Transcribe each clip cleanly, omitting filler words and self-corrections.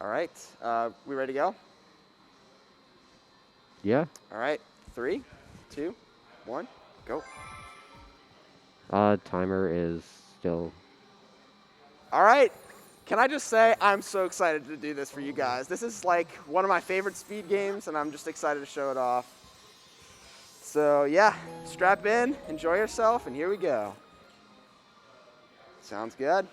All right. We ready to go? Yeah. All right. 3, 2, 1, go. Timer is still. All right. Can I just say I'm so excited to do this for you guys. This is like one of my favorite speed games, and I'm just excited to show it off. So yeah, strap in, enjoy yourself, and here we go. Sounds good.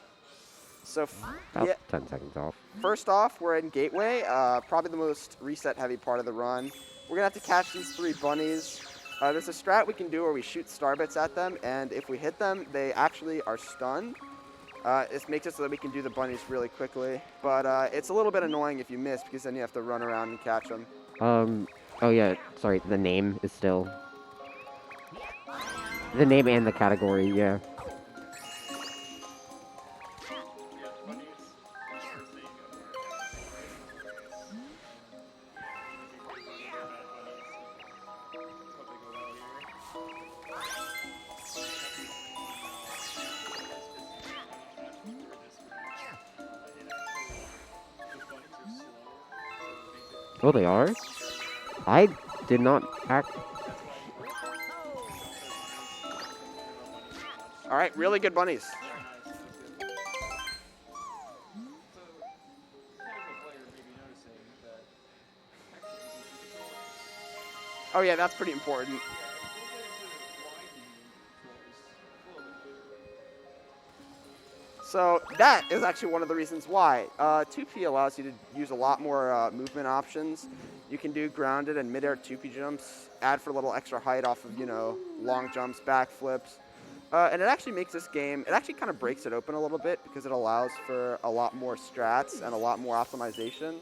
So About yeah, 10 seconds off. first off, we're in Gateway, probably the most reset-heavy part of the run. We're gonna have to catch these 3 bunnies. There's a strat we can do where we shoot starbits at them, and if we hit them, they actually are stunned. This makes it so that we can do the bunnies really quickly, but it's a little bit annoying if you miss because then you have to run around and catch them. Oh yeah, sorry, the name is still... The name and the category, yeah. Oh, they are? I did not act... All right, really good bunnies. Oh yeah, that's pretty important. So that is actually one of the reasons why. 2P allows you to use a lot more movement options. You can do grounded and mid-air 2P jumps, add for a little extra height off of, long jumps, backflips. And it actually makes this game, it actually kind of breaks it open a little bit because it allows for a lot more strats and a lot more optimization.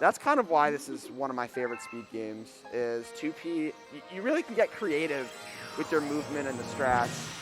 That's kind of why this is one of my favorite speed games, is 2P. You really can get creative with your movement and the strats.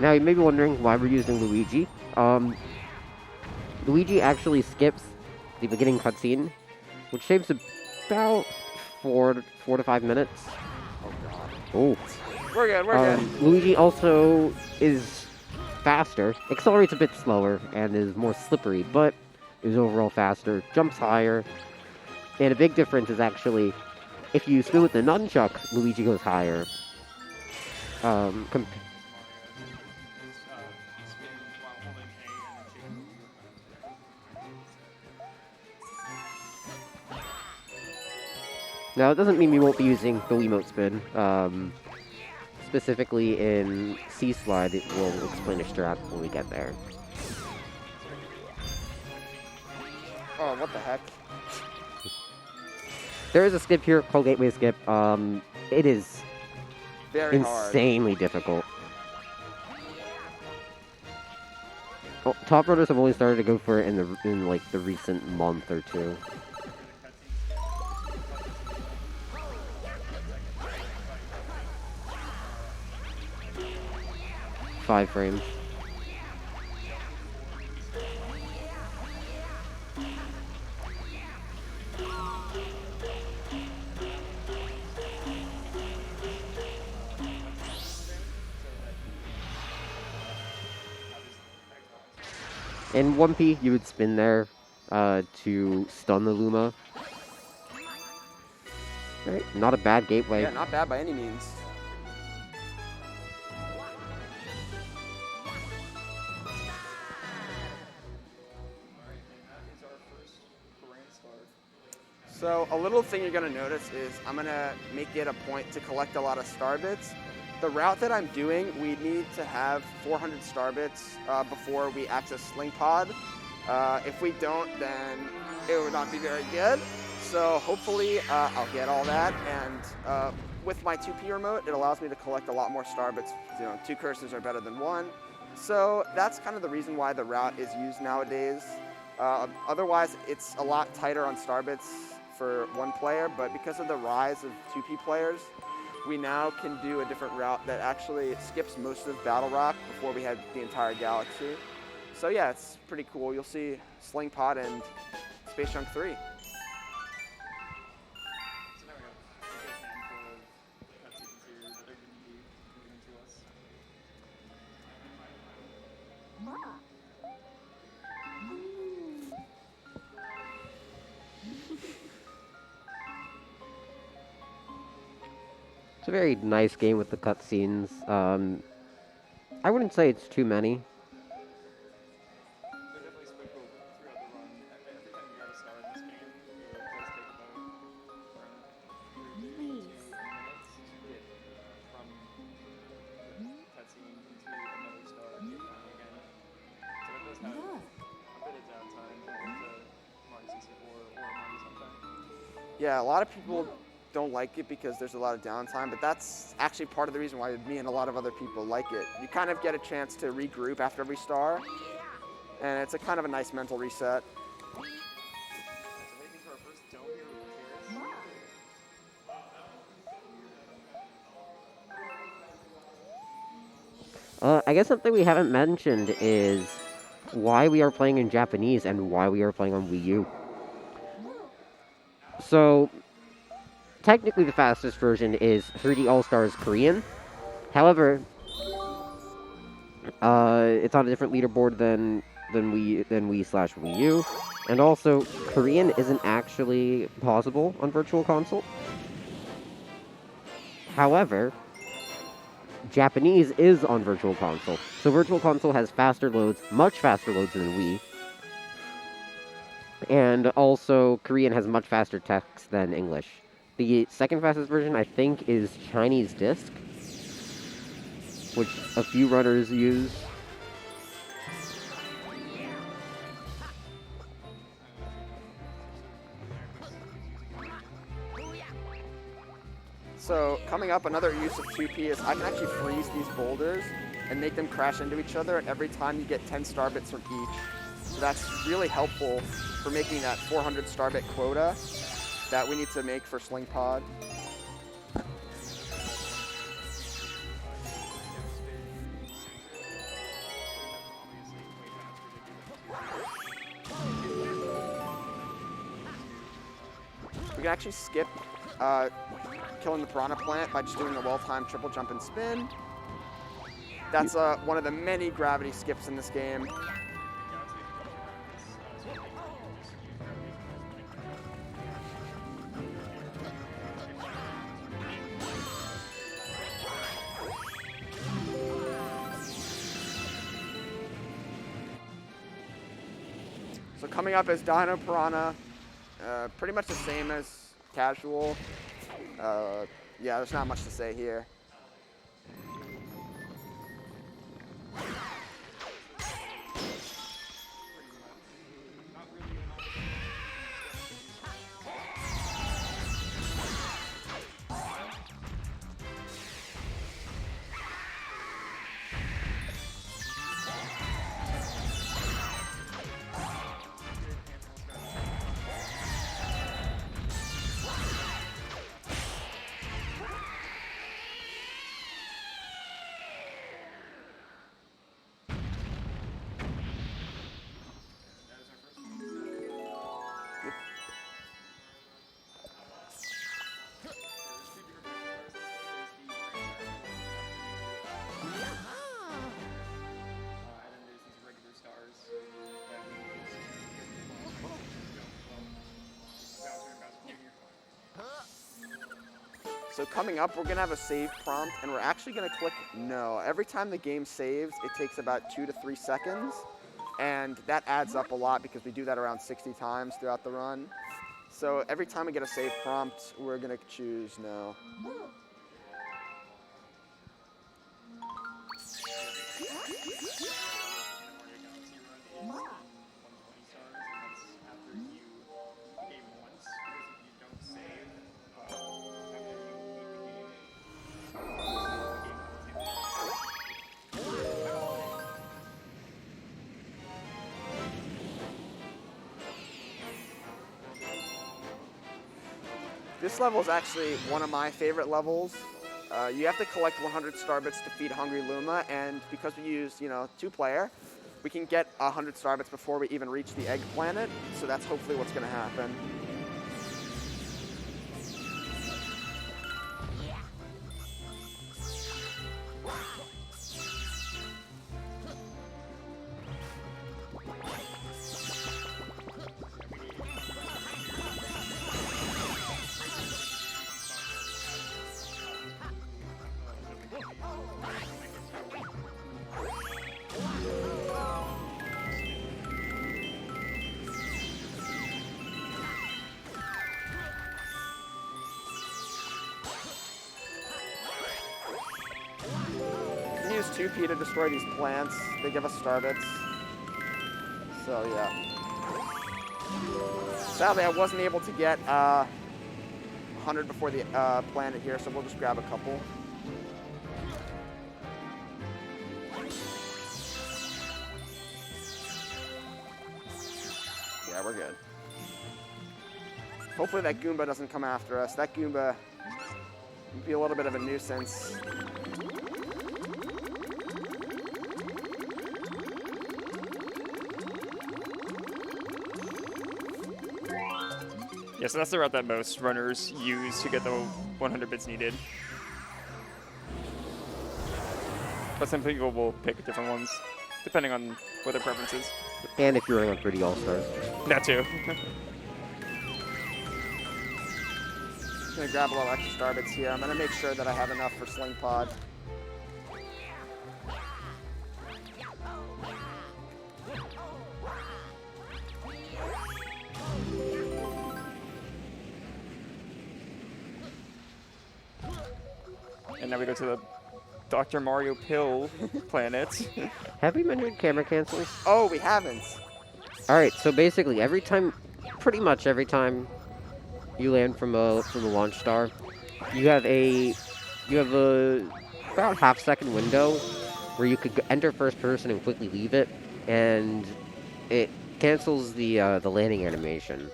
Now, you may be wondering why we're using Luigi. Luigi actually skips the beginning cutscene, which saves about 4 to 5 minutes. Oh god. Oh. We're good. Luigi also is faster, accelerates a bit slower, and is more slippery, but is overall faster, jumps higher, and a big difference is actually, if you spin with the nunchuck, Luigi goes higher. Now, it doesn't mean we won't be using the Wiimote spin. Specifically in C-Slide, it will explain a strat when we get there. Oh, what the heck? There is a skip here called Gateway Skip. It is Very insanely difficult. Well, top runners have only started to go for it in like the recent month or two. Five frames. In 1P, you would spin there to stun the Luma. Right, not a bad gateway. Yeah, not bad by any means. So a little thing you're going to notice is I'm going to make it a point to collect a lot of star bits. The route that I'm doing, we need to have 400 star bits before we access Sling Pod. If we don't, then it would not be very good. So hopefully I'll get all that, and with my 2P remote, it allows me to collect a lot more starbits. You know, 2 cursors are better than 1. So that's kind of the reason why the route is used nowadays. Otherwise, it's a lot tighter on starbits for 1 player, but because of the rise of 2P players, we now can do a different route that actually skips most of Battle Rock before we had the entire galaxy. So yeah, it's pretty cool. You'll see Sling Pod and Space Junk 3. It's a very nice game with the cutscenes. I wouldn't say it's too many. They're definitely sprinkled throughout the run. Every time you grab a star in this game, it does take about around 30 to minutes to get from the cutscene into another star and get going again. So it does have a bit of downtime compared to Mario 64 or Mario Sunshine. Yeah, a lot of people don't like it because there's a lot of downtime, but that's actually part of the reason why me and a lot of other people like it. You kind of get a chance to regroup after every star, and it's a kind of a nice mental reset. So making it to our first dome here with Paris. I guess something we haven't mentioned is why we are playing in Japanese and why we are playing on Wii U. So, technically the fastest version is 3D All-Stars Korean. However, it's on a different leaderboard than Wii/Wii U. And also, Korean isn't actually possible on Virtual Console. However, Japanese is on Virtual Console. So Virtual Console has faster loads, much faster loads than Wii. And also, Korean has much faster text than English. The second fastest version, I think, is Chinese Disc, which a few runners use. So coming up, another use of 2P is I can actually freeze these boulders and make them crash into each other, and every time you get 10 starbits from each. So that's really helpful for making that 400 starbit quota that we need to make for Sling Pod. We can actually skip killing the Piranha Plant by just doing a well-timed triple jump and spin. That's one of the many gravity skips in this game. So coming up is Dino Piranha, pretty much the same as casual. Yeah, there's not much to say here. So coming up, we're gonna have a save prompt, and we're actually gonna click no. Every time the game saves, it takes about 2 to 3 seconds, and that adds up a lot because we do that around 60 times throughout the run. So every time we get a save prompt, we're gonna choose no. This level is actually one of my favorite levels. You have to collect 100 star bits to feed Hungry Luma, and because we use, 2-player, we can get 100 star bits before we even reach the egg planet, so that's hopefully what's going to happen. Use 2P to destroy these plants. They give us star bits. So yeah. Sadly, I wasn't able to get 100 before the planet here, so we'll just grab a couple. Yeah, we're good. Hopefully that Goomba doesn't come after us. That Goomba would be a little bit of a nuisance. Yeah, so that's the route that most runners use to get the 100 bits needed. But some people will pick different ones, depending on what their preference is. And if you're running on 30 All-Stars. That too. Gonna grab a little extra star bits here. I'm gonna make sure that I have enough for Sling Pod. And now we go to the Dr. Mario Pill planet. Have we mentioned camera cancels? Oh, we haven't. Alright, so basically pretty much every time you land from a launch star, you have a about half-second window where you could enter first person and quickly leave it, and it cancels the landing animation,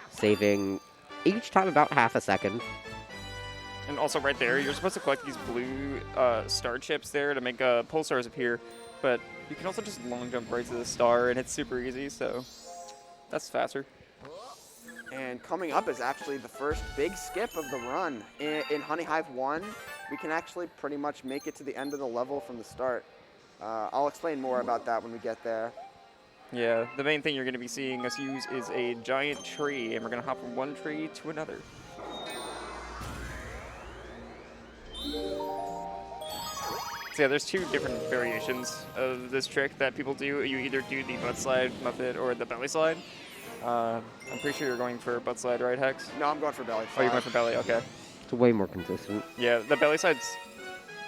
saving each time about half a second. And also right there, you're supposed to collect these blue star chips there to make pulsars appear, but you can also just long jump right to the star, and it's super easy, so that's faster. And coming up is actually the first big skip of the run. In Honey Hive 1, we can actually pretty much make it to the end of the level from the start. I'll explain more about that when we get there. Yeah, the main thing you're going to be seeing us use is a giant tree, and we're going to hop from one tree to another. So yeah, there's two different variations of this trick that people do. You either do the butt slide method or the belly slide. I'm pretty sure you're going for butt slide, right, Hex? No, I'm going for belly. Oh, you're going for belly, okay. It's way more consistent. Yeah, the belly slide's,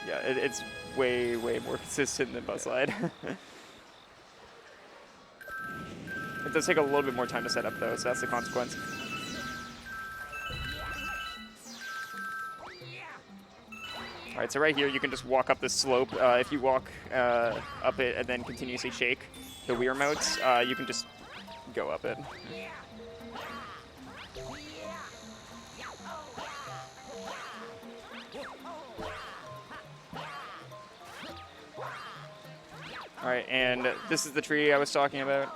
yeah, it's way, way more consistent than butt slide. It does take a little bit more time to set up, though, so that's the consequence. All right, so right here, you can just walk up this slope. If you walk up it and then continuously shake the Weir motes, you can just go up it. All right, and this is the tree I was talking about.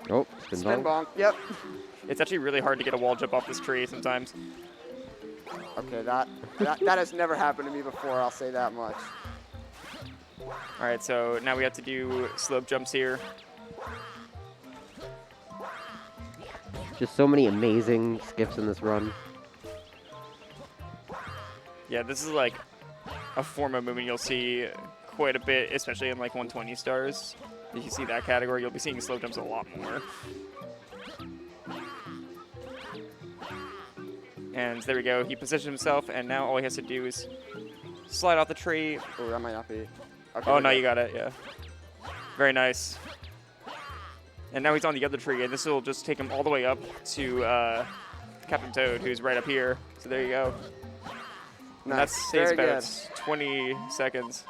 Oh, Spin bonk. Yep. It's actually really hard to get a wall jump off this tree sometimes. Okay, that has never happened to me before, I'll say that much. All right, so now we have to do slope jumps here. Just so many amazing skips in this run. Yeah, this is like a form of movement you'll see quite a bit, especially in like 120 stars. If you see that category, you'll be seeing slope jumps a lot more. And there we go. He positioned himself, and now all he has to do is slide off the tree. Oh, that might not be. Okay, Oh, no, you got it, yeah. Very nice. And now he's on the other tree, and this will just take him all the way up to Captain Toad, who's right up here. So there you go. And that Nice. saves Very about good. 20 seconds.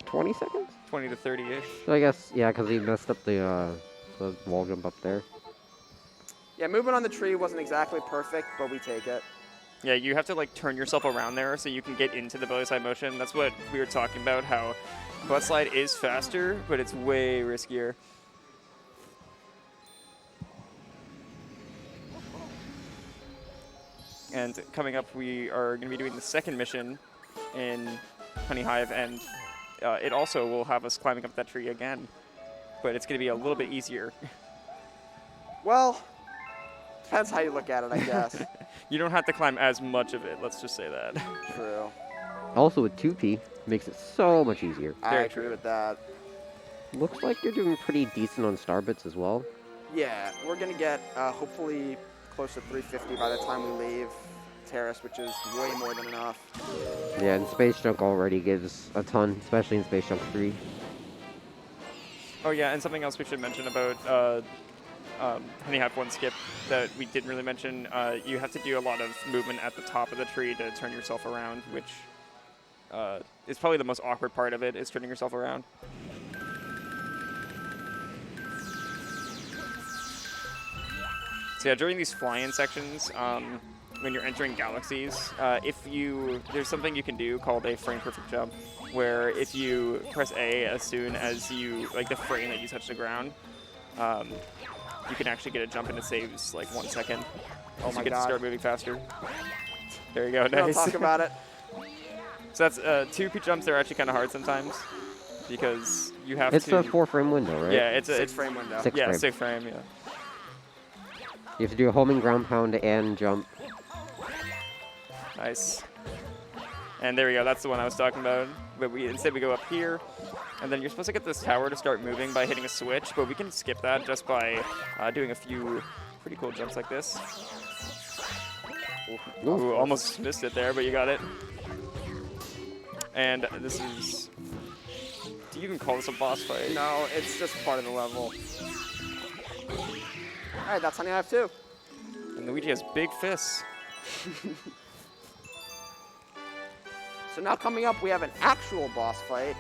20 seconds? 20 to 30-ish. So I guess, yeah, because he messed up the wall jump up there. Yeah, movement on the tree wasn't exactly perfect, but we take it. Yeah, you have to like turn yourself around there so you can get into the belly slide motion. That's what we were talking about, how butt slide is faster, but it's way riskier. And coming up, we are going to be doing the second mission in Honey Hive, and it also will have us climbing up that tree again. But it's going to be a little bit easier. Well, depends how you look at it, I guess. You don't have to climb as much of it, let's just say that. True. Also with 2P, makes it so much easier. I Very agree true. with that. Looks like you're doing pretty decent on star bits as well. Yeah, we're going to get hopefully close to 350 by the time we leave Terrace, which is way more than enough. Yeah, and Space Junk already gives a ton, especially in Space Junk 3. Oh yeah, and something else we should mention about Honey Hive 1 skip that we didn't really mention, you have to do a lot of movement at the top of the tree to turn yourself around, which is probably the most awkward part of it, is turning yourself around. So yeah, during these fly-in sections, when you're entering galaxies, there's something you can do called a frame perfect jump, where if you press A as soon as the frame that you touch the ground, you can actually get a jump and it saves like 1 second. Oh So my you get God. to start moving faster. There you go, Don't nice. talk about it. So that's 2P jumps are actually kind of hard sometimes because you have It's to. a 4-frame window, right? Yeah, it's a 6-frame window. 6 yeah, frame. 6 frame, yeah. You have to do a homing ground pound and jump. Nice. And there we go. That's the one I was talking about. But instead we go up here, and then you're supposed to get this tower to start moving by hitting a switch. But we can skip that just by doing a few pretty cool jumps like this. Ooh, almost missed it there, but you got it. And this is. Do you even call this a boss fight? No, it's just part of the level. All right, that's Honey Hive 2. And Luigi has big fists. So now coming up, we have an actual boss fight.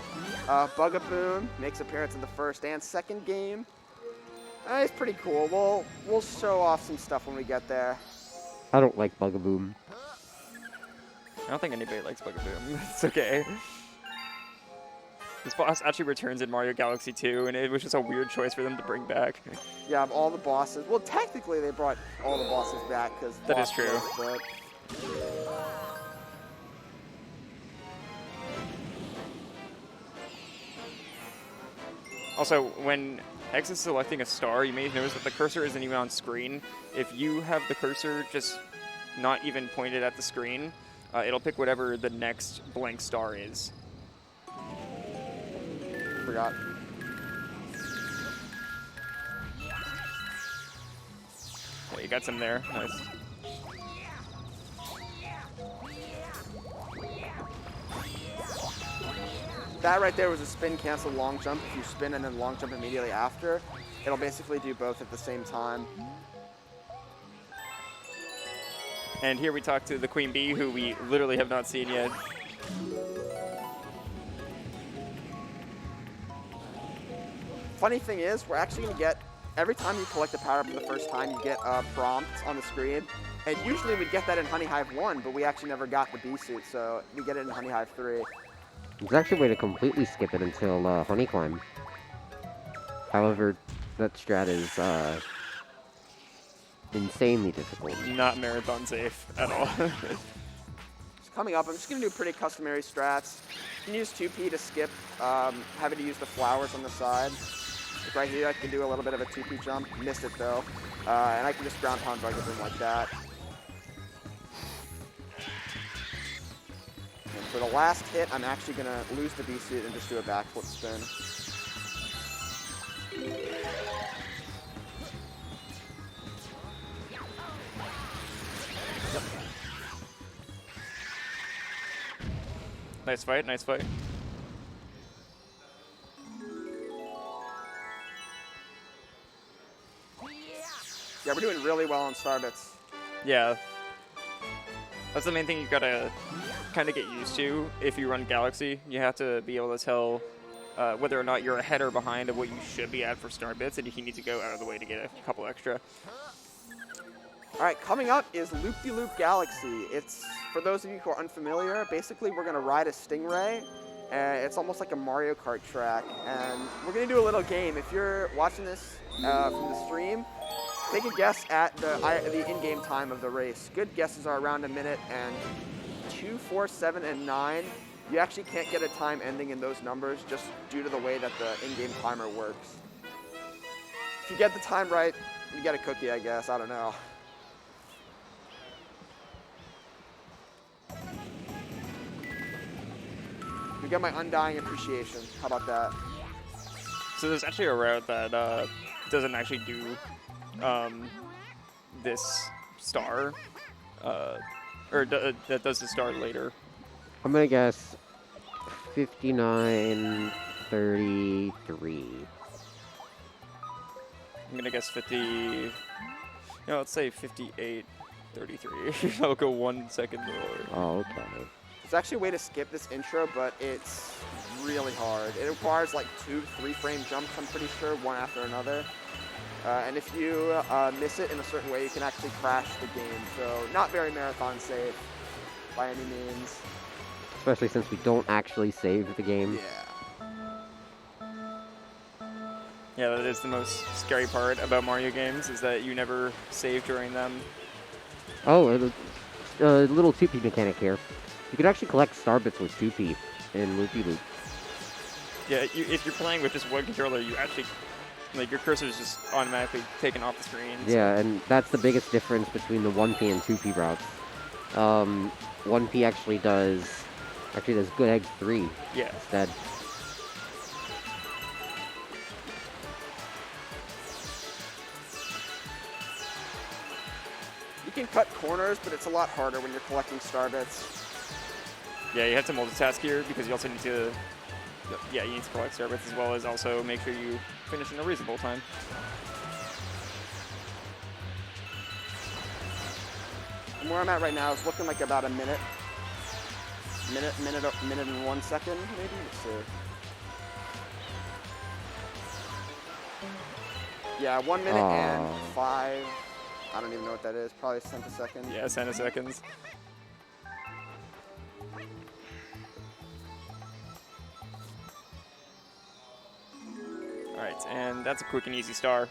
Bugaboom makes appearance in the first and second game. It's pretty cool. We'll show off some stuff when we get there. I don't like Bugaboom. I don't think anybody likes Bugaboom. It's okay. This boss actually returns in Mario Galaxy 2, and it was just a weird choice for them to bring back. Yeah, of all the bosses. Well, technically they brought all the bosses back because That is true. But Also, when Hex is selecting a star, you may notice that the cursor isn't even on screen. If you have the cursor just not even pointed at the screen, it'll pick whatever the next blank star is. forgot. Yeah, you got some there. Nice. That right there was a spin cancel long jump. If you spin and then long jump immediately after, it'll basically do both at the same time. And here we talk to the Queen Bee, who we literally have not seen yet. Funny thing is, we're actually going to get, every time you collect a power-up for the first time, you get a prompt on the screen. And usually we'd get that in Honey Hive 1, but we actually never got the bee suit, so we get it in Honey Hive 3. There's actually a way to completely skip it until Honeyclimb. However, that strat is insanely difficult. Not marathon safe at all. Coming up, I'm just going to do pretty customary strats. You can use 2P to skip, having to use the flowers on the side. Like right here, I can do a little bit of a 2P jump. Missed it though. And I can just ground pound Bugaboom like that. And for the last hit, I'm actually going to lose the B-suit and just do a backflip spin. Nice fight, nice fight. Yeah, we're doing really well on Starbits. Yeah. That's the main thing you gotta kind of get used to if you run Galaxy. You have to be able to tell whether or not you're ahead or behind of what you should be at for Starbits, and if you need to go out of the way to get a couple extra. All right, coming up is Loop-de-Loop Galaxy. It's, for those of you who are unfamiliar, basically we're going to ride a Stingray. It's almost like a Mario Kart track, and we're going to do a little game. If you're watching this from the stream, take a guess at the in-game time of the race. Good guesses are around a minute, and 2, 4, 7, and 9. You actually can't get a time ending in those numbers just due to the way that the in-game timer works. If you get the time right, you get a cookie, I guess. I don't know. You get my undying appreciation. How about that? So there's actually a route that doesn't actually do this star, that does the star later. I'm gonna guess 59:33. I'm gonna guess 50. No, let's say 58:33. I'll go 1 second lower. Oh, okay. There's actually a way to skip this intro, but it's really hard. It requires like 2 3-frame jumps, I'm pretty sure, one after another. And if you miss it in a certain way, you can actually crash the game. So not very marathon safe by any means. Especially since we don't actually save the game. Yeah. Yeah, that is the most scary part about Mario games, is that you never save during them. Oh, a little 2P mechanic here. You could actually collect star bits with 2P in Loop-de-Loop. Yeah, if you're playing with just one controller, you actually, like, your cursor is just automatically taken off the screen. Yeah, and that's the biggest difference between the 1P and 2P routes. 1P actually does Good Egg 3 Yeah. instead. You can cut corners, but it's a lot harder when you're collecting star bits. Yeah, you have to multitask here because you also need to, you need to collect star bits as well as also make sure you finish in a reasonable time. And where I'm at right now is looking like about a minute. Minute and 1 second, maybe? Let's see. Yeah, 1 minute and 5. I don't even know what that is. Probably centisecond. Yeah, centiseconds. All right, and that's a quick and easy star.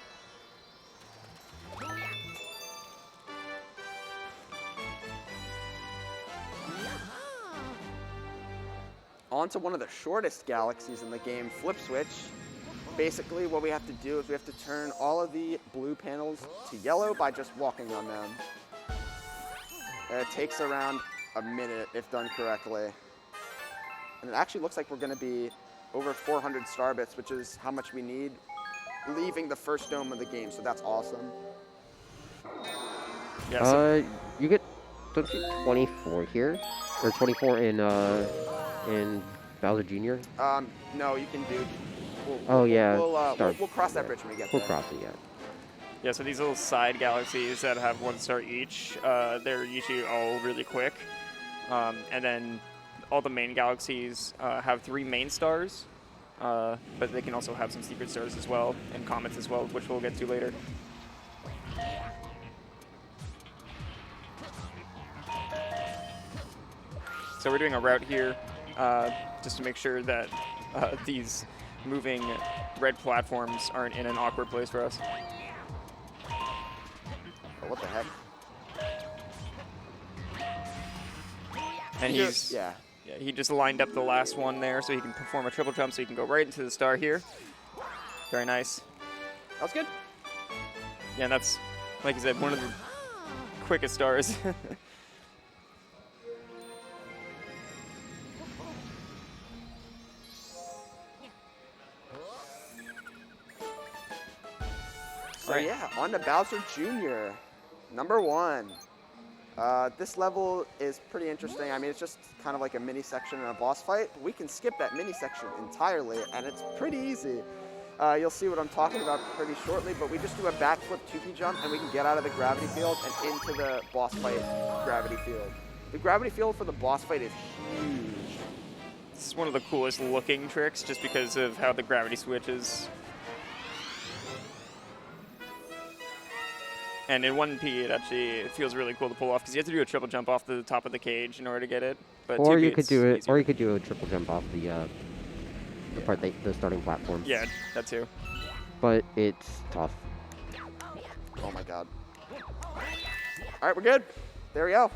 On to one of the shortest galaxies in the game, Flip Switch. Basically, what we have to do is we have to turn all of the blue panels to yellow by just walking on them. It takes around a minute if done correctly. And it actually looks like we're going to be over 400 star bits, which is how much we need leaving the first dome of the game, so that's awesome. Yeah, so You get, don't you 24 here? Or 24 in Bowser Jr.? No, you can do... We'll cross that bridge when we get there. We'll cross it, yeah. Yeah, so these little side galaxies that have 1 star each, they're usually all really quick. And then all the main galaxies have 3 main stars, but they can also have some secret stars as well, and comets as well, which we'll get to later. So we're doing a route here, just to make sure that these moving red platforms aren't in an awkward place for us. Oh, what the heck? And he just lined up the last one there so he can perform a triple jump so he can go right into the star here. Very nice. That was good. Yeah, and that's, like you said, one of the quickest stars. So yeah, on to Bowser Jr., number 1. This level is pretty interesting. I mean, it's just kind of like a mini section in a boss fight. We can skip that mini section entirely, and it's pretty easy. You'll see what I'm talking about pretty shortly, but we just do a backflip 2P jump, and we can get out of the gravity field and into the boss fight gravity field. The gravity field for the boss fight is huge. This is one of the coolest looking tricks just because of how the gravity switches. And in 1P, it feels really cool to pull off because you have to do a triple jump off the top of the cage in order to get it. But Or 2P, you could it's do it, easier. or you could do a triple jump off the part the starting platform. Yeah, that too. But it's tough. Oh my god. All right, we're good. There we go.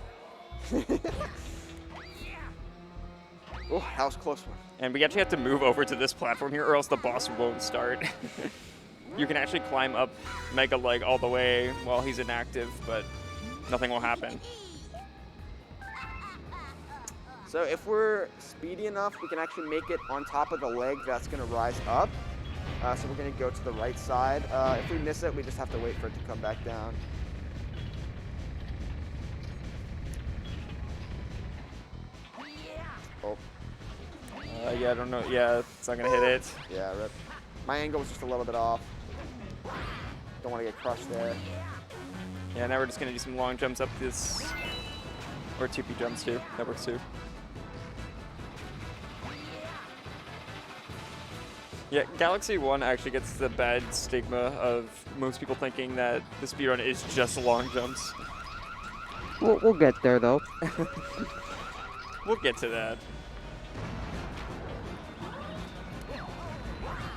Oh, that was a close one. And we actually have to move over to this platform here, or else the boss won't start. You can actually climb up Mega Leg all the way while he's inactive, but nothing will happen. So if we're speedy enough, we can actually make it on top of the leg that's going to rise up. So we're going to go to the right side. If we miss it, we just have to wait for it to come back down. Oh, Yeah, I don't know. Yeah, it's not going to hit it. yeah, rip. My angle was just a little bit off. Don't want to get crushed there. Yeah, now we're just going to do some long jumps up this, or 2P jumps too. That works too. Yeah, Galaxy 1 actually gets the bad stigma of most people thinking that the speedrun is just long jumps. We'll get there though. We'll get to that.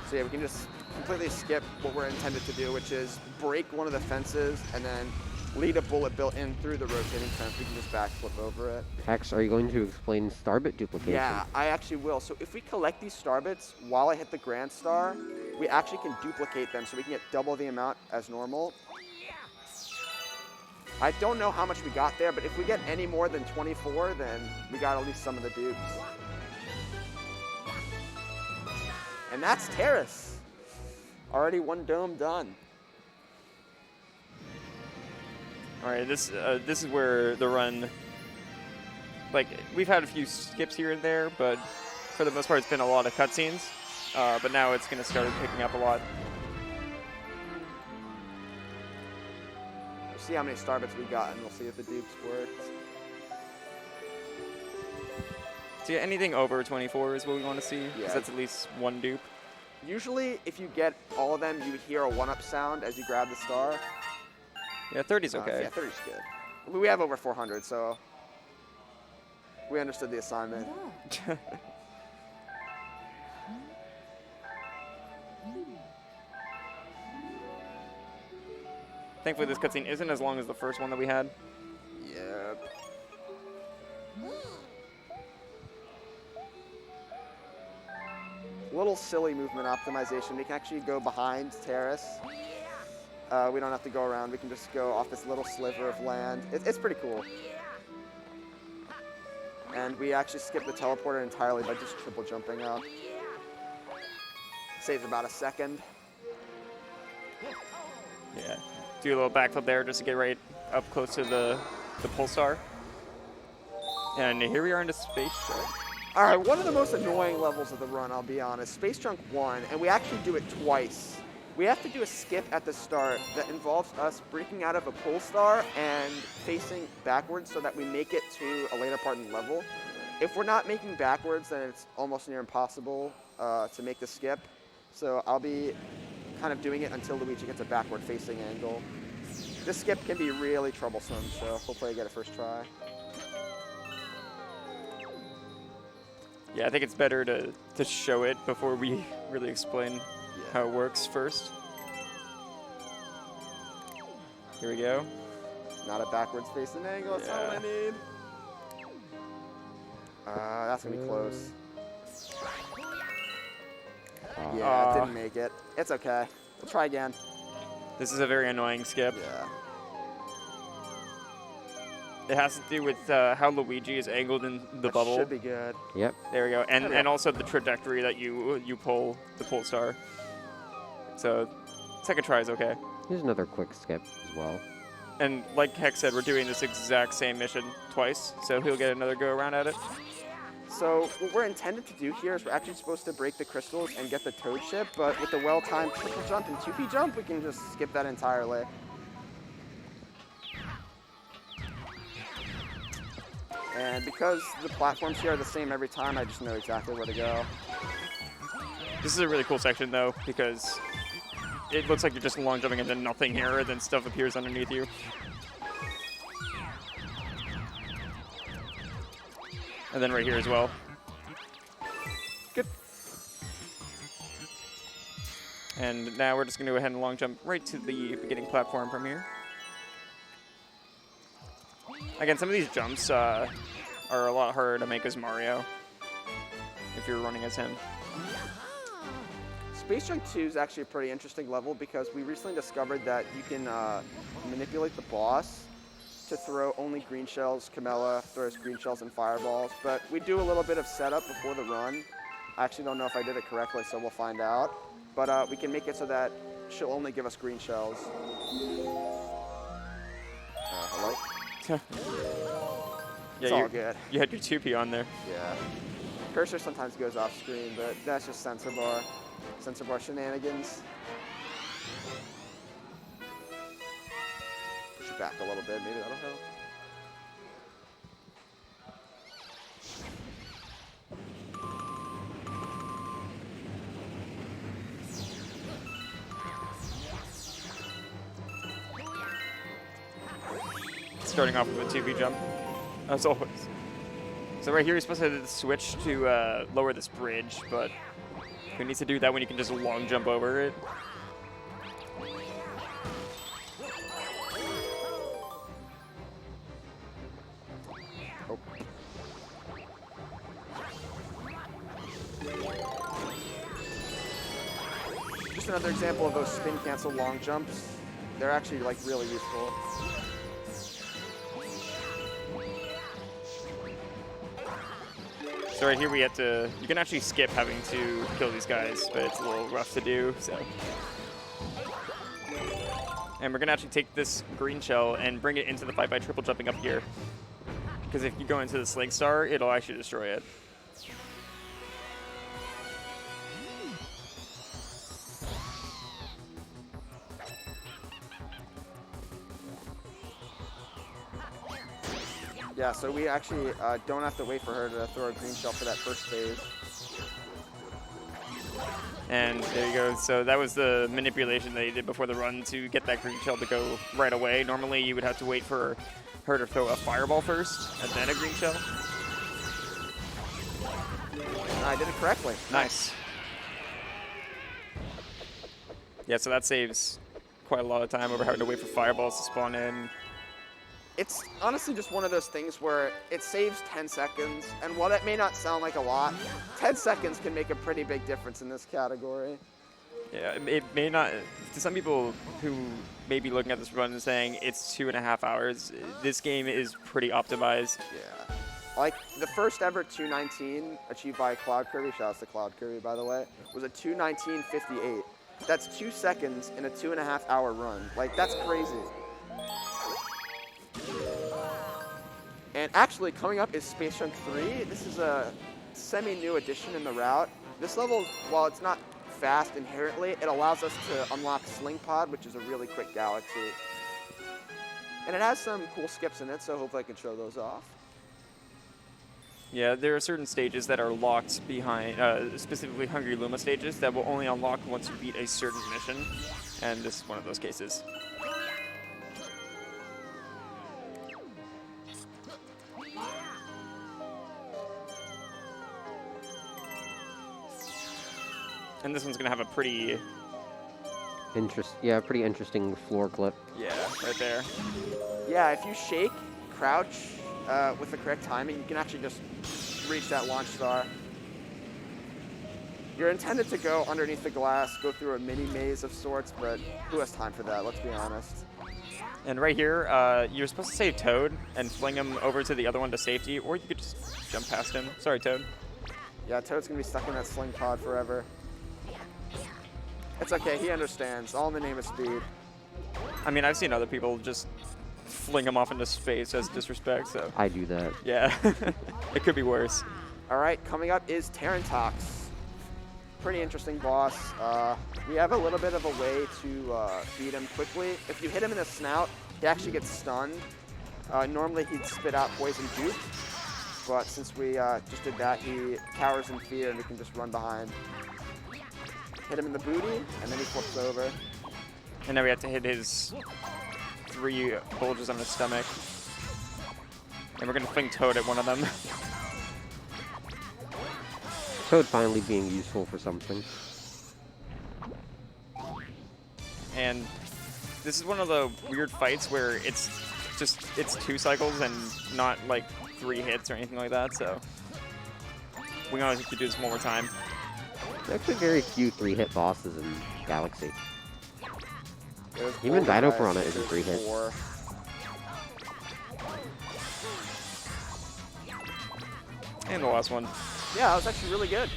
So yeah, we can just completely skip what we're intended to do, which is break one of the fences and then lead a bullet built in through the rotating fence. We can just backflip over it. Hex, are you going to explain starbit duplication? Yeah, I actually will. So if we collect these star bits while I hit the Grand Star, we actually can duplicate them so we can get double the amount as normal. I don't know how much we got there, but if we get any more than 24, then we got at least some of the dupes. And that's Terrace. Already one dome done. All right, this is where the run, like, we've had a few skips here and there, but for the most part, it's been a lot of cutscenes. But now it's going to start picking up a lot. We'll see how many star bits we got, and we'll see if the dupes worked. So yeah, anything over 24 is what we want to see, because Yeah. that's at least one dupe. Usually, if you get all of them, you would hear a one-up sound as you grab the star. Yeah, 30's okay. Yeah, 30's good. We have over 400, so we understood the assignment. Thankfully, this cutscene isn't as long as the first one that we had. Yep. Little silly movement optimization. We can actually go behind Terrace. We don't have to go around. We can just go off this little sliver of land. It's pretty cool. And we actually skip the teleporter entirely by just triple jumping up. Saves about a second. Yeah. Do a little backflip there just to get right up close to the pulsar. And here we are into Space Junk. All right, one of the most annoying levels of the run, I'll be honest, Space Junk 1, and we actually do it twice. We have to do a skip at the start that involves us breaking out of a pull star and facing backwards so that we make it to a later part in the level. If we're not making backwards, then it's almost near impossible to make the skip. So I'll be kind of doing it until Luigi gets a backward facing angle. This skip can be really troublesome, so hopefully I get it first try. Yeah, I think it's better to show it before we really explain how it works first. Here we go. Not a backwards facing angle, that's all I Yeah. need. That's gonna be close. Yeah, didn't make it. It's okay. We'll try again. This is a very annoying skip. Yeah. It has to do with how Luigi is angled in the That bubble. should be good. Yep. There we go. And There we and go. also the trajectory that you pull the pull star. So second try is okay. Here's another quick skip as well. And like Hex said, we're doing this exact same mission twice, so he'll get another go around at it. So what we're intended to do here is we're actually supposed to break the crystals and get the toad ship, but with the well-timed triple jump and 2P jump, we can just skip that entirely. And because the platforms here are the same every time, I just know exactly where to go. This is a really cool section though, because it looks like you're just long jumping into nothing here, and then stuff appears underneath you. And then right here as well. Good. And now we're just going to go ahead and long jump right to the beginning platform from here. Again, some of these jumps are a lot harder to make as Mario if you're running as him. Space Junk 2 is actually a pretty interesting level because we recently discovered that you can manipulate the boss to throw only green shells. Camilla throws green shells and fireballs, but we do a little bit of setup before the run. I actually don't know if I did it correctly, so we'll find out. But we can make it so that she'll only give us green shells. Hello? It's all good. You had your 2P on there. Yeah. Cursor sometimes goes off screen, but that's just sensor bar shenanigans. Push it back a little bit, maybe that'll help. Starting off with a 2B jump, as always. So right here, you're supposed to switch to lower this bridge, but who needs to do that when you can just long jump over it? Oh. Just another example of those spin cancel long jumps. They're actually like really useful. So right here we have to, you can actually skip having to kill these guys, but it's a little rough to do, so. And we're gonna actually take this green shell and bring it into the fight by triple jumping up here. Because if you go into the Sling Star, it'll actually destroy it. Yeah, so we actually don't have to wait for her to throw a green shell for that first phase. And there you go. So that was the manipulation they did before the run to get that green shell to go right away. Normally you would have to wait for her to throw a fireball first and then a green shell. I did it correctly. Nice. Yeah, so that saves quite a lot of time over having to wait for fireballs to spawn in. It's honestly just one of those things where it saves 10 seconds, and while that may not sound like a lot, 10 seconds can make a pretty big difference in this category. Yeah, it may not, to some people who may be looking at this run and saying it's 2.5 hours, this game is pretty optimized. Yeah. Like, the first ever 2:19 achieved by Cloud Kirby, shouts to Cloud Kirby by the way, was a 2:19.58. That's 2 seconds in a 2.5 hour run. Like, that's crazy. And actually, coming up is Space Junk 3. This is a semi-new addition in the route. This level, while it's not fast inherently, it allows us to unlock Sling Pod, which is a really quick galaxy. And it has some cool skips in it, so hopefully I can show those off. Yeah, there are certain stages that are locked behind, specifically Hungry Luma stages, that will only unlock once you beat a certain mission, and this is one of those cases. And this one's gonna have a pretty... pretty interesting floor clip. Yeah, right there. Yeah, if you shake, crouch with the correct timing, you can actually just reach that launch star. You're intended to go underneath the glass, go through a mini maze of sorts, but who has time for that, let's be honest. And right here, you're supposed to save Toad and fling him over to the other one to safety, or you could just jump past him. Sorry, Toad. Yeah, Toad's gonna be stuck in that Sling Pod forever. It's okay, he understands. All in the name of speed. I mean, I've seen other people just fling him off into space as disrespect, so... I do that. Yeah, it could be worse. All right, coming up is Tarantox. Pretty interesting boss. We have a little bit of a way to beat him quickly. If you hit him in the snout, he actually gets stunned. Normally he'd spit out poison juice, but since we just did that, he cowers in fear and we can just run behind. Hit him in the booty, and then he flips over. And now we have to hit his 3 bulges on his stomach. And we're going to fling Toad at one of them. Toad finally being useful for something. And this is one of the weird fights where it's 2 cycles and not like 3 hits or anything like that, so we're gonna have to do this one more time. There's actually very few 3-hit bosses in Galaxy. There's Even 4 Dino guys, Piranha isn't there's 3 hits. 4. And the last one. Yeah, that was actually really good.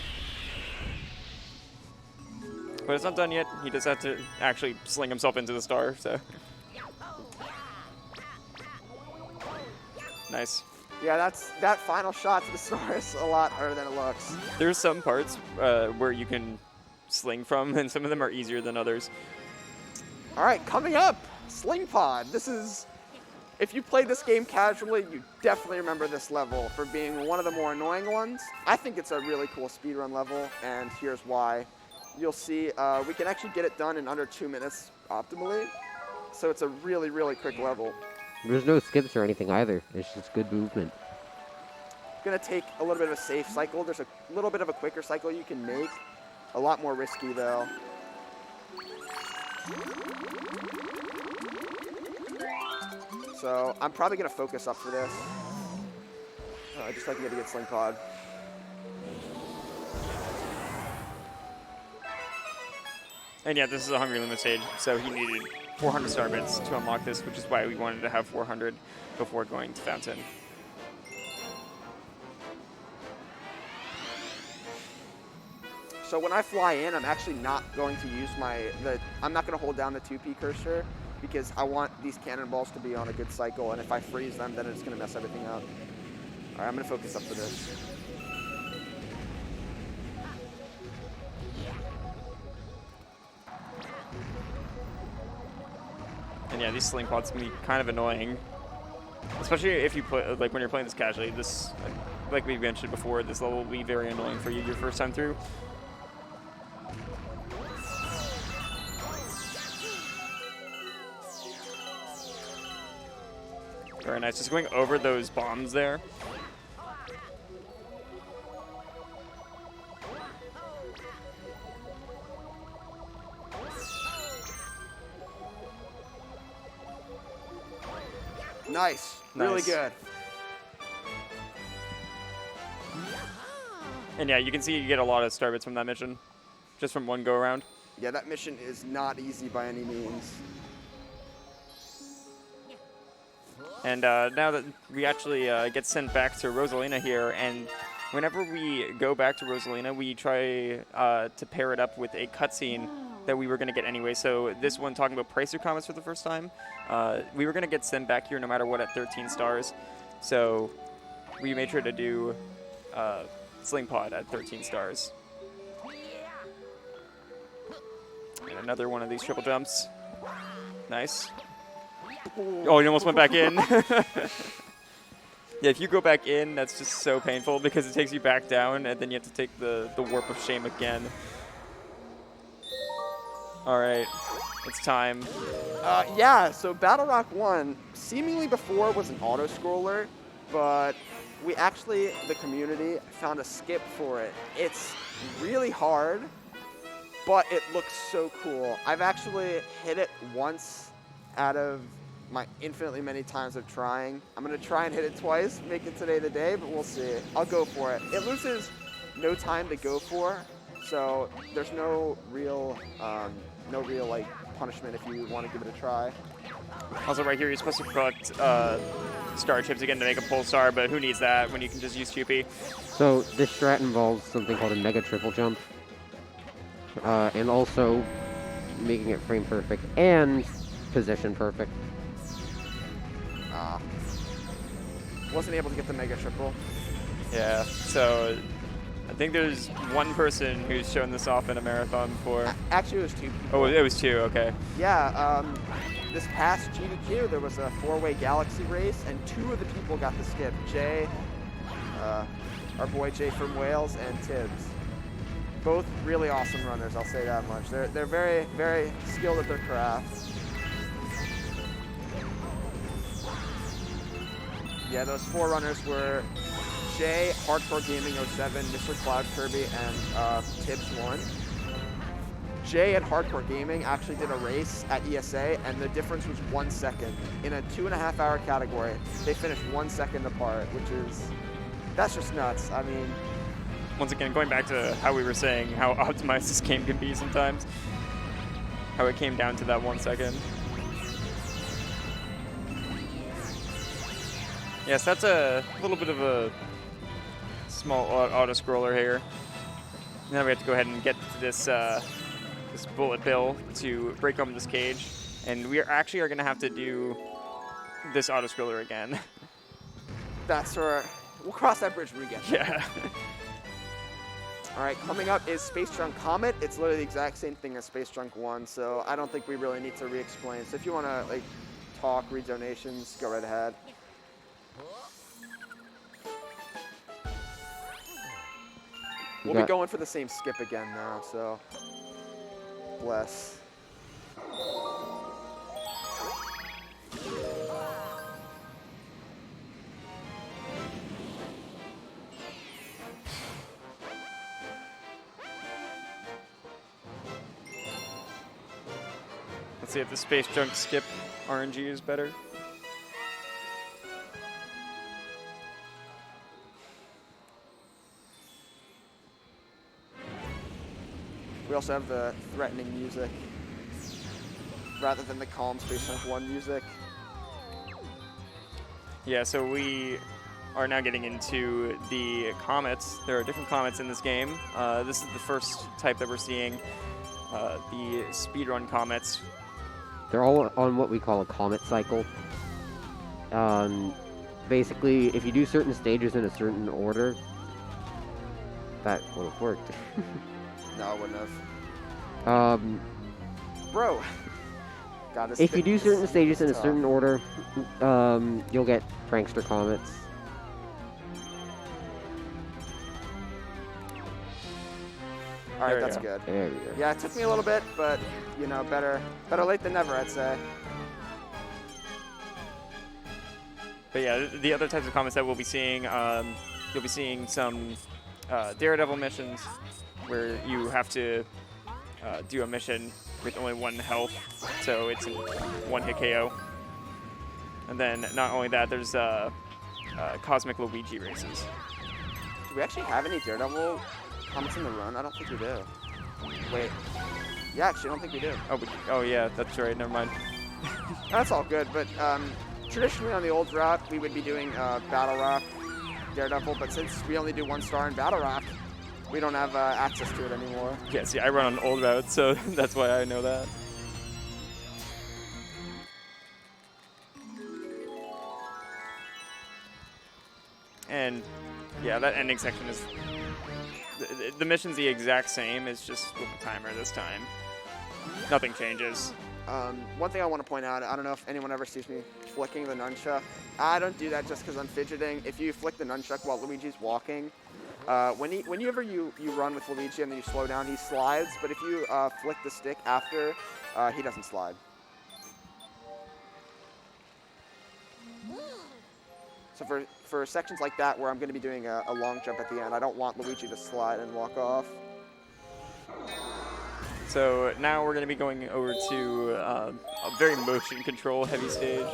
But it's not done yet. He just had to actually sling himself into the star, so. Nice. Yeah, that final shot to the star is a lot harder than it looks. There's some parts where you can sling from, and some of them are easier than others. All right, coming up, Sling Pod. This is, if you played this game casually, you definitely remember this level for being one of the more annoying ones. I think it's a really cool speedrun level, and here's why. You'll see we can actually get it done in under 2 minutes optimally. So it's a really, really quick level. There's no skips or anything either. It's just good movement. Gonna take a little bit of a safe cycle. There's a little bit of a quicker cycle you can make. A lot more risky though. So I'm probably gonna focus up for this. I just like to get a good sling pod. And yeah, this is a Hungry Limit stage, so he needed 400 star bits to unlock this, which is why we wanted to have 400 before going to Fountain. So when I fly in, I'm actually not going to use I'm not going to hold down the 2P cursor because I want these cannonballs to be on a good cycle, and if I freeze them, then it's going to mess everything up. All right, I'm going to focus up for this. And yeah, these sling pods can be kind of annoying, especially if you play when you're playing this casually. This, like we mentioned before, this level will be very annoying for you your first time through. Very nice. Just going over those bombs there. Nice. Really Nice. good. And yeah, you can see you get a lot of star bits from that mission, just from one go around. Yeah, that mission is not easy by any means. And now that we actually get sent back to Rosalina here, and whenever we go back to Rosalina, we try to pair it up with a cutscene that we were going to get anyway. So this one, talking about Pricer Comets for the first time, we were going to get sent back here no matter what at 13 stars. So we made sure to do Sling Pod at 13 stars. And another one of these triple jumps. Nice. Oh, you almost went back in. Yeah, if you go back in, that's just so painful because it takes you back down, and then you have to take the warp of shame again. All right, it's time. Yeah, so Battle Rock 1 seemingly before was an auto-scroller, but we actually, the community, found a skip for it. It's really hard, but it looks so cool. I've actually hit it once out of my infinitely many times of trying. I'm gonna try and hit it twice, make it today the day, but we'll see. I'll go for it. It loses no time to go for, so there's no real like punishment if you want to give it a try. Also right here, you're supposed to collect star chips again to make a pull star, but who needs that when you can just use Choopy? So this strat involves something called a mega triple jump, and also making it frame perfect and position perfect. Wasn't able to get the mega triple. Yeah, so I think there's one person who's shown this off in a marathon before. Actually, it was 2 people. Oh, it was 2, okay. Yeah, this past GDQ, there was a 4-way Galaxy race, and 2 of the people got the skip. Jay, our boy Jay from Wales, and Tibbs. Both really awesome runners, I'll say that much. They're very, very skilled at their craft. Yeah, those 4 runners were Jay, Hardcore Gaming 07, Mr. Cloud Kirby, and Tibbs 1. Jay at Hardcore Gaming actually did a race at ESA, and the difference was 1 second. In a 2.5-hour category, they finished 1 second apart, that's just nuts. I mean, Once again, going back to how we were saying how optimized this game can be sometimes, how it came down to that 1 second. Yes, that's a little bit of a small auto-scroller here. Now we have to go ahead and get to this this bullet bill to break open this cage, and we are going to have to do this auto-scroller again. that's where we'll cross that bridge when we get there. Yeah. All right, coming up is Space Junk Comet. It's literally the exact same thing as Space Junk 1, so I don't think we really need to re-explain. So if you want to like talk, read donations, go right ahead. We'll be going for the same skip again now, so bless. Let's see if the Space Junk skip RNG is better. We also have the threatening music rather than the calm Space Junk 1 music. Yeah, so we are now getting into the comets. There are different comets in this game. This is the first type that we're seeing, the speedrun comets. They're all on what we call a comet cycle. Basically, if you do certain stages in a certain order, that would have worked. No, it wouldn't have. Bro. God, If you do certain stages in a certain order, you'll get prankster comets. All right, There we that's go. good. There we go. Yeah, it took me a little bit, but you know, better late than never, I'd say. But yeah, the other types of comets that we'll be seeing, you'll be seeing some Daredevil missions where you have to do a mission with only 1 health, so it's a 1-hit KO. And then not only that, there's Cosmic Luigi races. Do we actually have any Daredevil comments in the run? I don't think we do. Wait. Yeah, actually, I don't think we do. Oh yeah, that's right. Never mind. That's all good, but traditionally on the old route, we would be doing Battle Rock, Daredevil, but since we only do 1 star in Battle Rock, we don't have access to it anymore. Yeah, see, I run on old routes, so that's why I know that. And yeah, that ending section is the mission's the exact same. It's just with the timer this time. Nothing changes. One thing I want to point out, I don't know if anyone ever sees me flicking the nunchuck. I don't do that just because I'm fidgeting. If you flick the nunchuck while Luigi's walking, whenever you run with Luigi and then you slow down, he slides. But if you flick the stick after, he doesn't slide. So for sections like that where I'm going to be doing a long jump at the end, I don't want Luigi to slide and walk off. So now we're going to be going over to a very motion control heavy stage.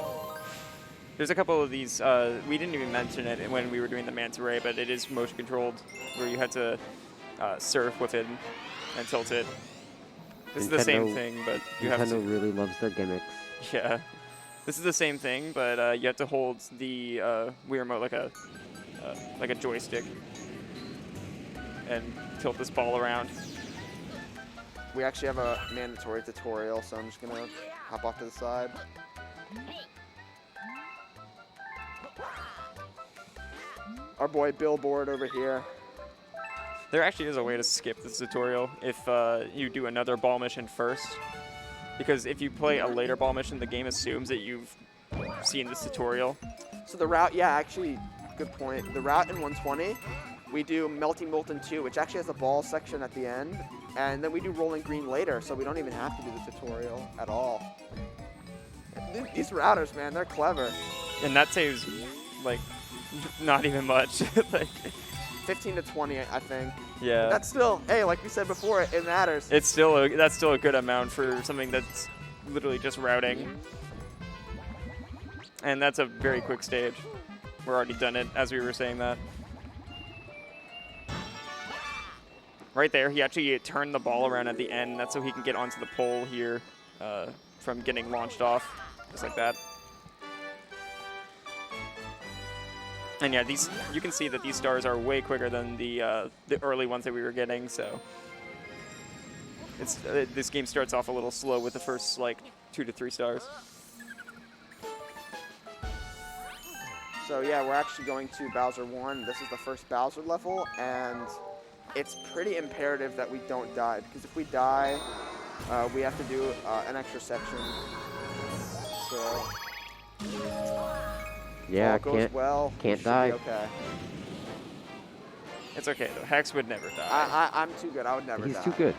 There's a couple of these, we didn't even mention it when we were doing the Manta Ray, but it is motion controlled where you had to surf with it and tilt it. This is the same thing, but you have to... Nintendo really loves their gimmicks. Yeah. This is the same thing, but you have to hold the Wii Remote like a joystick and tilt this ball around. We actually have a mandatory tutorial, so I'm just going to hop off to the side. Our boy Billboard over here. There actually is a way to skip this tutorial if you do another ball mission first. Because if you play a later ball mission, the game assumes that you've seen this tutorial. So the route, yeah, actually, good point. The route in 120 We do Melting Molten 2, which actually has a ball section at the end. And then we do Rolling Green later, so we don't even have to do the tutorial at all. These routers, man, they're clever. And that saves, like, not even much. Like, 15 to 20, I think. yeah. That's still, hey, like we said before, it matters. That's still a good amount for something that's literally just routing. And that's a very quick stage. We're already done it as we were saying that. Right there, he actually turned the ball around at the end. That's so he can get onto the pole here from getting launched off, just like that. And yeah, these you can see that these stars are way quicker than the early ones that we were getting. So it's this game starts off a little slow with the first like 2 to 3 stars. So yeah, we're actually going to Bowser 1. This is the first Bowser level, and it's pretty imperative that we don't die, because if we die, we have to do an extra section. So Yeah, all goes well, we can't should die. be okay. It's okay though. Hex would never die. I'm too good. I would never He's die. too good.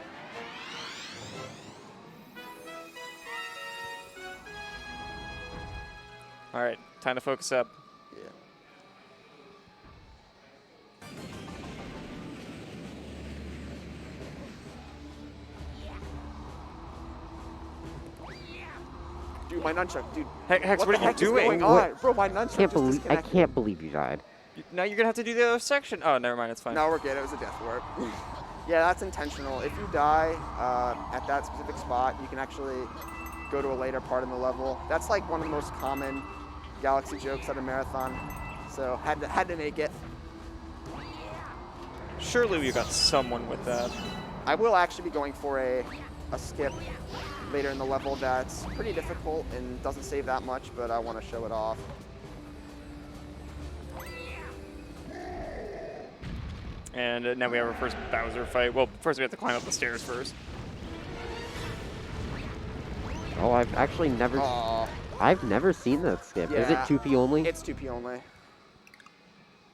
All right, time to focus up. Yeah. Dude, my nunchuck, dude. Hex, what the are you heck is doing? going on? Bro, my nunchuck I just disconnected. can't believe you died. Now you're gonna have to do the other section. Oh, never mind. It's fine. No, we're good. It was a death warp. Yeah, that's intentional. If you die at that specific spot, you can actually go to a later part in the level. That's like one of the most common Galaxy jokes at a marathon. So had to make it. Surely we got someone with that. I will actually be going for a skip later in the level that's pretty difficult and doesn't save that much, but I want to show it off. And now we have our first Bowser fight. Well, first we have to climb up the stairs first. Oh, I've actually never. Aw. I've never seen that skip. Is it Yeah. 2P only? It's 2P only.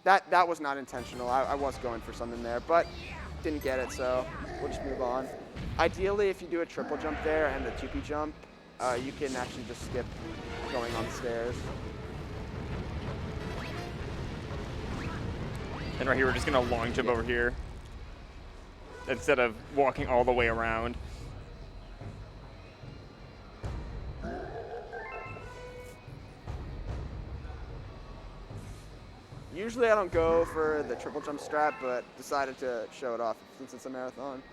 That was not intentional. I was going for something there, but didn't get it, so we'll just move on. Ideally, if you do a triple jump there and a 2P jump, you can actually just skip going on the stairs. And right here, we're just gonna long jump over here instead of walking all the way around. Usually I don't go for the triple jump strat, but decided to show it off since it's a marathon.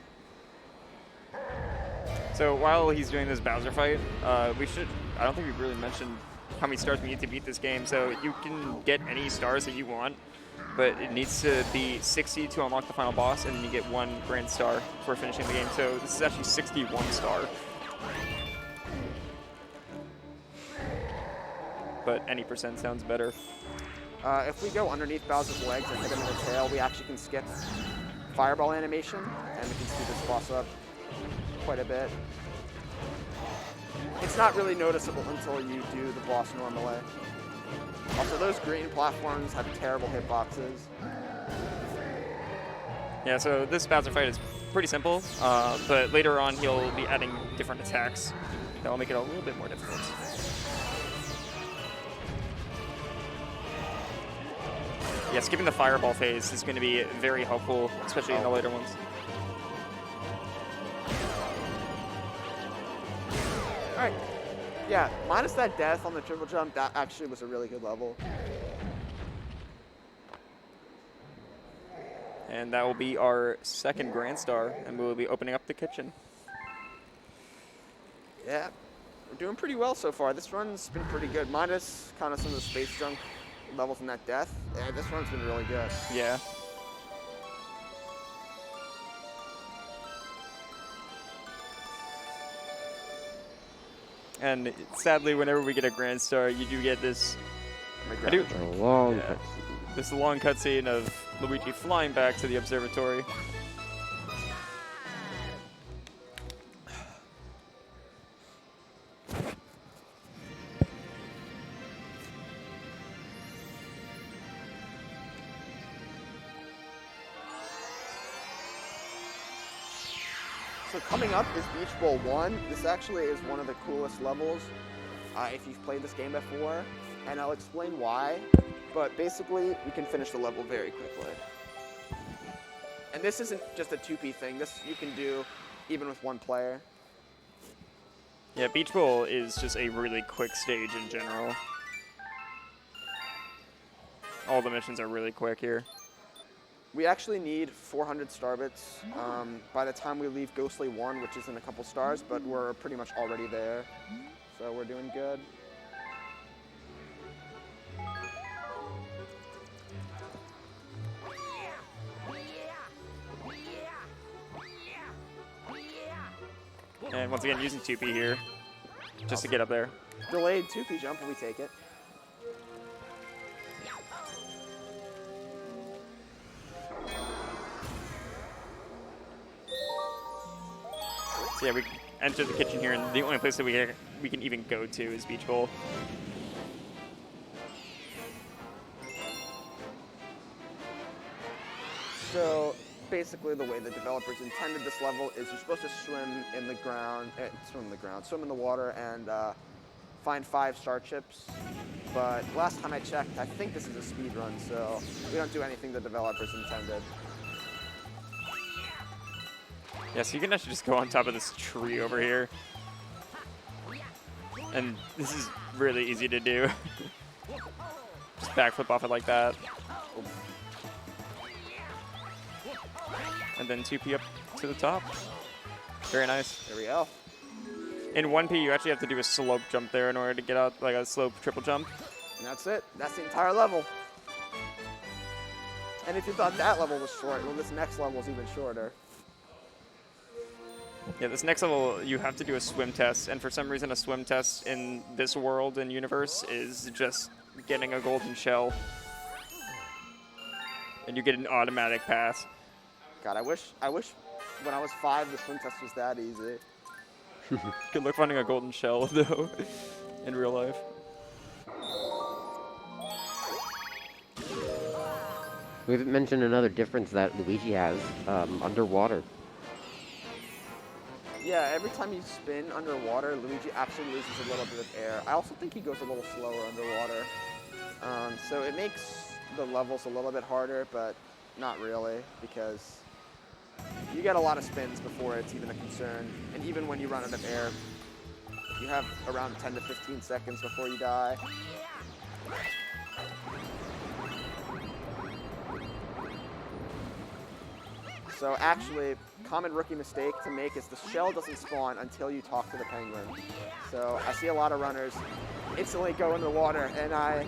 So while he's doing this Bowser fight, I don't think we've really mentioned how many stars we need to beat this game. So you can get any stars that you want, but it needs to be 60 to unlock the final boss, and then you get 1 grand star for finishing the game. So this is actually 61 star. But any percent sounds better. If we go underneath Bowser's legs and hit him in the tail, we actually can skip fireball animation, and we can speed this boss up quite a bit. It's not really noticeable until you do the boss normally. Also, those green platforms have terrible hitboxes. Yeah, so this Bowser fight is pretty simple, but later on he'll be adding different attacks that will make it a little bit more difficult. Yeah, skipping the fireball phase is going to be very helpful, especially in the later ones. All right. Yeah, minus that death on the triple jump, that actually was a really good level. And that will be our second Grand Star, and we will be opening up the kitchen. Yeah, we're doing pretty well so far. This run's been pretty good, minus kind of some of the space junk levels in that death. Yeah, this run's been really good. Yeah. And sadly, whenever we get a Grand Star, you do get this My I do- grandma- A long Yeah. cutscene. this long cutscene of Luigi flying back to the observatory. So coming up is Beach Bowl 1. This actually is one of the coolest levels if you've played this game before, and I'll explain why. But basically, we can finish the level very quickly. And this isn't just a 2P thing. This you can do even with one player. Yeah, Beach Bowl is just a really quick stage in general. All the missions are really quick here. We actually need 400 star bits by the time we leave Ghostly 1, which is in a couple stars, but we're pretty much already there. So we're doing good. And once again, using 2P here, just to get up there. Delayed 2P jump, and we take it. So yeah, we enter the kitchen here, and the only place that we can even go to is Beach Bowl. So basically the way the developers intended this level is you're supposed to swim in the water and find 5-star chips. But last time I checked, I think this is a speed run, so we don't do anything the developers intended. Yeah, so you can actually just go on top of this tree over here. And this is really easy to do. Just backflip off it like that. And then 2P up to the top. Very nice. There we go. In 1P, you actually have to do a slope jump there in order to get out, like a slope triple jump. And that's it. That's the entire level. And if you thought that level was short, well, this next level is even shorter. Yeah, this next level, you have to do a swim test, and for some reason a swim test in this world and universe is just getting a golden shell. And you get an automatic pass. God, I wish when I was 5 the swim test was that easy. Good luck finding a golden shell, though, in real life. We've mentioned another difference that Luigi has, underwater. Yeah, every time you spin underwater, Luigi actually loses a little bit of air. I also think he goes a little slower underwater. So it makes the levels a little bit harder, but not really, because you get a lot of spins before it's even a concern. And even when you run out of air, you have around 10 to 15 seconds before you die. So actually, common rookie mistake to make is the shell doesn't spawn until you talk to the penguin. So I see a lot of runners instantly go into the water, and I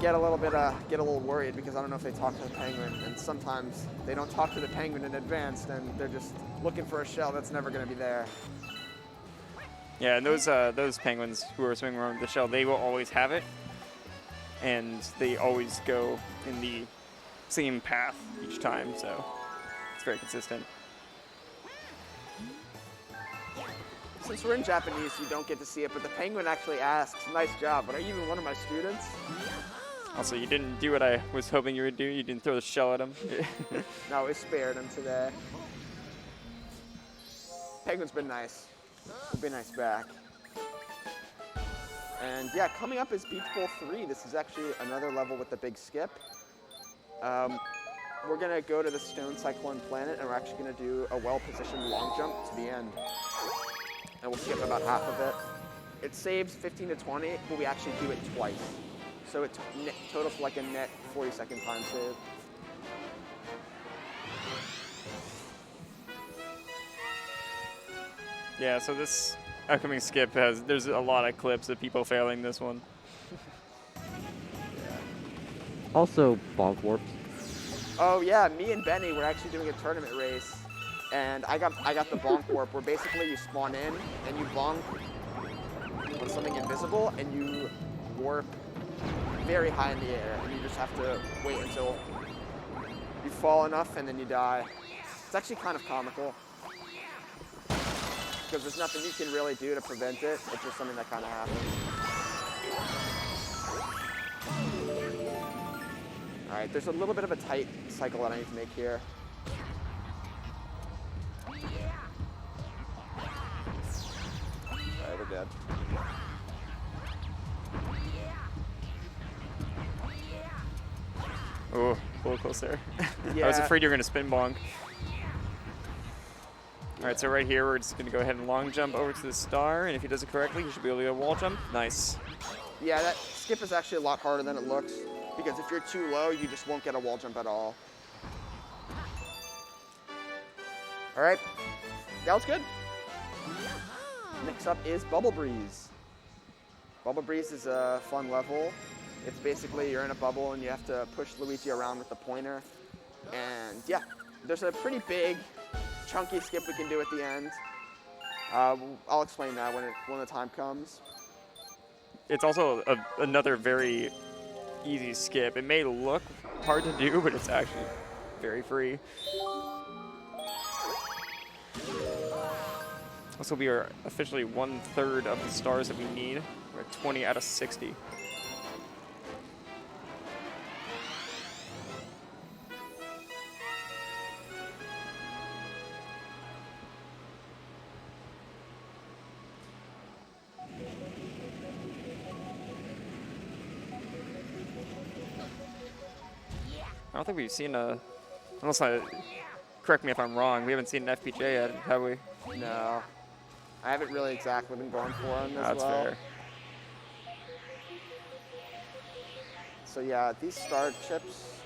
get a little worried because I don't know if they talk to the penguin, and sometimes they don't talk to the penguin in advance, and they're just looking for a shell that's never going to be there. Yeah, and those penguins who are swimming around with the shell, they will always have it, and they always go in the same path each time, so it's very consistent. Since we're in Japanese, you don't get to see it, but the penguin actually asks, "Nice job, but are you even one of my students?" Also, you didn't do what I was hoping you would do. You didn't throw the shell at him. No, we spared him today. Penguin's been nice. He'll be nice back. And yeah, coming up is Beach Bowl 3. This is actually another level with the big skip. We're gonna go to the Stone Cyclone planet, and we're actually gonna do a well-positioned long jump to the end. And we'll skip about half of it. It saves 15 to 20, but we actually do it twice. So it totals like a net 40-second time save. Yeah, so this upcoming skip there's a lot of clips of people failing this one. Also, bonk warps. Oh yeah, me and Benny were actually doing a tournament race, and I got the bonk warp, where basically you spawn in and you bonk on something invisible, and you warp very high in the air, and you just have to wait until you fall enough, and then you die. It's actually kind of comical, because there's nothing you can really do to prevent it. It's just something that kind of happens. All right, there's a little bit of a tight cycle that I need to make here. Oh, a little close there. Yeah. I was afraid you were going to spin bonk. All right, so right here, we're just going to go ahead and long jump over to the star, and if he does it correctly, he should be able to get a wall jump. Nice. Yeah, that skip is actually a lot harder than it looks, because if you're too low, you just won't get a wall jump at all. All right, that was good. Next up is Bubble Breeze. Bubble Breeze is a fun level. It's basically you're in a bubble and you have to push Luigi around with the pointer. And yeah, there's a pretty big, chunky skip we can do at the end. I'll explain that when the time comes. It's also another very easy skip. It may look hard to do, but it's actually very free. This will be our officially 1/3 of the stars that we need. We're at 20 out of 60. I don't think we've seen correct me if I'm wrong, we haven't seen an FPJ yet, have we? No, I haven't really exactly been going for him as That's well. fair. So yeah, these star chips,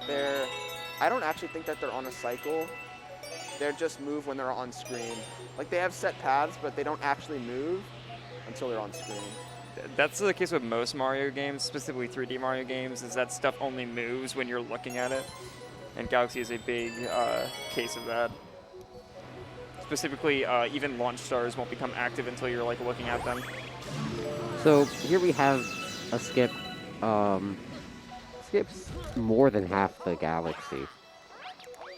I don't actually think that they're on a cycle. They just move when they're on screen. Like they have set paths, but they don't actually move until they're on screen. That's the case with most Mario games, specifically 3D Mario games, is that stuff only moves when you're looking at it. And Galaxy is a big case of that. Specifically, even launch stars won't become active until you're like looking at them. So here we have a skip. Skips more than half the galaxy.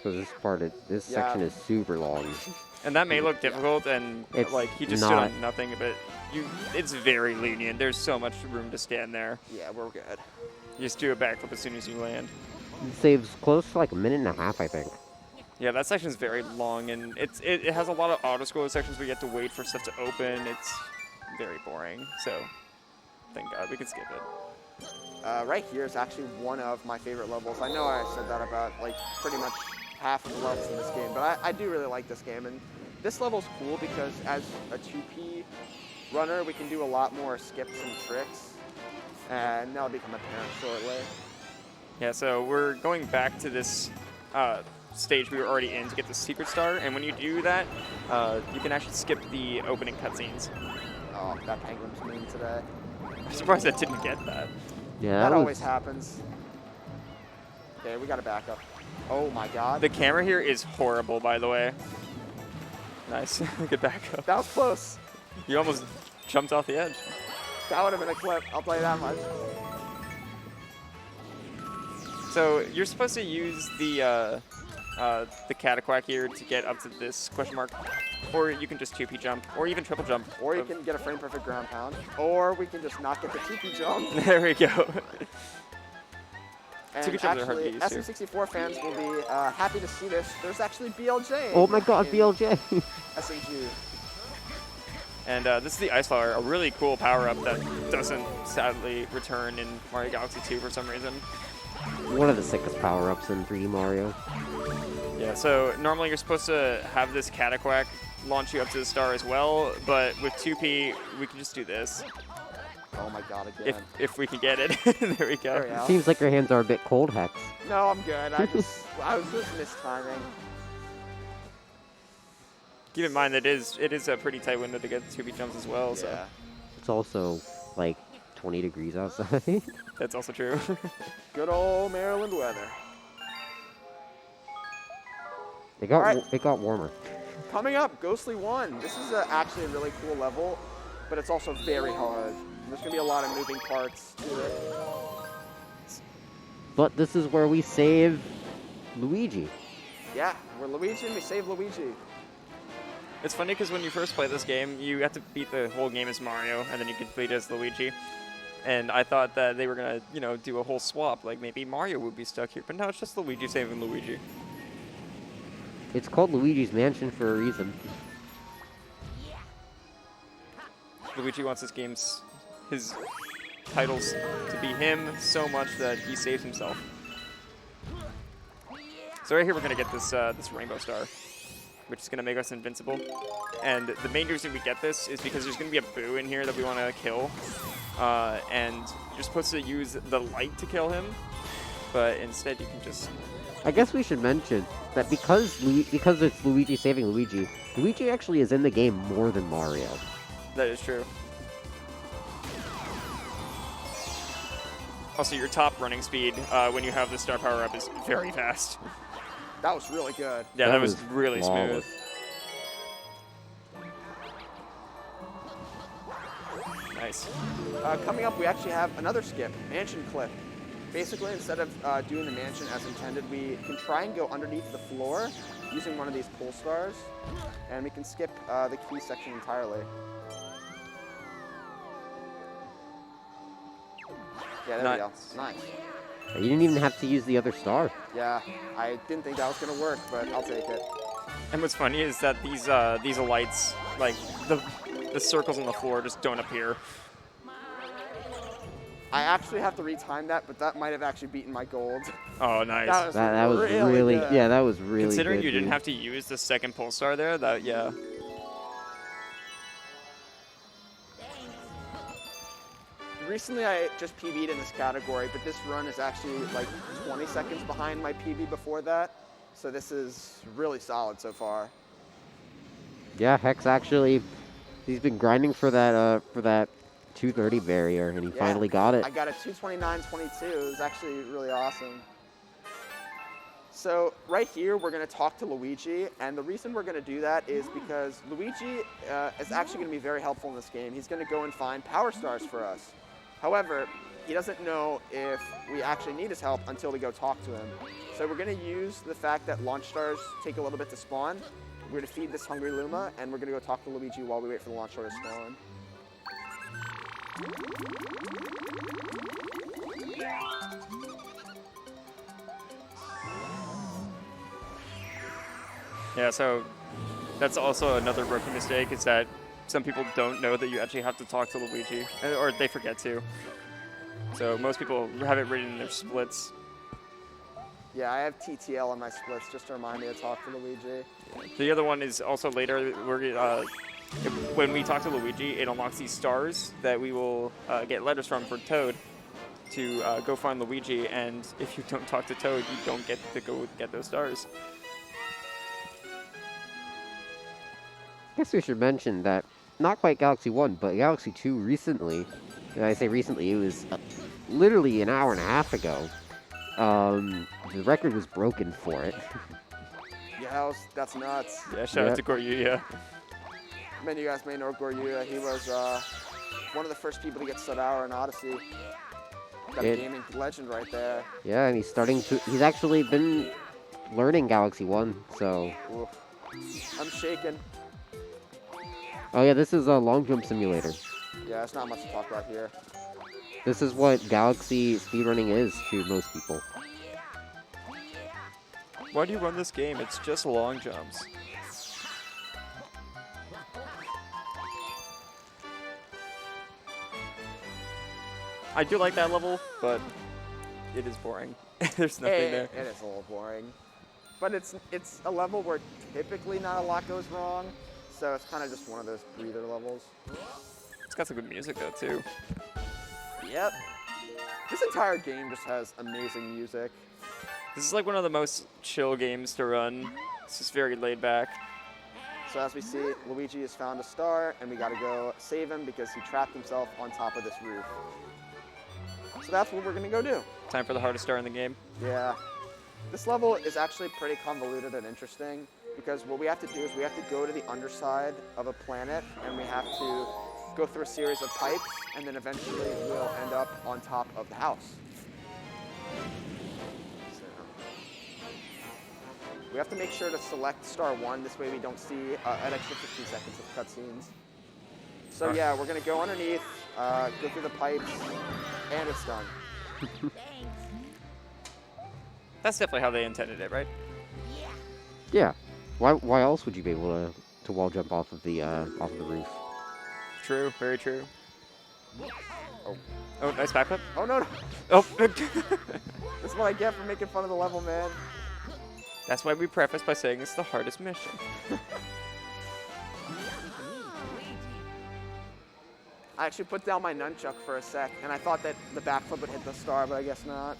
So this section is super long. And that may look difficult, and It's like he just stood not. on nothing, but it's very lenient. There's so much room to stand there. Yeah, we're good. You just do a backflip as soon as you land. It saves close to like a minute and a half, I think. Yeah, that section's very long, and it has a lot of auto-scroller sections where you have to wait for stuff to open. It's very boring, so thank God we could skip it. Right here is actually one of my favorite levels. I know I said that about like pretty much half of the levels in this game, but I do really like this game. And this level's cool because as a 2P runner, we can do a lot more skips and tricks, and that'll become apparent shortly. Yeah, so we're going back to this stage we were already in to get the secret star, and when you do that, you can actually skip the opening cutscenes. Oh, that penguin's mean today. I'm surprised I didn't get that. Yeah, That was, always happens. Okay, we gotta back up. Oh my God. The camera here is horrible, by the way. Nice. Good backup. That was close. You almost jumped off the edge. That would have been a clip, I'll tell you that much. So you're supposed to use the cataquack here to get up to this question mark, or you can just 2P jump, or even triple jump. Or you can get a frame perfect ground pound, or we can just not get the 2P jump. There we go. And 2P jumps are hard to actually, use too. SM64 fans will be happy to see this. There's actually BLJ. oh my God, in BLJ! SMG. And this is the Ice Flower, a really cool power-up that doesn't sadly return in Mario Galaxy 2 for some reason. One of the sickest power-ups in 3D Mario. Yeah, so normally you're supposed to have this cataquack launch you up to the star as well, but with 2P, we can just do this. Oh my God, again. If we can get it. There we go. There we go. Seems like your hands are a bit cold, Hex. No, I'm good. I was just mistiming. Keep in mind that it is a pretty tight window to get 2B jumps as well, so Yeah. It's also like 20 degrees outside. that's also true. Good old Maryland weather. It got Alright. it got warmer. Coming up, Ghostly 1. This is actually a really cool level, but it's also very hard. There's going to be a lot of moving parts to it. But this is where we save Luigi. Yeah, we're Luigi and we save Luigi. It's funny because when you first play this game, you have to beat the whole game as Mario, and then you complete it as Luigi. And I thought that they were going to, do a whole swap, like maybe Mario would be stuck here, but no, it's just Luigi saving Luigi. It's called Luigi's Mansion for a reason. Luigi wants his titles to be him so much that he saves himself. So right here we're gonna get this this rainbow star, which is gonna make us invincible. And the main reason we get this is because there's gonna be a boo in here that we want to kill, and you're supposed to use the light to kill him, but instead you can just. I guess we should mention that because it's Luigi saving Luigi, Luigi actually is in the game more than Mario. That is true. Also, your top running speed when you have the star power up is very fast. That was really good. Yeah, that was really flawless. smooth. Nice. Coming up, we actually have another skip, mansion clip. Basically, instead of doing the mansion as intended, we can try and go underneath the floor using one of these pull stars, and we can skip the key section entirely. Yeah, there we go. Nice. You didn't even have to use the other star. Yeah, I didn't think that was gonna work, but I'll take it. And what's funny is that these lights, like the circles on the floor, just don't appear. I actually have to retime that, but that might have actually beaten my gold. Oh, nice. That was really good. yeah, that was really Considering good, you didn't dude. have to use the second pulsar there, that yeah. Recently, I just PB'd in this category, but this run is actually like 20 seconds behind my PB before that. So this is really solid so far. Yeah, Hex actually, he's been grinding for that 230 barrier, and he Yeah, finally got it. I got a 229.22. It was actually really awesome. So right here, we're going to talk to Luigi, and the reason we're going to do that is because Luigi is actually going to be very helpful in this game. He's going to go and find power stars for us. However, he doesn't know if we actually need his help until we go talk to him. So we're going to use the fact that launch stars take a little bit to spawn. We're going to feed this hungry Luma, and we're going to go talk to Luigi while we wait for the launch star to spawn. Yeah, so that's also another rookie mistake, is that some people don't know that you actually have to talk to Luigi, or they forget to. So most people have it written in their splits. Yeah, I have TTL on my splits just to remind me to talk to Luigi. The other one is also later, when we talk to Luigi, it unlocks these stars that we will get letters from for Toad to go find Luigi, and if you don't talk to Toad, you don't get to go get those stars. I guess we should mention that not quite Galaxy 1, but Galaxy 2 recently, and I say recently, it was literally an hour and a half ago, the record was broken for it. Yeah, that's nuts. Yeah, shout out to Goryuya. Many of you guys may know Goryuya. He was one of the first people to get sub-hour in Odyssey. Got a gaming legend right there. Yeah, and he's actually been learning Galaxy 1, so... Ooh. I'm shaking. Oh yeah, this is a long jump simulator. Yeah, there's not much to talk about here. This is what Galaxy speedrunning is to most people. Why do you run this game? It's just long jumps. I do like that level, but it is boring. There's nothing there. It is a little boring. But it's a level where typically not a lot goes wrong, so it's kind of just one of those breather levels. It's got some good music though too. Yep. This entire game just has amazing music. This is like one of the most chill games to run. It's just very laid back. So as we see, Luigi has found a star, and we gotta go save him because he trapped himself on top of this roof. So that's what we're gonna go do. Time for the hardest star in the game. Yeah. This level is actually pretty convoluted and interesting because what we have to do is we have to go to the underside of a planet, and we have to go through a series of pipes, and then eventually we'll end up on top of the house. So, we have to make sure to select star 1, this way we don't see an extra 15 seconds of cutscenes. So yeah, we're gonna go underneath, go through the pipes, and it's done. That's definitely how they intended it, right? Yeah. Why else would you be able to wall jump off of the roof? True, very true. Oh. Oh, nice backflip. Oh no, no. Oh. That's what I get for making fun of the level, man. That's why we preface by saying it's the hardest mission. I actually put down my nunchuck for a sec, and I thought that the backflip would hit the star, but I guess not.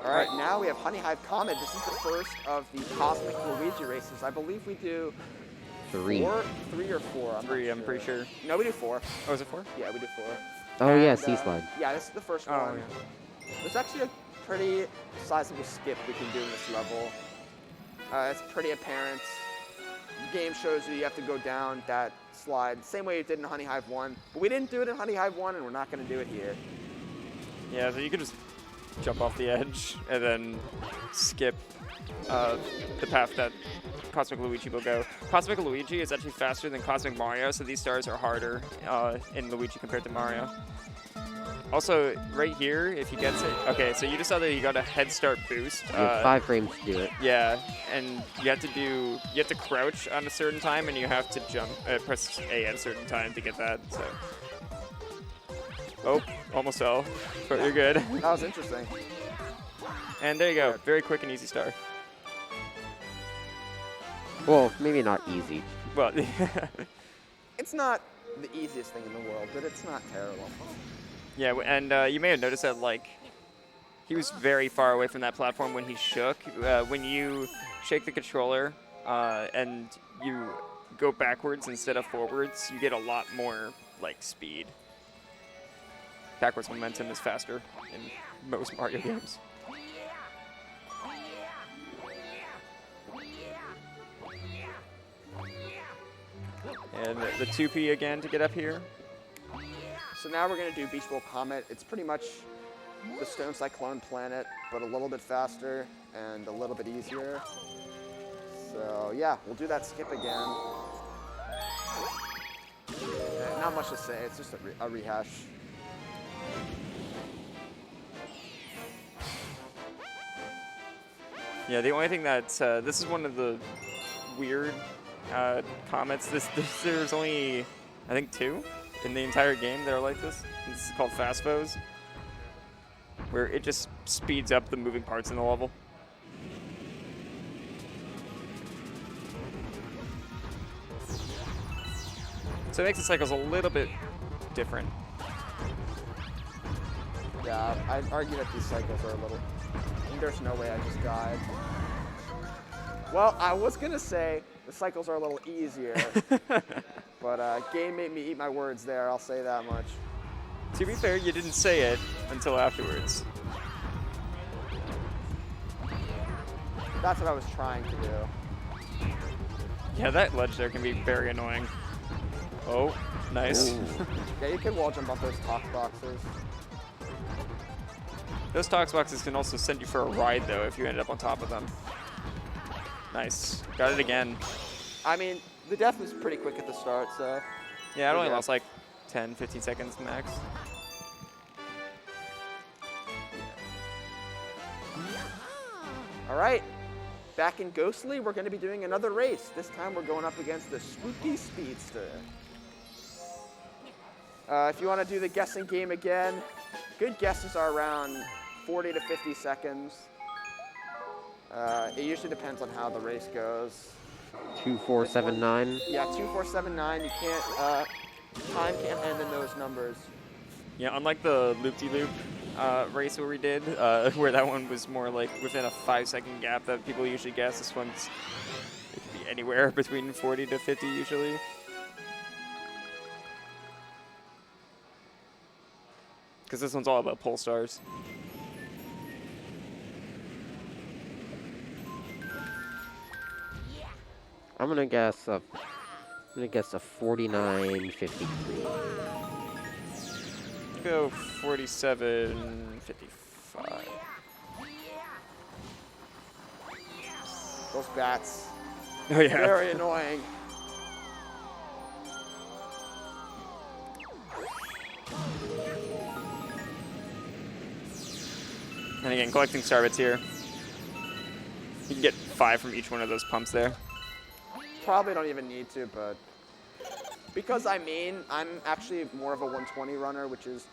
All right, now we have Hive Comet. This is the first of the Cosmic Luigi races. I believe we do 3. 3 or 4. I'm pretty sure. No, we do 4. Oh, is it 4? Yeah, we do 4. Oh yeah, And, sea slide. Yeah, this is the first Oh, one. yeah. There's actually a pretty sizable skip we can do in this level. It's pretty apparent. The game shows you have to go down that slide, same way you did in Hive 1. But we didn't do it in Hive 1, and we're not going to do it here. Yeah, so you could just jump off the edge and then skip the path that Cosmic Luigi will go. Cosmic Luigi is actually faster than Cosmic Mario, so these stars are harder in Luigi compared to Mario. Also, right here, if you get it, okay, so you just saw that you got a head start boost. You have 5 frames to do it. Yeah, and you have to crouch on a certain time, and you have to jump, press A at a certain time to get that. So, oh, almost fell, but you're good. That was interesting. And there you go, very quick and easy star. Well, maybe not easy. Well, It's not the easiest thing in the world, but it's not terrible. yeah, and you may have noticed that, like, he was very far away from that platform when he shook. When you shake the controller and you go backwards instead of forwards, you get a lot more, like, speed. Backwards momentum is faster in most Mario games. And the 2P again to get up here. So now we're going to do Beach Bowl Comet. It's pretty much the Stone Cyclone planet, but a little bit faster and a little bit easier. So yeah, we'll do that skip again. Not much to say, it's just a rehash. Yeah, the only thing that's, this is one of the weird comets. There's only, I think, 2 in the entire game that are like this. This is called Fast Foes, where it just speeds up the moving parts in the level. So it makes the cycles a little bit different. Yeah, I'd argue that these cycles are a little... There's no way I just died. Well, I was going to say the cycles are a little easier, but game made me eat my words there, I'll say that much. To be fair, you didn't say it until afterwards. That's what I was trying to do. Yeah, that ledge there can be very annoying. Oh, nice. Yeah, you can wall jump off those top boxes. Those Tox boxes can also send you for a ride, though, if you end up on top of them. Nice. Got it again. I mean, the death was pretty quick at the start, so... Yeah, it only Okay. lost like 10, 15 seconds max. All right, back in Ghostly, we're going to be doing another race. This time we're going up against the Spooky Speedster. If you want to do the guessing game again, good guesses are around 40 to 50 seconds. It usually depends on how the race goes. 2479. Yeah, 2479. You can't, time can't end in those numbers. Yeah, unlike the loop-de-loop race where we did, where that one was more like within a 5-second gap that people usually guess, this one's, it could be anywhere between 40 to 50 usually. Because this one's all about pole stars. I'm gonna guess a 49.53. Go 47.55. Those bats, Oh yeah. very annoying. And again, collecting star bits here. You can get 5 from each one of those pumps there. Probably don't even need to, but Because I'm actually more of a 120 runner, which is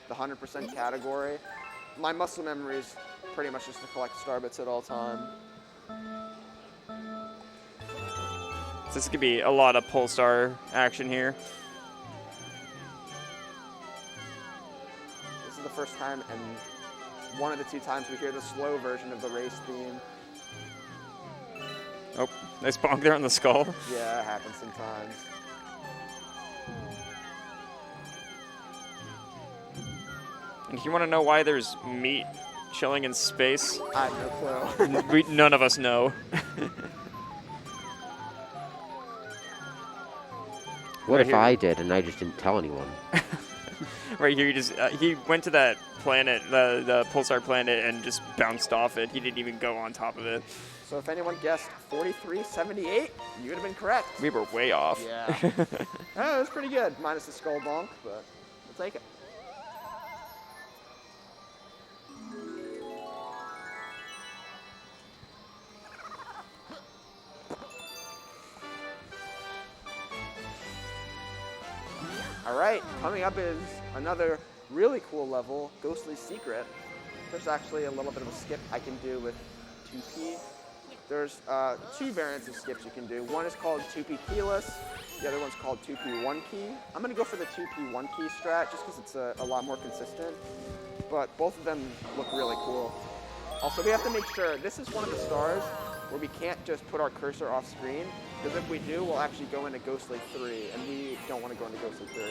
the 100% category. My muscle memory is pretty much just to collect star bits at all time. So this could be a lot of pull star action here. This is the first time and one of the 2 times we hear the slow version of the race theme. Oh, nice bonk there on the skull. Yeah, it happens sometimes. And if you want to know why there's meat chilling in space, I have no clue. none of us know. What Right if here. I did and I just didn't tell anyone? Right here, he went to that planet, the pulsar planet, and just bounced off it. He didn't even go on top of it. So if anyone guessed 43.78, you would have been correct. We were way off. Yeah. Oh, it was pretty good, minus the skull bonk, but we'll take it. All right, coming up is another really cool level, Ghostly Secret. There's actually a little bit of a skip I can do with 2P. There's 2 variants of skips you can do. One is called 2P keyless, the other one's called 2P 1 key. I'm gonna go for the 2P 1 key strat just because it's a lot more consistent, but both of them look really cool. Also, we have to make sure, this is one of the stars where we can't just put our cursor off screen, because if we do, we'll actually go into Ghostly 3, and we don't want to go into Ghostly 3.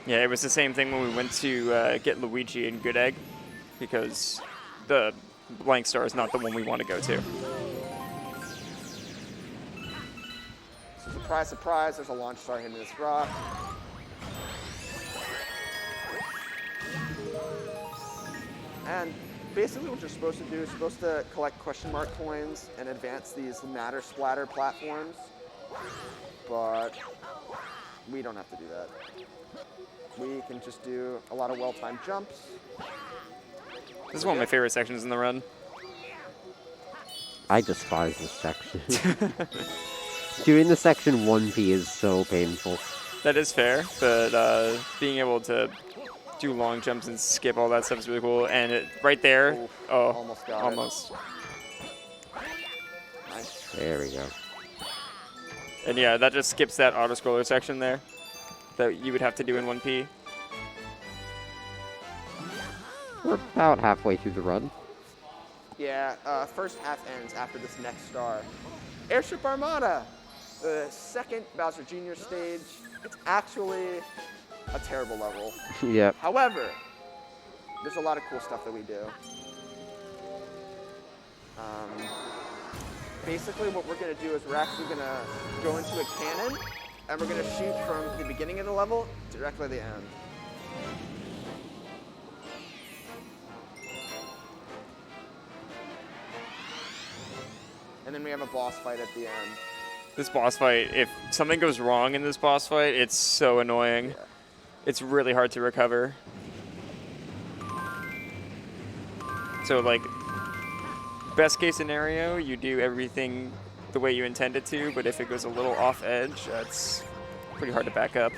Yeah, it was the same thing when we went to get Luigi in Good Egg, because the blank star is not the one we want to go to. So surprise, surprise, there's a launch star hitting this rock. And basically what you're supposed to do is supposed to collect question mark coins and advance these matter splatter platforms, but we don't have to do that. We can just do a lot of well-timed jumps. This is one of my favorite sections in the run. I despise this section. Doing the section 1P is so painful. That is fair, but being able to do long jumps and skip all that stuff is really cool. And right there, Oof, oh, almost got it. almost. Nice. There we go. And yeah, that just skips that auto-scroller section there that you would have to do in 1P. We're about halfway through the run. Yeah, first half ends after this next star. Airship Armada, the second Bowser Jr. stage. It's actually a terrible level. Yep. However, there's a lot of cool stuff that we do. Basically what we're gonna do is we're actually gonna go into a cannon and we're gonna shoot from the beginning of the level directly to the end. And then we have a boss fight at the end. This boss fight, if something goes wrong in this boss fight, it's so annoying. Yeah. It's really hard to recover. So like, best case scenario, you do everything the way you intend it to, but if it goes a little off edge, that's pretty hard to back up.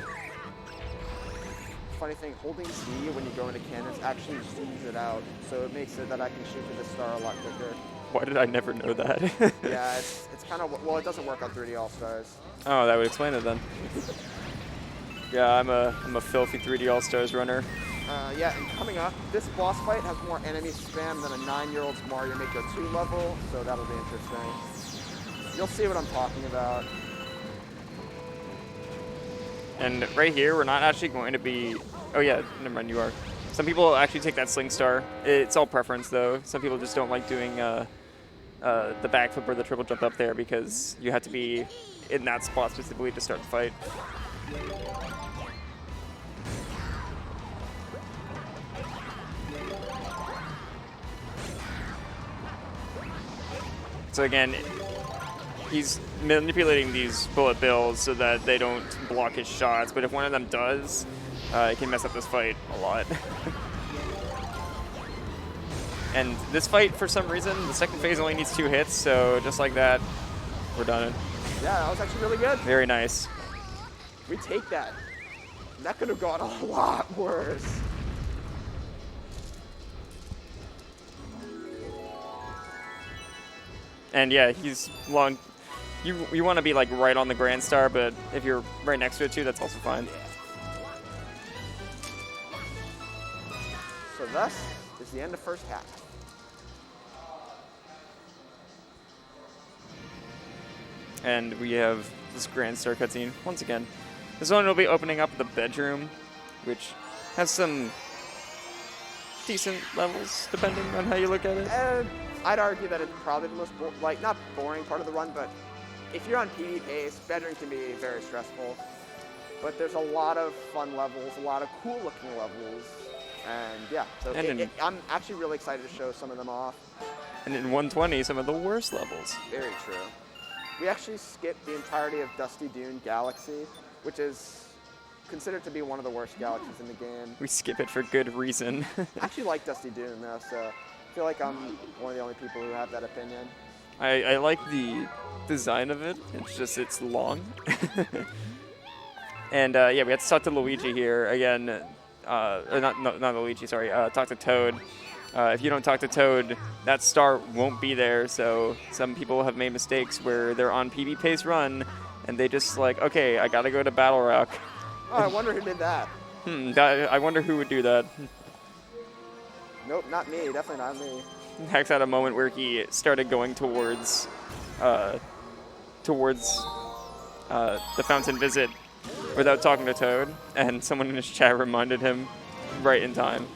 Funny thing, holding Z when you go into cannons actually zooms it out, so it makes it that I can shoot through the star a lot quicker. Why did I never know that? Yeah, it's kind of, well, it doesn't work on 3D All-Stars. Oh, that would explain it then. Yeah, I'm a filthy 3D All-Stars runner. Yeah, and coming up, this boss fight has more enemy spam than a 9-year-old's Mario Maker 2 level, so that'll be interesting. You'll see what I'm talking about. And right here, we're not actually going to be... Oh yeah, never mind, you are. Some people actually take that Sling Star. It's all preference, though. Some people just don't like doing the backflip or the triple jump up there because you have to be in that spot specifically to start the fight. So again, he's manipulating these bullet bills so that they don't block his shots, but if one of them does, it can mess up this fight a lot. And this fight, for some reason, the second phase only needs 2 hits, so just like that, we're done. Yeah, that was actually really good. Very nice. We take that. That could have gone a lot worse. And yeah, he's long. You want to be like right on the Grand Star, but if you're right next to it too, that's also fine. So thus is the end of first half. And we have this Grand Star cutscene once again. This one will be opening up the bedroom, which has some decent levels depending on how you look at it. And I'd argue that it's probably the most, not boring part of the run, but if you're on PvP pace, bedroom can be very stressful. But there's a lot of fun levels, a lot of cool looking levels, and yeah. So I'm actually really excited to show some of them off. And in 120, some of the worst levels. Very true. We actually skipped the entirety of Dusty Dune Galaxy, which is considered to be one of the worst galaxies in the game. We skip it for good reason. I actually like Dusty Dune though, so I feel like I'm one of the only people who have that opinion. I like the design of it. It's just, it's long. And yeah, we had to talk to Luigi here again. Or not Luigi, sorry. Talk to Toad. If you don't talk to Toad, that star won't be there. So some people have made mistakes where they're on PvP pace run, and they just like, okay, I gotta go to Battle Rock. Oh, I wonder who did that. I wonder who would do that. Nope, not me. Definitely not me. Hex had a moment where he started going towards the Fountain Visit without talking to Toad, and someone in his chat reminded him right in time.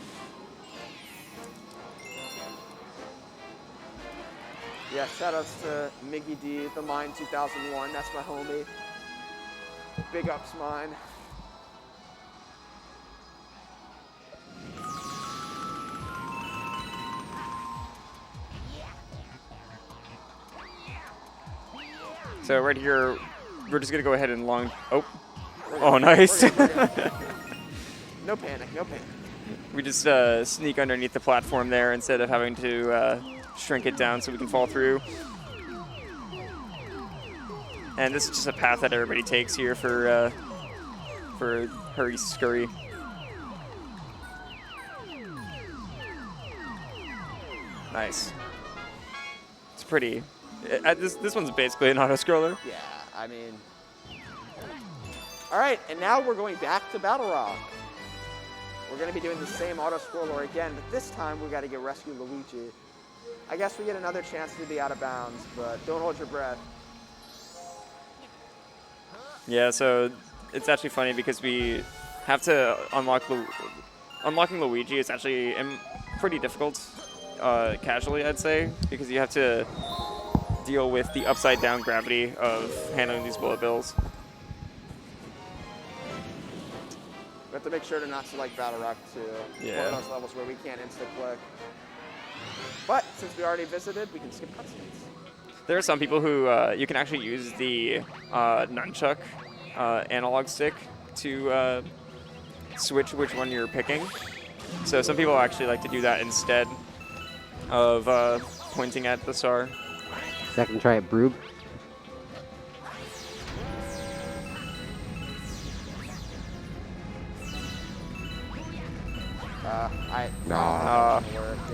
Yeah, shoutouts to Miggy D, the Mine 2001. That's my homie. Big ups, Mine. So right here, we're just gonna go ahead and Oh, nice. We're good. No panic, no panic. We just sneak underneath the platform there instead of having to shrink it down so we can fall through. And this is just a path that everybody takes here for hurry scurry. Nice. It's pretty. This one's basically an auto-scroller. Yeah, I mean... Alright, and now we're going back to Battle Rock. We're going to be doing the same auto-scroller again, but this time we got to get rescue Luigi. I guess we get another chance to be out of bounds, but don't hold your breath. Yeah, so it's actually funny because we have to unlocking Luigi is actually pretty difficult casually, I'd say, because you have to deal with the upside down gravity of handling these bullet bills. We have to make sure to not select Battle Rock to one of those levels where we can't insta-click. But since we already visited, we can skip cutscenes. There are some people who you can actually use the nunchuck analog stick to switch which one you're picking. So some people actually like to do that instead of pointing at the star. Second try at Broob.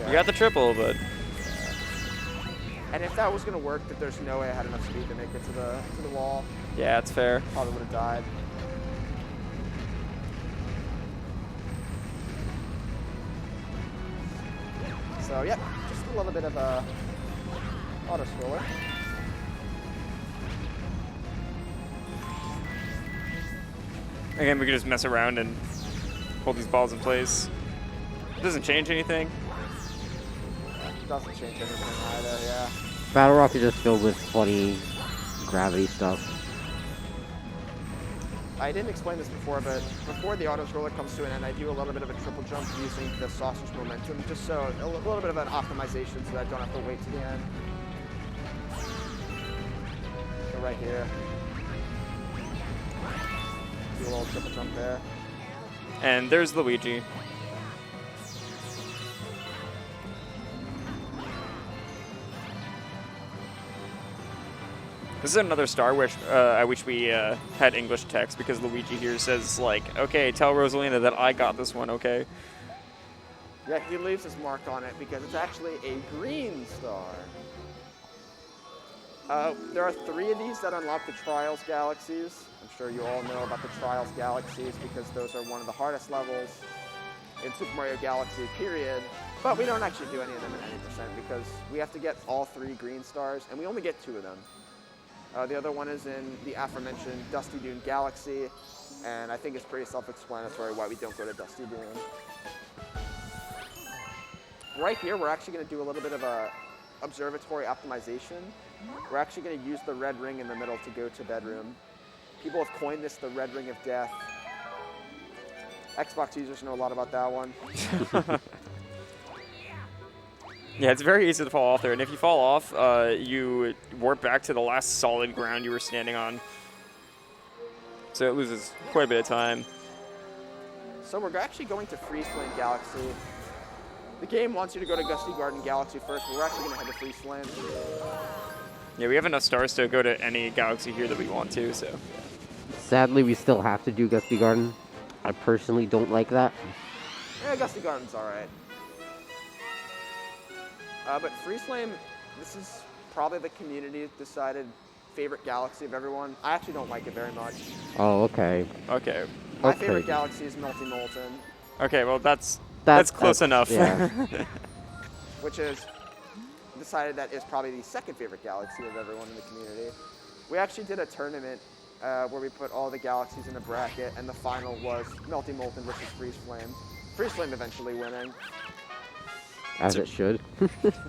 You got the triple, but... And if that was going to work, that there's no way I had enough speed to make it to the wall. Yeah, it's fair. Probably would have died. So, yeah, just a little bit of a auto-scroller. Again, we can just mess around and hold these balls in place. It doesn't change anything. Doesn't change anything either, yeah. Battle Rock is just filled with funny gravity stuff. I didn't explain this before, but before the auto-scroller comes to an end, I do a little bit of a triple jump using the sausage momentum, just so a little bit of an optimization so that I don't have to wait to the end. So right here. Do a little triple jump there. And there's Luigi. This is another star which I wish we had English text, because Luigi here says, like, okay, tell Rosalina that I got this one, okay? Yeah, he leaves his mark on it because it's actually a green star. There are 3 of these that unlock the Trials Galaxies. I'm sure you all know about the Trials Galaxies because those are one of the hardest levels in Super Mario Galaxy, period. But we don't actually do any of them at 90% because we have to get all 3 green stars, and we only get 2 of them. The other one is in the aforementioned Dusty Dune Galaxy, and I think it's pretty self-explanatory why we don't go to Dusty Dune. Right here, we're actually going to do a little bit of a observatory optimization. We're actually going to use the red ring in the middle to go to bedroom. People have coined this the red ring of death. Xbox users know a lot about that one. Yeah, it's very easy to fall off there, and if you fall off, you warp back to the last solid ground you were standing on. So it loses quite a bit of time. So we're actually going to Freeze Flame Galaxy. The game wants you to go to Gusty Garden Galaxy first, but we're actually going to head to Freeze Flame. Yeah, we have enough stars to go to any galaxy here that we want to, so. Sadly, we still have to do Gusty Garden. I personally don't like that. Yeah, Gusty Garden's alright. But Freeze Flame, this is probably the community decided favorite galaxy of everyone. I actually don't like it very much. Oh, okay. Okay. My Okay. favorite galaxy is Melty Molten, Okay, well, that's close enough. Yeah. which is decided that is probably the second favorite galaxy of everyone in the community. We actually did a tournament where we put all the galaxies in a bracket, and the final was Melty Molten versus Freeze Flame. Freeze Flame eventually winning. As it should.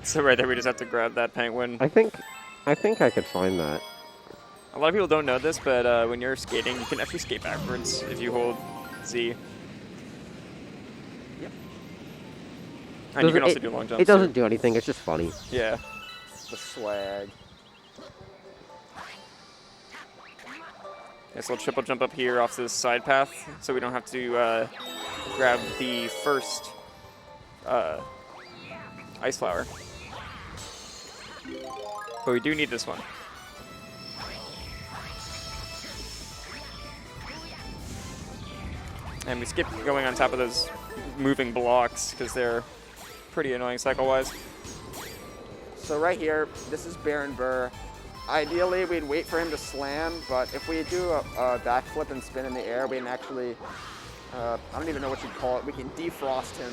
So right there, we just have to grab that penguin. I think I could find that. A lot of people don't know this, but when you're skating, you can actually skate backwards if you hold Z. Yep. And you can also do long jumps. It doesn't do anything. It's just funny. Yeah. The swag. Okay, so we'll triple jump up here off this side path, so we don't have to grab the first ice flower. But we do need this one. And we skip going on top of those moving blocks because they're pretty annoying cycle-wise. So right here, this is Baron Burr. Ideally, we'd wait for him to slam, but if we do a backflip and spin in the air, we can actually, I don't even know what you'd call it, we can defrost him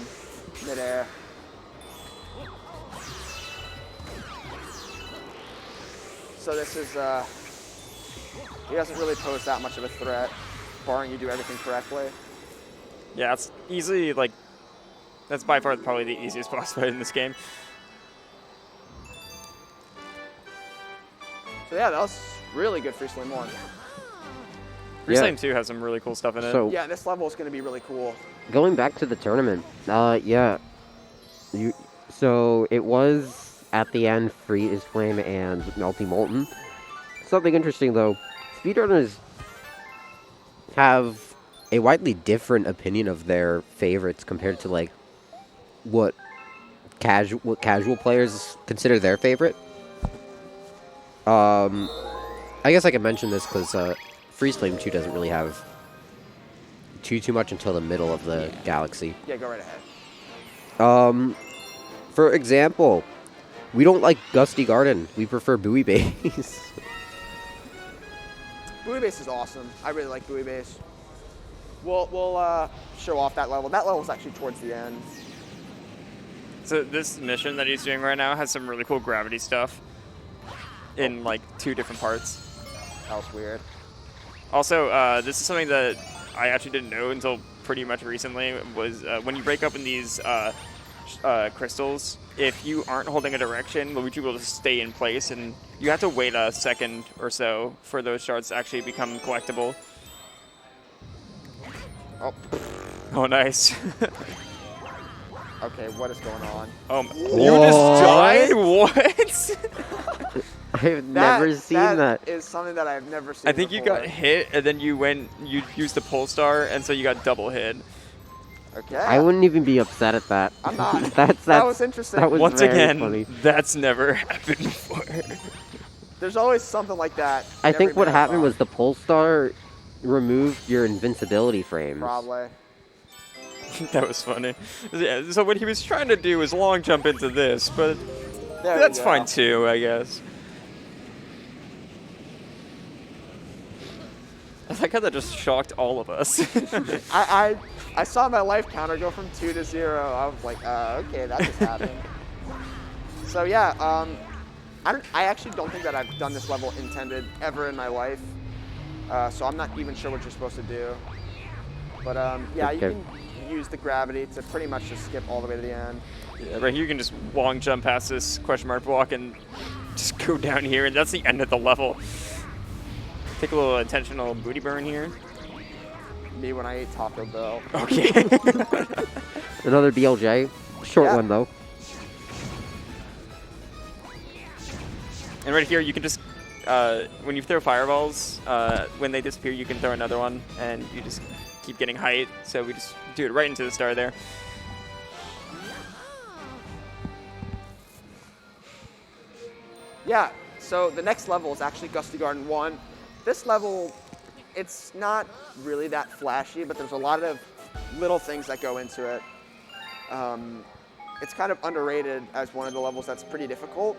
midair. So this is, he doesn't really pose that much of a threat, barring you do everything correctly. Yeah, it's easily, like, that's by far probably the easiest boss fight in this game. So yeah, that was really good Freeze Flame 1. Freeze Yeah. Flame 2 has some really cool stuff in it. So Yeah, this level is going to be really cool. going back to the tournament, yeah. So it was at the end Freeze Flame and Melty Molten. Something interesting though, speedrunners have a widely different opinion of their favorites compared to like what casual players consider their favorite. I guess I can mention this because Freeze Flame 2 doesn't really have too much until the middle of the galaxy. Yeah, go right ahead. For example, we don't like Gusty Garden. We prefer Buoy Base. Buoy Base is awesome. I really like Buoy Base. We'll show off that level. That level's actually towards the end. So this mission that he's doing right now has some really cool gravity stuff in like 2 different parts. That was weird. Also, this is something that I actually didn't know until pretty much recently, was when you break open these crystals, if you aren't holding a direction, Luigi will just stay in place, and you have to wait a second or so for those shards to actually become collectible. Oh, Oh, nice. okay, what is going on? You just died? What? I've never seen that. That is something that I've never seen I think you before. got hit, and then you used the pole star, and so you got double hit. Okay. I wouldn't even be upset at that. I'm not. That That was interesting. that was Once very again, funny. that's never happened before. There's always something like that. I in every think what happened marathon. was the Polestar removed your invincibility frames. Probably. That was funny. Yeah, so what he was trying to do was long jump into this, but There we that's go. fine too, I guess. I like how that just shocked all of us. I saw my life counter go from 2 to 0. I was like, okay, that just happened. So yeah, I actually don't think that I've done this level intended ever in my life. So I'm not even sure what you're supposed to do. But yeah, you Okay. can use the gravity to pretty much just skip all the way to the end. Yeah, right here you can just long jump past this question mark block and just go down here, and that's the end of the level. Take a little intentional booty burn here. Me when I ate Taco Bell. Okay. Another BLJ. Short Yeah. one, though. And right here you can just, when you throw fireballs, when they disappear you can throw another one, and you just keep getting height. So we just do it right into the star there. Yeah, so the next level is actually Gusty Garden 1. This level, it's not really that flashy, but there's a lot of little things that go into it. It's kind of underrated as one of the levels that's pretty difficult,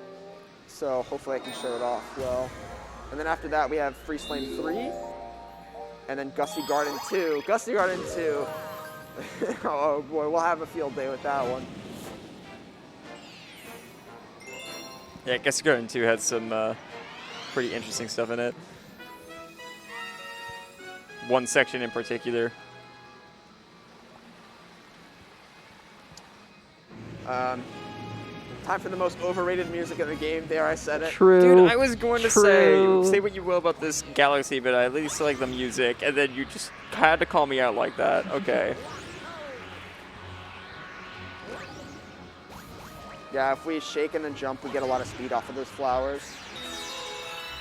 so hopefully I can show it off well. And then after that we have Freeze Flame 3, and then Gusty Garden 2. Gusty Garden 2, oh boy, we'll have a field day with that one. Yeah, Gusty Garden 2 had some pretty interesting stuff in it. One section in particular. Time for the most overrated music in the game. There, I said it. True. Dude, I was going to True. say what you will about this galaxy, but I at least like the music, and then you just had to call me out like that. Okay. Yeah, if we shake and then jump, we get a lot of speed off of those flowers.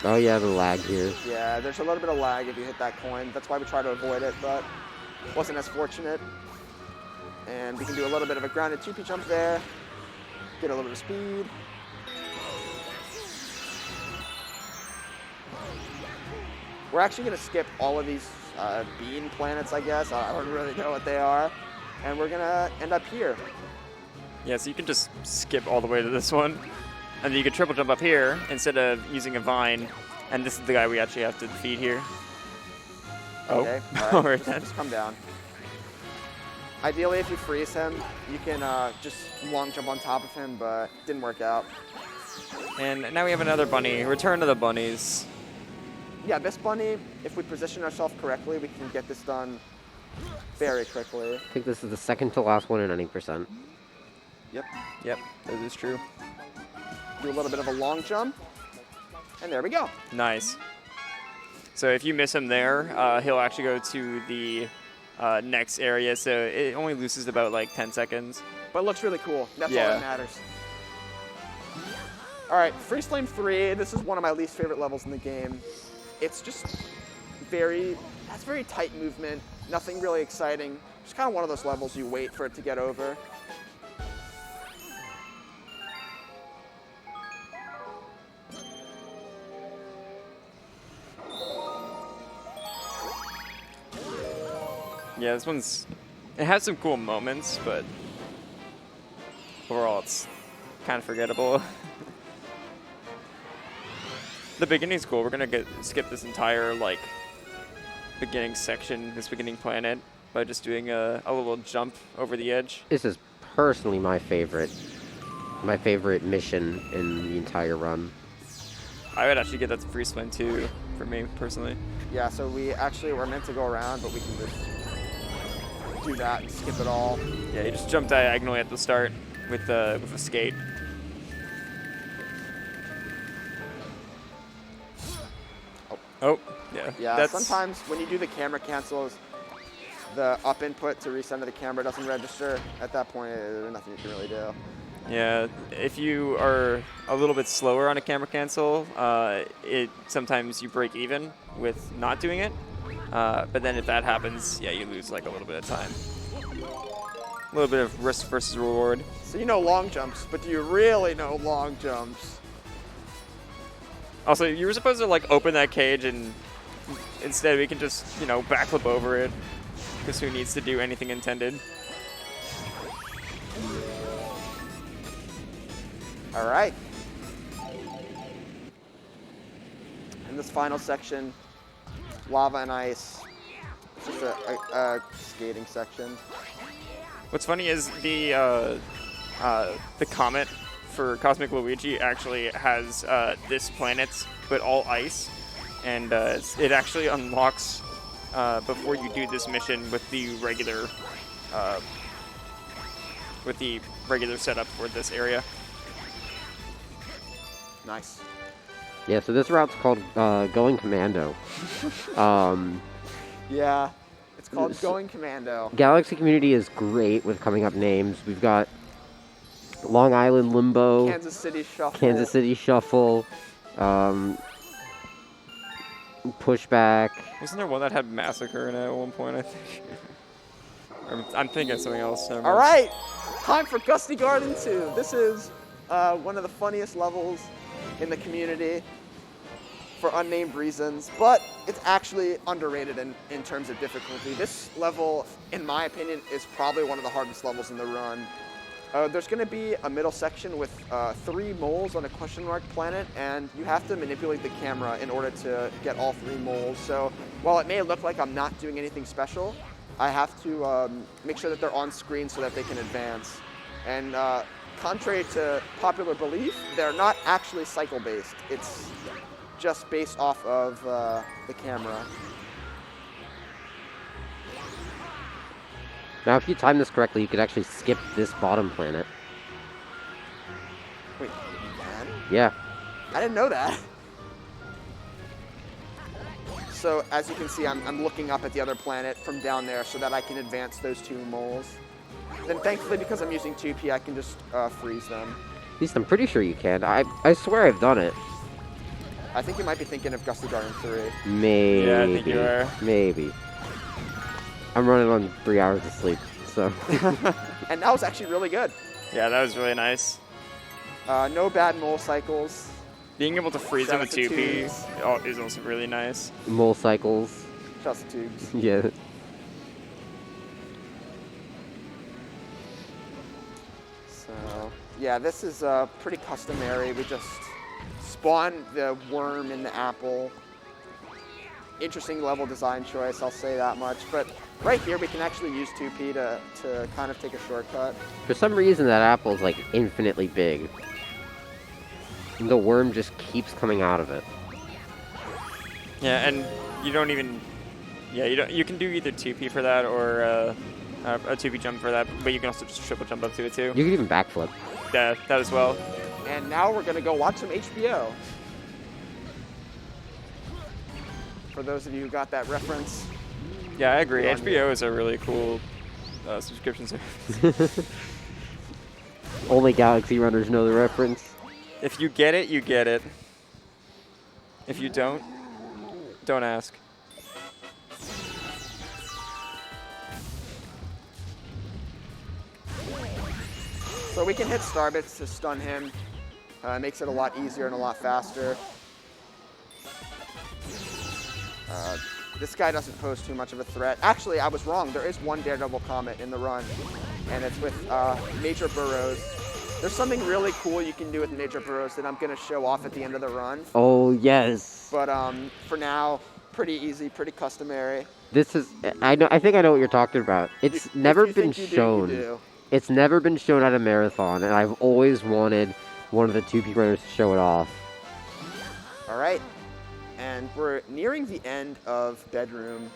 Oh, yeah, the lag here. Yeah, there's a little bit of lag if you hit that coin. That's why we try to avoid it, but wasn't as fortunate. And we can do a little bit of a grounded 2P jump there. Get a little bit of speed. We're actually going to skip all of these bean planets, I guess. I don't really know what they are. And we're going to end up here. Yeah, so you can just skip all the way to this one, and then you can triple jump up here instead of using a vine. And this is the guy we actually have to defeat here. Okay, Oh, all right then. Just come down. Ideally, if you freeze him, you can just long jump on top of him, but didn't work out. And now we have another bunny. Return to the bunnies. Yeah, this bunny, if we position ourselves correctly, we can get this done very quickly. I think this is the second to last one in any percent. Yep. Yep, that is true. Do a little bit of a long jump, and there we go. Nice. So if you miss him there, he'll actually go to the next area, so it only loses about like 10 seconds. But it looks really cool. That's all Yeah. that matters. All right, Freeze Flame 3. This is one of my least favorite levels in the game. It's just that's very tight movement. Nothing really exciting. Just kind of one of those levels you wait for it to get over. Yeah, it has some cool moments, but overall it's kind of forgettable. The beginning's cool. We're gonna skip this entire like beginning section, this beginning planet, by just doing a little jump over the edge. This is personally my favorite mission in the entire run. I would actually get that to Freeze Flame too, for me personally. Yeah, so we actually were meant to go around, but we can just do that and skip it all. Yeah, you just jump diagonally at the start with a skate. Oh, yeah. Yeah, sometimes when you do the camera cancels, the up input to recenter the camera doesn't register. At that point, there's nothing you can really do. Yeah, if you are a little bit slower on a camera cancel, sometimes you break even with not doing it. But then if that happens, yeah, you lose like a little bit of time. A little bit of risk versus reward. So you know long jumps, but do you really know long jumps? Also, you were supposed to like open that cage, and instead we can just, you know, backflip over it. Because who needs to do anything intended? All right. In this final section, lava and ice. It's just a skating section. What's funny is the Comet for Cosmic Luigi actually has this planet, but all ice, and it actually unlocks before you do this mission with the regular setup for this area. Nice. Yeah, so this route's called Going Commando. Yeah, it's called S- Going Commando. Galaxy community is great with coming up names. We've got Long Island Limbo, Kansas City Shuffle. Kansas City Shuffle, Pushback. Wasn't there one that had Massacre in it at one point, I think? I'm thinking of something else. Never All mind. right, time for Gusty Garden 2. This is one of the funniest levels in the community for unnamed reasons, but it's actually underrated in terms of difficulty. This level, in my opinion, is probably one of the hardest levels in the run. There's going to be a middle section with 3 moles on a question mark planet, and you have to manipulate the camera in order to get all 3 moles. So while it may look like I'm not doing anything special, I have to make sure that they're on screen so that they can advance. And contrary to popular belief, they're not actually cycle-based. It's just based off of the camera. Now, if you time this correctly, you could actually skip this bottom planet. Wait, you can? Yeah. I didn't know that. So as you can see, I'm looking up at the other planet from down there so that I can advance those 2 moles. Then thankfully, because I'm using 2P, I can just freeze them. At least I'm pretty sure you can. I swear I've done it. I think you might be thinking of Gusty Garden 3. Maybe. Yeah, I think you are. Maybe. I'm running on 3 hours of sleep, so. And that was actually really good. Yeah, that was really nice. No bad mole cycles. Being able to freeze them with Shouts to 2P tubes. is also really nice. Mole cycles. Just tubes. Yeah. So, yeah, this is pretty customary. We just spawn the worm in the apple. Interesting level design choice, I'll say that much. But right here, we can actually use 2P to kind of take a shortcut. For some reason, that apple's like infinitely big. And the worm just keeps coming out of it. Yeah, and you don't even. Yeah, you can do either 2P for that or a 2P jump for that, but you can also just triple jump up to it too. You can even backflip. Yeah, that as well. And now we're going to go watch some HBO. For those of you who got that reference. Yeah, I agree. Good on HBO is a really cool subscription service. Only Galaxy runners know the reference. If you get it, you get it. If you don't ask. So we can hit Starbits to stun him. Makes it a lot easier and a lot faster. This guy doesn't pose too much of a threat. Actually, I was wrong. There is one Daredevil Comet in the run, and it's with Major Burrows. There's something really cool you can do with Major Burrows that I'm going to show off at the end of the run. Oh, yes. But for now, pretty easy, pretty customary. This is, I think I know what you're talking about. It's If never you been think you do, shown. you do. It's never been shown at a marathon, and I've always wanted one of the 2P runners to show it off. All right. And we're nearing the end of Bedroom.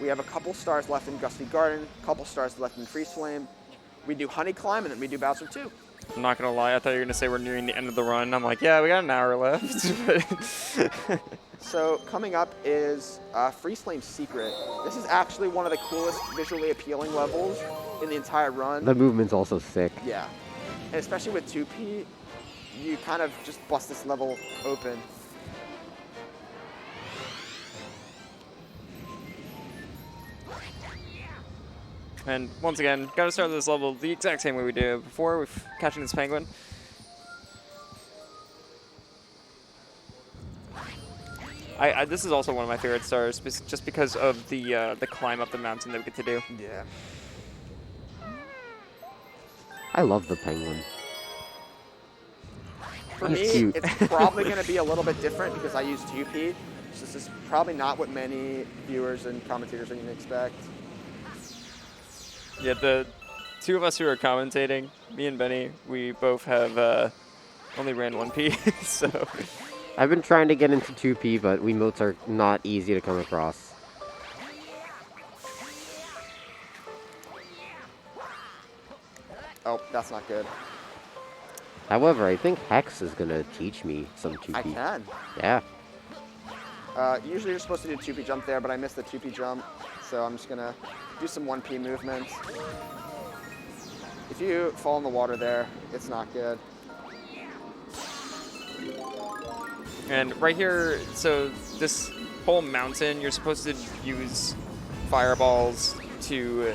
We have a couple stars left in Gusty Garden, a couple stars left in Freeze Flame. We do Honeyclimb, and then we do Bowser 2. I'm not gonna lie, I thought you were gonna say we're nearing the end of the run. I'm like, yeah, we got an hour left. So coming up is Freeze Flame's Secret. This is actually one of the coolest visually appealing levels in the entire run. The movement's also sick. Yeah. And especially with 2P, you kind of just bust this level open. And once again, gotta start this level the exact same way we did before with catching this penguin. This is also one of my favorite stars, just because of the climb up the mountain that we get to do. Yeah. I love the penguin. For He's me, cute. it's probably going to be a little bit different because I use 2P. So this is probably not what many viewers and commentators are going to expect. Yeah, the two of us who are commentating, me and Benny, we both have only ran 1P, so... I've been trying to get into 2P, but Wiimotes are not easy to come across. Oh, that's not good. However, I think Hex is gonna teach me some 2P. I can. Yeah. Usually you're supposed to do 2P jump there, but I missed the 2P jump, so I'm just going to do some 1P movements. If you fall in the water there, it's not good. And right here, so this whole mountain, you're supposed to use fireballs to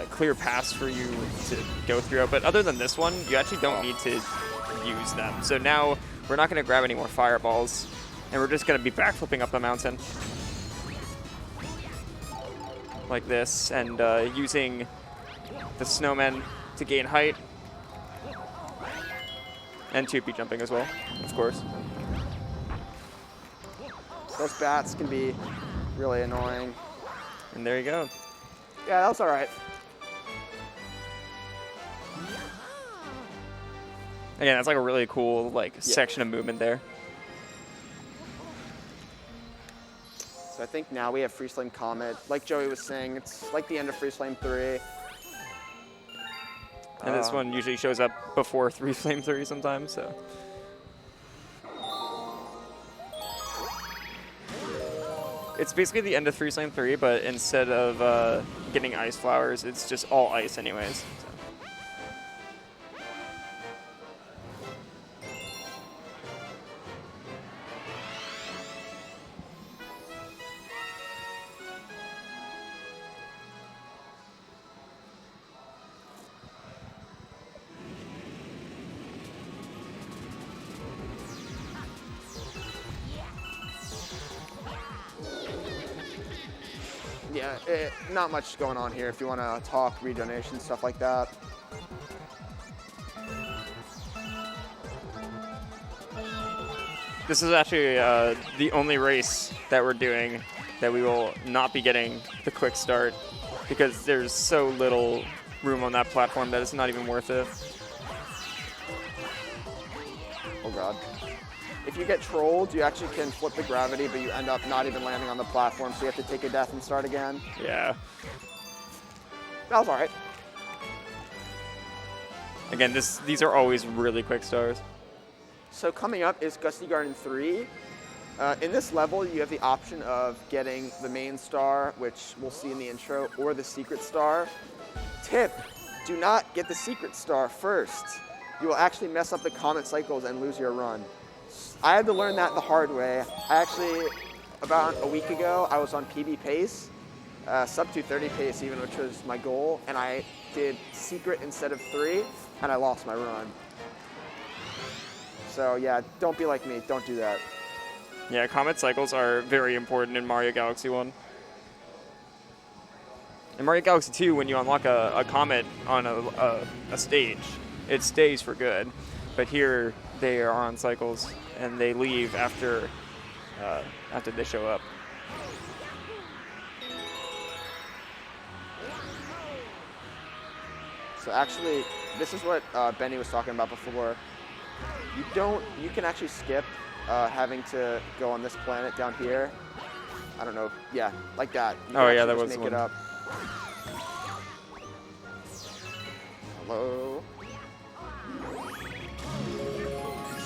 clear paths for you to go through. But other than this one, you actually don't need to use them. So now we're not going to grab any more fireballs, and we're just going to be backflipping up the mountain like this, and using the snowmen to gain height, and 2P jumping as well, of course. Those bats can be really annoying. And there you go. Yeah, that was all right. Again, that's like a really cool section of movement there. So I think now we have Freeze Flame Comet. Like Joey was saying, it's like the end of Freeze Flame 3. And this one usually shows up before Flame 3 sometimes, so. It's basically the end of Flame 3, but instead of getting ice flowers, it's just all ice anyways. So. Yeah, not much going on here if you want to talk, redonation, stuff like that. This is actually the only race that we're doing that we will not be getting the quick start because there's so little room on that platform that it's not even worth it. Oh god. If you get trolled, you actually can flip the gravity, but you end up not even landing on the platform, so you have to take a death and start again. Yeah. That was alright. Again, these are always really quick stars. So coming up is Gusty Garden 3. In this level, you have the option of getting the main star, which we'll see in the intro, or the secret star. Tip, do not get the secret star first. You will actually mess up the Comet cycles and lose your run. I had to learn that the hard way. I actually, about a week ago, I was on PB pace, sub 230 pace even, which was my goal, and I did secret instead of 3, and I lost my run. So yeah, don't be like me, don't do that. Yeah, Comet cycles are very important in Mario Galaxy 1. In Mario Galaxy 2, when you unlock a Comet on a stage, it stays for good. But here, they are on cycles, and they leave after they show up. So actually, this is what Benny was talking about before. You can actually skip having to go on this planet down here. I don't know, yeah, like that. You Oh can yeah, actually that just was make one. it up. Hello.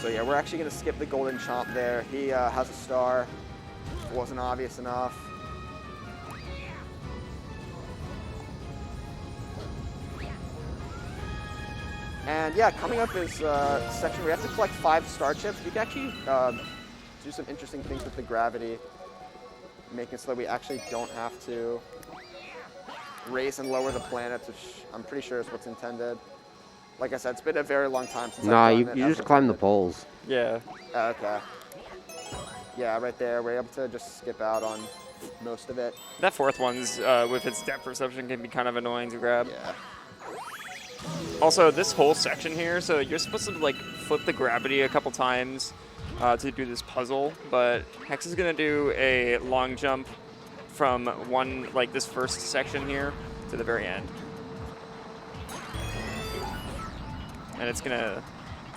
So yeah, we're actually gonna skip the golden chomp there. He has a star. It wasn't obvious enough. And yeah, coming up is a section where we have to collect 5 star chips. We can actually do some interesting things with the gravity, making it so that we actually don't have to raise and lower the planets, which I'm pretty sure is what's intended. Like I said, it's been a very long time since Nah, I've you done it. just climb the poles. Yeah. Okay. Yeah, right there. We're able to just skip out on most of it. That fourth one's with its depth perception can be kind of annoying to grab. Yeah. Also, this whole section here, so you're supposed to like flip the gravity a couple times to do this puzzle, but Hex is gonna do a long jump from this first section here to the very end. And it's gonna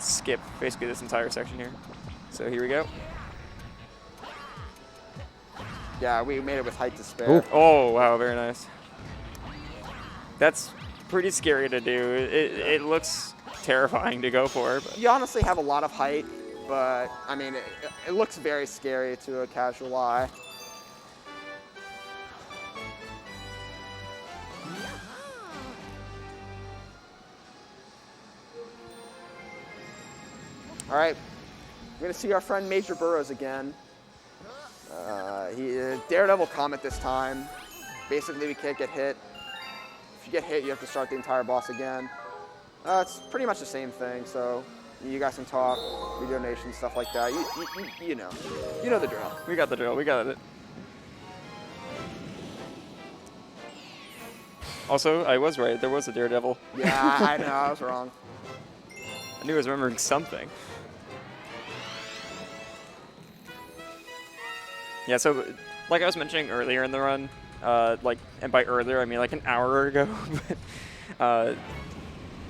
skip basically this entire section here. So here we go. Yeah, we made it with height to spare. Ooh. Oh, wow, very nice. That's pretty scary to do. It looks terrifying to go for. But You honestly have a lot of height, but I mean, it looks very scary to a casual eye. All right, we're gonna see our friend Major Burrows again. He Daredevil Comet this time. Basically, we can't get hit. If you get hit, you have to start the entire boss again. It's pretty much the same thing. So you guys can talk, do donations, stuff like that. You know the drill. we got the drill. We got it. Also, I was right. There was a Daredevil. Yeah, I know, I was wrong. I knew I was remembering something. Yeah, so like I was mentioning earlier in the run, and by earlier I mean like an hour ago,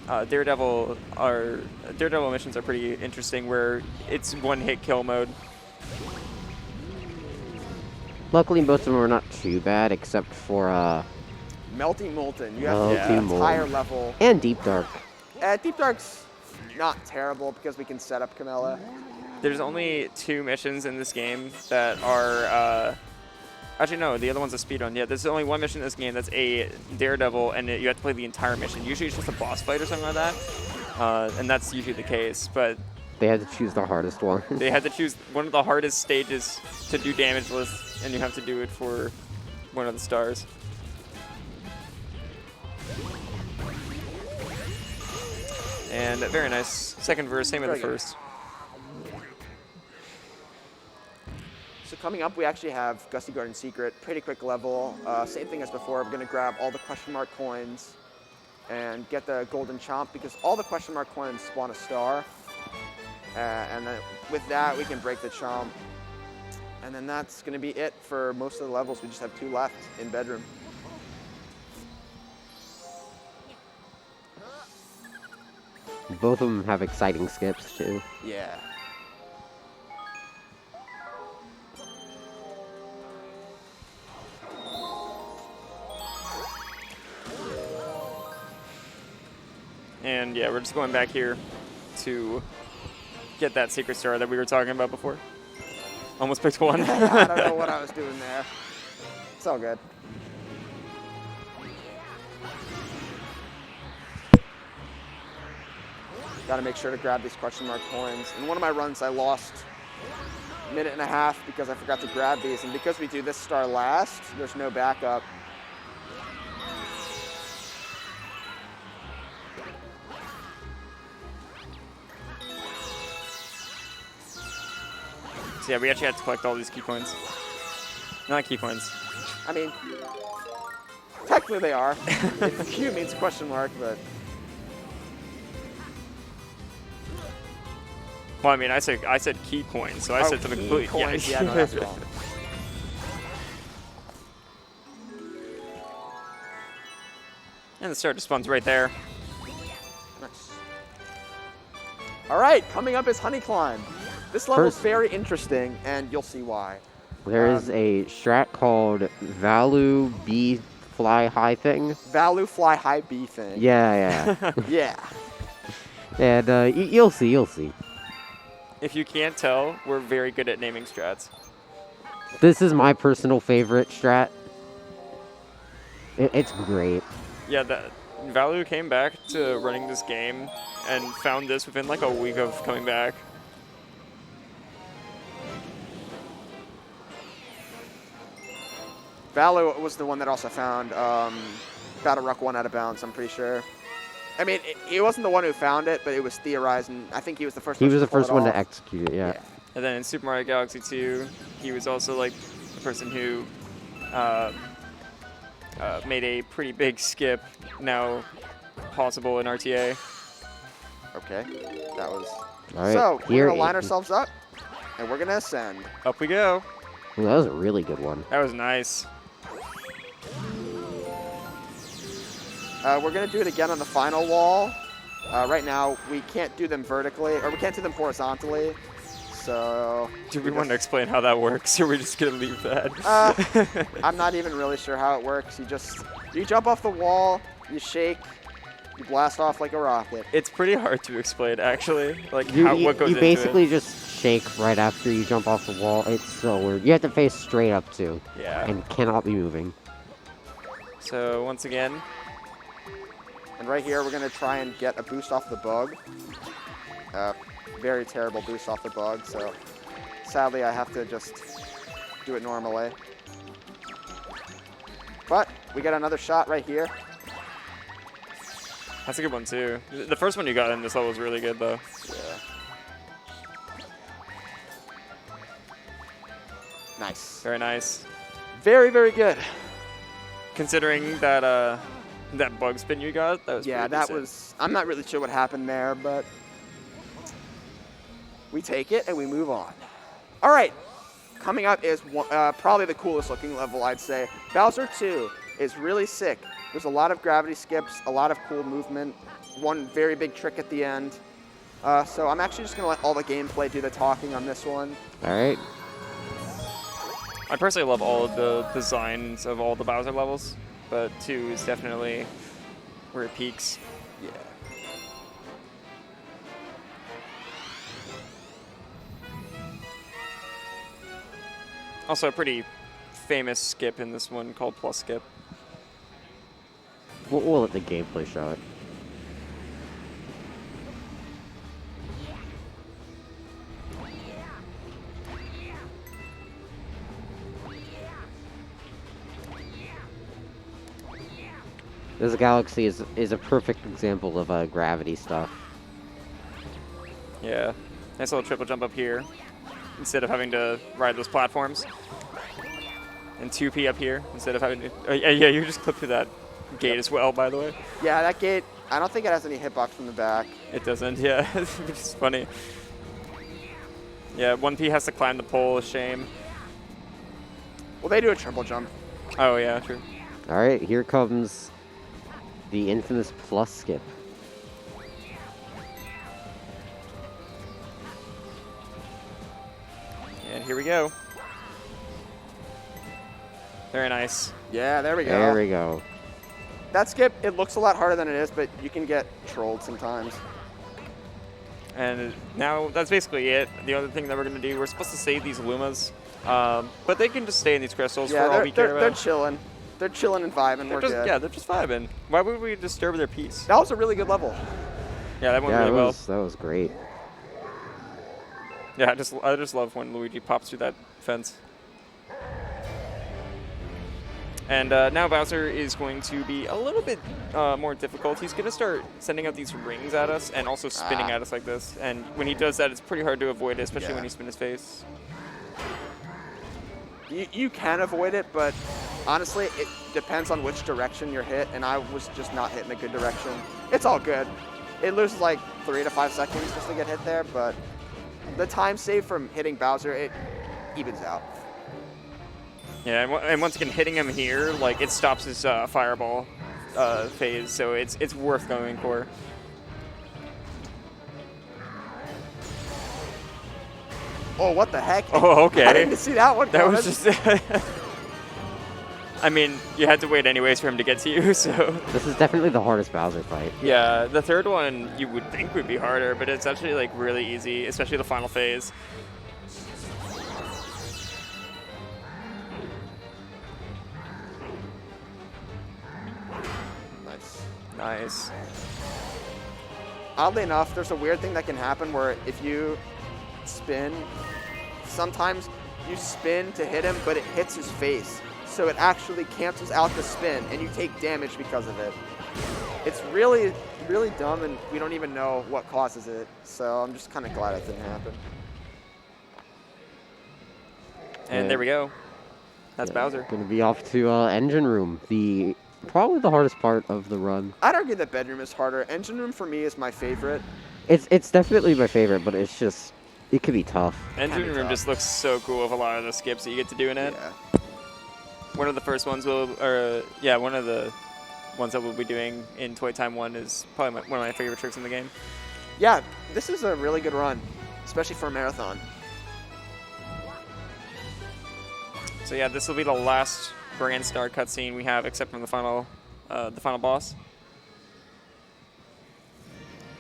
Daredevil missions are pretty interesting where it's one-hit kill mode. Luckily, most of them are not too bad, except for Melting Molten. You have to do Melting the entire Molten. level. and Deep Dark. Deep Dark's not terrible because we can set up Camilla. There's only 2 missions in this game that are, actually no, the other one's a speedrun. Yeah, there's only 1 mission in this game that's a Daredevil, and you have to play the entire mission. Usually it's just a boss fight or something like that, and that's usually the case, but They had to choose the hardest one. they had to choose one of the hardest stages to do damage with, and you have to do it for one of the stars. And very nice. Second verse, same as the Very good. first. So coming up, we actually have Gusty Garden Secret, pretty quick level. Same thing as before, we're gonna grab all the question mark coins and get the golden chomp because all the question mark coins spawn a star. And then with that, we can break the chomp. And then that's gonna be it for most of the levels. We just have 2 left in bedroom. Both of them have exciting skips, too. Yeah. And yeah, we're just going back here to get that secret star that we were talking about before. Almost picked one. I don't know what I was doing there. It's all good. Got to make sure to grab these question mark coins. In one of my runs, I lost a minute and a half because I forgot to grab these. And because we do this star last, there's no backup. So yeah, we actually had to collect all these key coins. Not key coins. I mean, technically they are. Q means question mark, but Well, I mean, I said key coins, so I said something key completely. coins. Yeah, no, that's wrong. And the star just spawns right there. Nice. All right, coming up is Honeyclimb. This level is First- very interesting, and you'll see why. There is a strat called Value B Fly High thing. Value Fly High B thing. Yeah, yeah. Yeah. And you'll see, you'll see. If you can't tell, we're very good at naming strats. This is my personal favorite strat. It's great. Yeah, Value came back to running this game and found this within like a week of coming back. Value was the one that also found Battle Rock 1 out of bounds, I'm pretty sure. I mean, he wasn't the one who found it, but it was theorized, and I think he was the first He person was the to pull first it one to off. execute it, yeah. And then in Super Mario Galaxy 2, he was also like the person who made a pretty big skip, now possible in RTA. Okay, that was... All right, So, we're here going to line it- ourselves up, and we're going to ascend. Up we go. Ooh, that was a really good one. That was nice. We're going to do it again on the final wall. Right now, we can't do them vertically, or we can't do them horizontally. So... Do we want to explain how that works, or are we just going to leave that? I'm not even really sure how it works. You jump off the wall, you shake, you blast off like a rocket. It's pretty hard to explain, actually. Like, You, what goes you into basically it. just shake right after you jump off the wall. It's so weird. You have to face straight up too, Yeah. and cannot be moving. So, once again, And right here, we're going to try and get a boost off the bug. Very terrible boost off the bug, so sadly I have to just do it normally. But we get another shot right here. that's a good one, too. The first one you got in this level was really good, though. Yeah. Nice. Very nice. Very, very good. Considering that that bug spin you got, that was Yeah, pretty that decent. was... I'm not really sure what happened there, but we take it and we move on. All right. Coming up is probably the coolest looking level, I'd say. Bowser 2 is really sick. There's a lot of gravity skips, a lot of cool movement, one very big trick at the end. So I'm actually just going to let all the gameplay do the talking on this one. All right. I personally love all of the designs of all the Bowser levels, but 2 is definitely where it peaks. Yeah. Also a pretty famous skip in this one called Plus Skip. We'll let the gameplay show it. This galaxy is a perfect example of gravity stuff. Yeah. Nice little triple jump up here instead of having to ride those platforms. And 2P up here instead of having to... yeah, you just clipped through that gate as well, by the way. Yeah, that gate, I don't think it has any hitbox from the back. It doesn't, yeah. Which is funny. Yeah, 1P has to climb the pole, a shame. Well, they do a triple jump. Oh, yeah, true. All right, here comes the infamous plus skip. And here we go. Very nice. Yeah, there we go. There we go. That skip, it looks a lot harder than it is, but you can get trolled sometimes. And now that's basically it. The other thing that we're going to do, we're supposed to save these Lumas, but they can just stay in these crystals Yeah, for all we care they're about. chilling. They're chilling and vibing. They're We're just, good. yeah, they're just vibing. Why would we disturb their peace? That was a really good level. Yeah, that went Yeah, really well. that was great. Yeah, I just love when Luigi pops through that fence. And now Bowser is going to be a little bit more difficult. He's going to start sending out these rings at us and also spinning at us like this. And when he does that, it's pretty hard to avoid it, especially when you spin his face. You can avoid it, but honestly, it depends on which direction you're hit, and I was just not hitting a good direction. It's all good. It loses like 3 to 5 seconds just to get hit there, but the time saved from hitting Bowser, it evens out. Yeah, and once again, hitting him here, like, it stops his fireball phase, so it's worth going for. Oh, what the heck? Oh, okay. I didn't see that one. That coming. was just... I mean, you had to wait anyways for him to get to you, so... This is definitely the hardest Bowser fight. Yeah, the third one you would think would be harder, but it's actually, like, really easy, especially the final phase. Nice. Nice. Oddly enough, there's a weird thing that can happen where if you spin, sometimes you spin to hit him, but it hits his face. So it actually cancels out the spin, and you take damage because of it. It's really, really dumb, and we don't even know what causes it. So I'm just kind of glad it didn't happen. And there we go. That's Bowser. Gonna be off to engine room. Probably the hardest part of the run. I'd argue that bedroom is harder. Engine room for me is my favorite. It's definitely my favorite, but it could be tough. Engine room just looks so cool with a lot of the skips that you get to do in it. Yeah. One of the first ones one of the ones that we'll be doing in Toy Time 1 is probably one of my favorite tricks in the game. Yeah, this is a really good run, especially for a marathon. So yeah, this will be the last Grand Star cutscene we have, except from the final boss.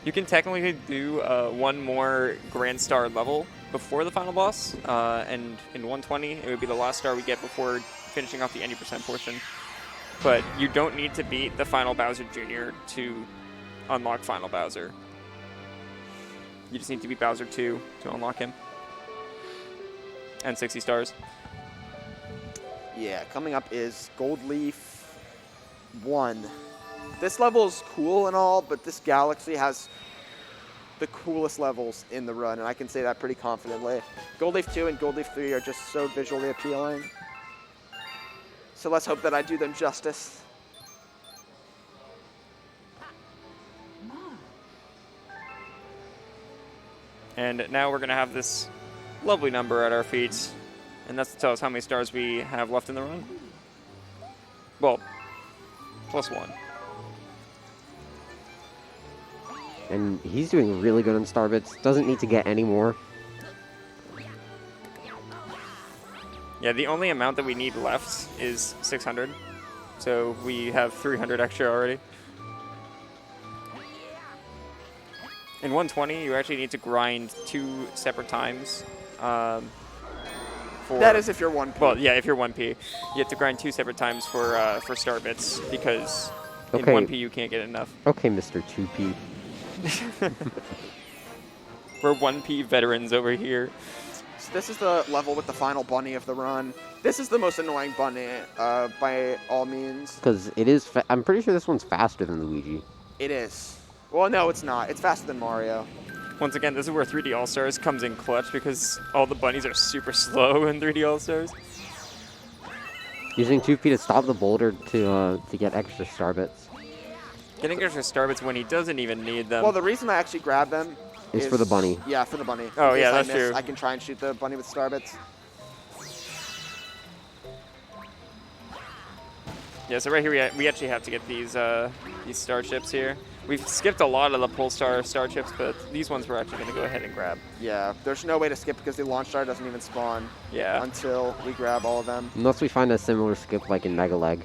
You can technically do one more Grand Star level before the final boss, and in 120, it would be the last star we get before finishing off the 80% portion. But you don't need to beat the final Bowser Jr. to unlock Final Bowser. You just need to beat Bowser 2 to unlock him. And 60 stars. Yeah, coming up is Gold Leaf 1. This level is cool and all, but this galaxy has the coolest levels in the run, and I can say that pretty confidently. Gold Leaf 2 and Gold Leaf 3 are just so visually appealing. So let's hope that I do them justice. And now we're going to have this lovely number at our feet, and that's to tell us how many stars we have left in the run. Well, +1. And he's doing really good on star bits. Doesn't need to get any more. Yeah, the only amount that we need left is 600. So we have 300 extra already. In 120, you actually need to grind 2 separate times. That is if you're 1P. Well, yeah, if you're 1P. You have to grind 2 separate times for star bits, because in Okay. 1P you can't get enough. Okay, Mr. 2P. We're 1P veterans over here. So this is the level with the final bunny of the run. This is the most annoying bunny by all means. Because it is, I'm pretty sure this one's faster than Luigi. It is. Well, no, it's not. It's faster than Mario. Once again, this is where 3D All-Stars comes in clutch, because all the bunnies are super slow in 3D All-Stars. Using 2P to stop the boulder to get extra star bits. Getting extra star bits when he doesn't even need them. Well, the reason I actually grab them Is for the bunny. Yeah, for the bunny. Oh, In yeah, case I that's miss, true. I can try and shoot the bunny with starbits. Yeah, so right here we actually have to get these star chips here. We've skipped a lot of the Polestar star chips, but these ones we're actually going to go ahead and grab. Yeah, there's no way to skip because the launch star doesn't even spawn Yeah. until we grab all of them. Unless we find a similar skip like in Mega Leg.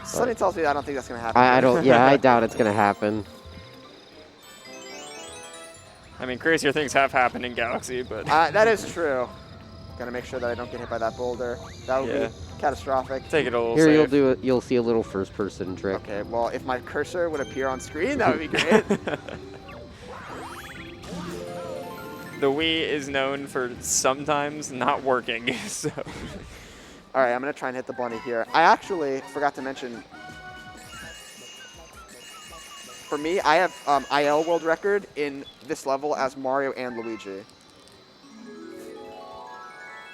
Sonny tells me I don't think that's going to happen. I don't, yeah, I doubt it's going to happen. I mean, crazier things have happened in Galaxy, but That is true. Gotta make sure that I don't get hit by that boulder. That would Yeah. be catastrophic. take it a little Here safe. you'll see a little first-person trick. Okay, well, if my cursor would appear on screen, that would be great. The Wii is known for sometimes not working, so... All right, I'm gonna try and hit the bunny here. I actually forgot to mention, for me, I have IL world record in this level as Mario and Luigi.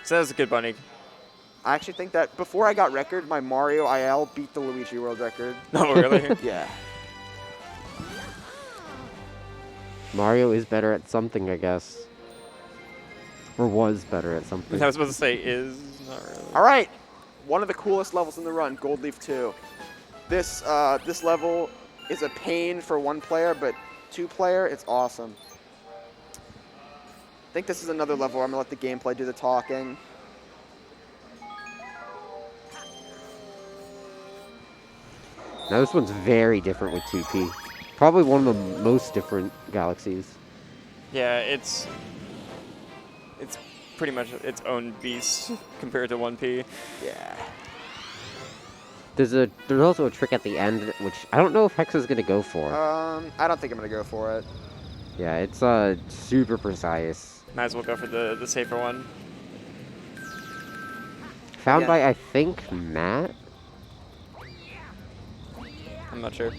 So that was a good bunny. I actually think that before I got record, my Mario IL beat the Luigi world record. Oh, really? Yeah. Mario is better at something, I guess. Or was better at something. I was supposed to say is, not really. All right, one of the coolest levels in the run, Gold Leaf 2. This level is a pain for one player, but 2-player, it's awesome. I think this is another level where I'm gonna let the gameplay do the talking. Now this one's very different with 2P. Probably one of the most different galaxies. Yeah, it's pretty much its own beast compared to 1P. Yeah. There's also a trick at the end, which I don't know if Hex is gonna go for. I don't think I'm gonna go for it. Yeah, it's super precise. Might as well go for the safer one. Found Yeah. by, I think, Matt? I'm not sure.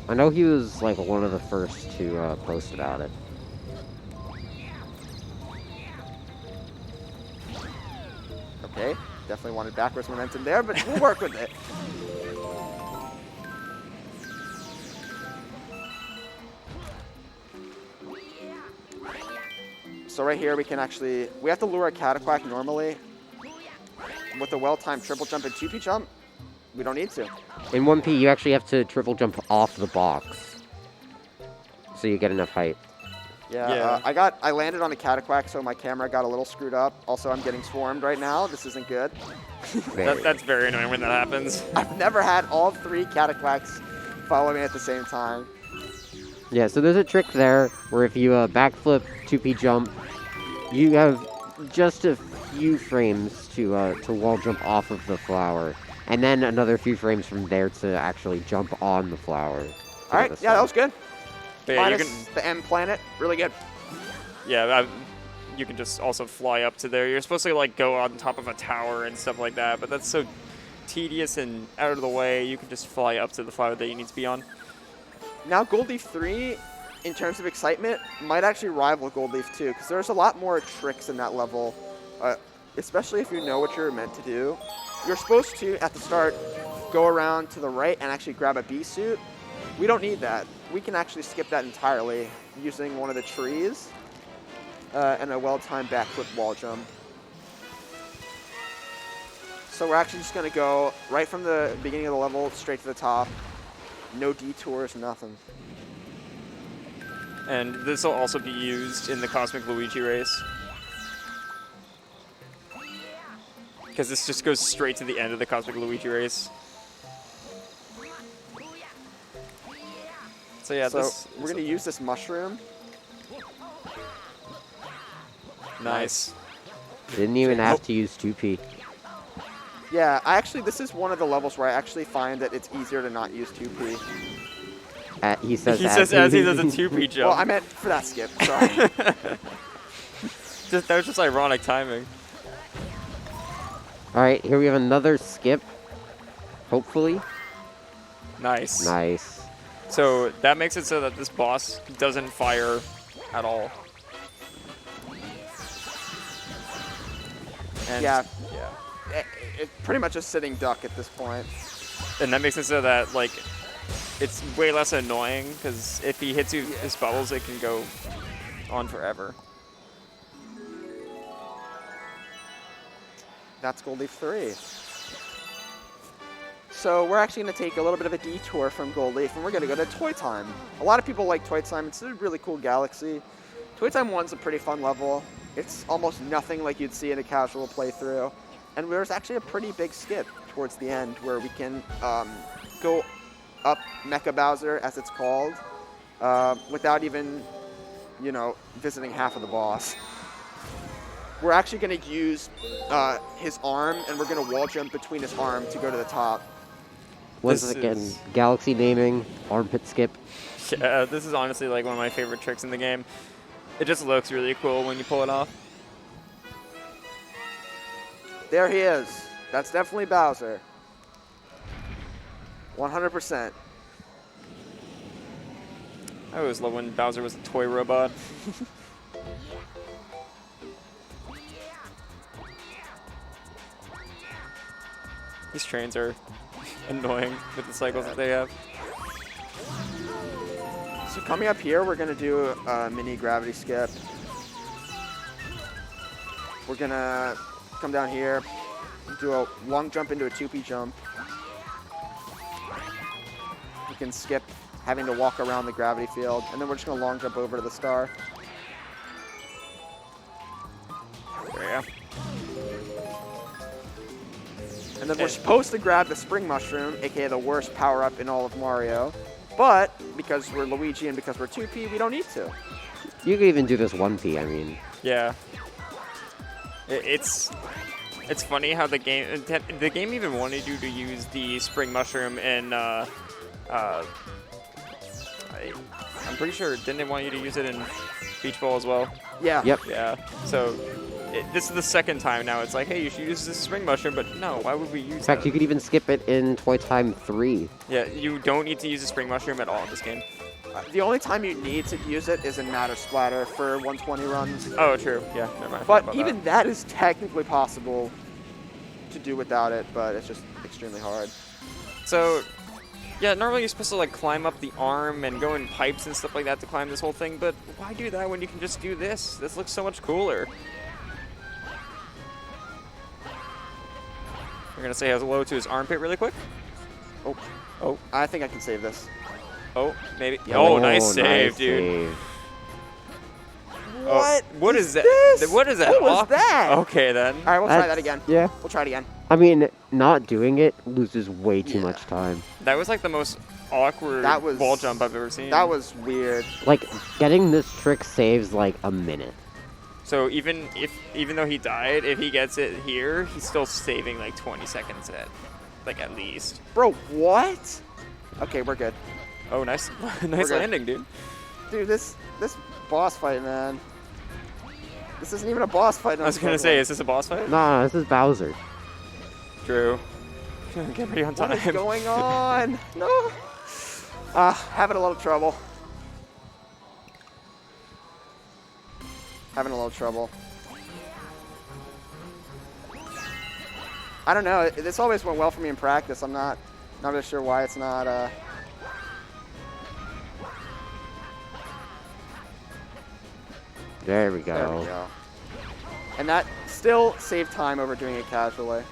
I know he was like one of the first to post about it. Okay, definitely wanted backwards momentum there, but we'll work with it. So right here, we have to lure a Cataquack normally. With a well-timed triple jump and 2P jump, we don't need to. In 1P, you actually have to triple jump off the box, so you get enough height. Yeah, I landed on a Cataquack, so my camera got a little screwed up. Also, I'm getting swarmed right now. This isn't good. That's very annoying when that happens. I've never had all 3 Cataquacks follow me at the same time. Yeah, so there's a trick there where if you backflip, 2P jump, you have just a few frames to wall jump off of the flower, and then another few frames from there to actually jump on the flower. All right, yeah, that was good. But yeah, Minus the M planet, really good. Yeah, you can just also fly up to there. You're supposed to like go on top of a tower and stuff like that, but that's so tedious and out of the way. You can just fly up to the flower that you need to be on. Now Gold Leaf 3, in terms of excitement, might actually rival Gold Leaf 2, because there's a lot more tricks in that level, especially if you know what you're meant to do. You're supposed to, at the start, go around to the right and actually grab a bee suit. We don't need that. We can actually skip that entirely using one of the trees and a well-timed backflip wall jump. So we're actually just going to go right from the beginning of the level straight to the top. No detours, nothing. And this will also be used in the Cosmic Luigi race. Because this just goes straight to the end of the Cosmic Luigi race. So yeah, we're going to use this mushroom. Nice. Didn't even have to use 2P. Yeah, this is one of the levels where I actually find that it's easier to not use 2P. He says as he does a 2P jump. Well, I meant for that skip, sorry. That was just ironic timing. Alright, here we have another skip. Hopefully. Nice. Nice. So that makes it so that this boss doesn't fire at all. And Yeah. Yeah. It's pretty much a sitting duck at this point. And that makes it so that, like, it's way less annoying, because if he hits you his bubbles, it can go on forever. That's Gold Leaf 3. So we're actually going to take a little bit of a detour from Gold Leaf, and we're going to go to Toy Time. A lot of people like Toy Time. It's a really cool galaxy. Toy Time 1's a pretty fun level. It's almost nothing like you'd see in a casual playthrough. And there's actually a pretty big skip towards the end where we can go up Mecha Bowser, as it's called, without even, visiting half of the boss. We're actually going to use his arm, and we're going to wall jump between his arm to go to the top. Once again, galaxy naming, armpit skip. Yeah, this is honestly like one of my favorite tricks in the game. It just looks really cool when you pull it off. There he is. That's definitely Bowser. 100%. I always love when Bowser was a toy robot. These trains are annoying with the cycles that they have. So coming up here, we're going to do a mini gravity skip. We're going to come down here, do a long jump into a 2P jump. We can skip having to walk around the gravity field, and then we're just going to long jump over to the star. There we go. And then we're supposed to grab the spring mushroom, aka the worst power-up in all of Mario. But because we're Luigi and because we're 2P, we don't need to. You can even do this 1P, I mean. Yeah. It's funny how the game even wanted you to use the spring mushroom in I'm pretty sure, didn't it want you to use it in Beach Ball as well? Yeah. Yep. Yeah. So this is the second time now. It's like, hey, you should use this spring mushroom, but no, why would we use In fact, that? you could even skip it in Toy Time 3. Yeah, you don't need to use the spring mushroom at all in this game. The only time you need to use it is in Matter Splatter for 120 runs. Oh, true. Yeah, never mind. But even that is technically possible to do without it, but it's just extremely hard. So, yeah, normally you're supposed to like climb up the arm and go in pipes and stuff like that to climb this whole thing, but why do that when you can just do this? This looks so much cooler. We're gonna say hello to his armpit really quick. Oh, Oh, I think I can save this. oh, maybe. Yeah. Oh, nice save, nice dude. save. Oh, what is that? this? What is that? What was Off- that? Okay, then. All right, we'll try that That's- again. Yeah. We'll try it again. I mean, not doing it loses way too Yeah. much time. That was like the most awkward That was- wall jump I've ever seen. That was weird. Like, getting this trick saves like a minute. So even though he died, if he gets it here, he's still saving like 20 seconds at least. Bro, what? Okay, we're good. Oh, nice, nice good. landing, dude. Dude, this boss fight, man. This isn't even a boss fight. I was gonna say, is this a boss fight? No, this is Bowser. Drew, get ready on time. What is going on? No. Having a little trouble. Having a little trouble. I don't know. This always went well for me in practice. I'm not really sure why it's not. There we go. There we go. And that still saved time over doing it casually.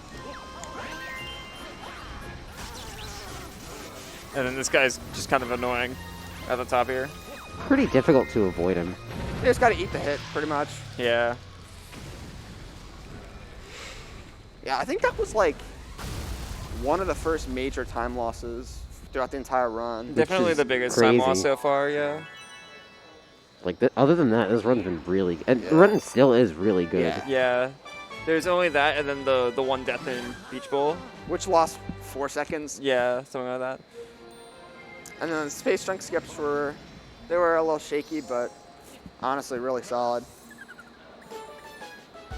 And then this guy's just kind of annoying at the top here. Pretty difficult to avoid him. You just gotta eat the hit, pretty much. Yeah. Yeah, I think that was like one of the first major time losses throughout the entire run. Definitely is the biggest time loss crazy. so far, yeah. Like, other than that, this run's been really good. And Yeah. the run still is really good. Yeah. Yeah. There's only that and then the one death in Beach Bowl. Which lost 4 seconds. Yeah, something like that. And then the space junk skips they were a little shaky, but honestly really solid.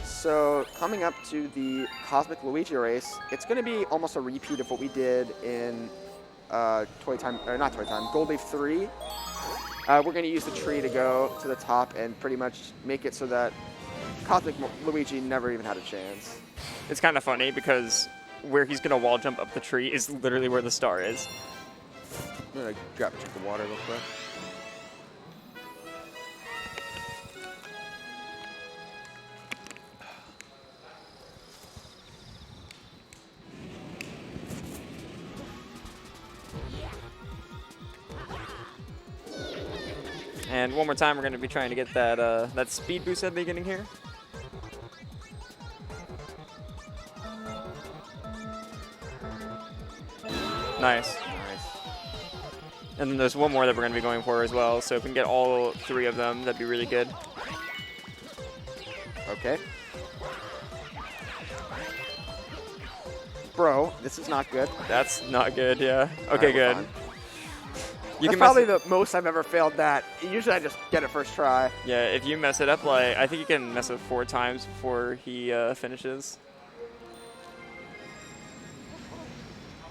So coming up to the Cosmic Luigi race, it's going to be almost a repeat of what we did in Gold Leaf 3. We're going to use the tree to go to the top and pretty much make it so that Cosmic Luigi never even had a chance. It's kind of funny because where he's gonna wall jump up the tree is literally where the star is. I'm going to grab a drink of water real quick. And one more time, we're gonna be trying to get that speed boost at the beginning here. Nice. Nice. And then there's one more that we're gonna be going for as well. So if we can get all 3 of them, that'd be really good. Okay. Bro, this is not good. That's not good, yeah. Okay, Alright, we're good. fine. You That's can probably mess the most I've ever failed that. Usually I just get it first try. yeah, if you mess it up, like I think you can mess it 4 times before he finishes.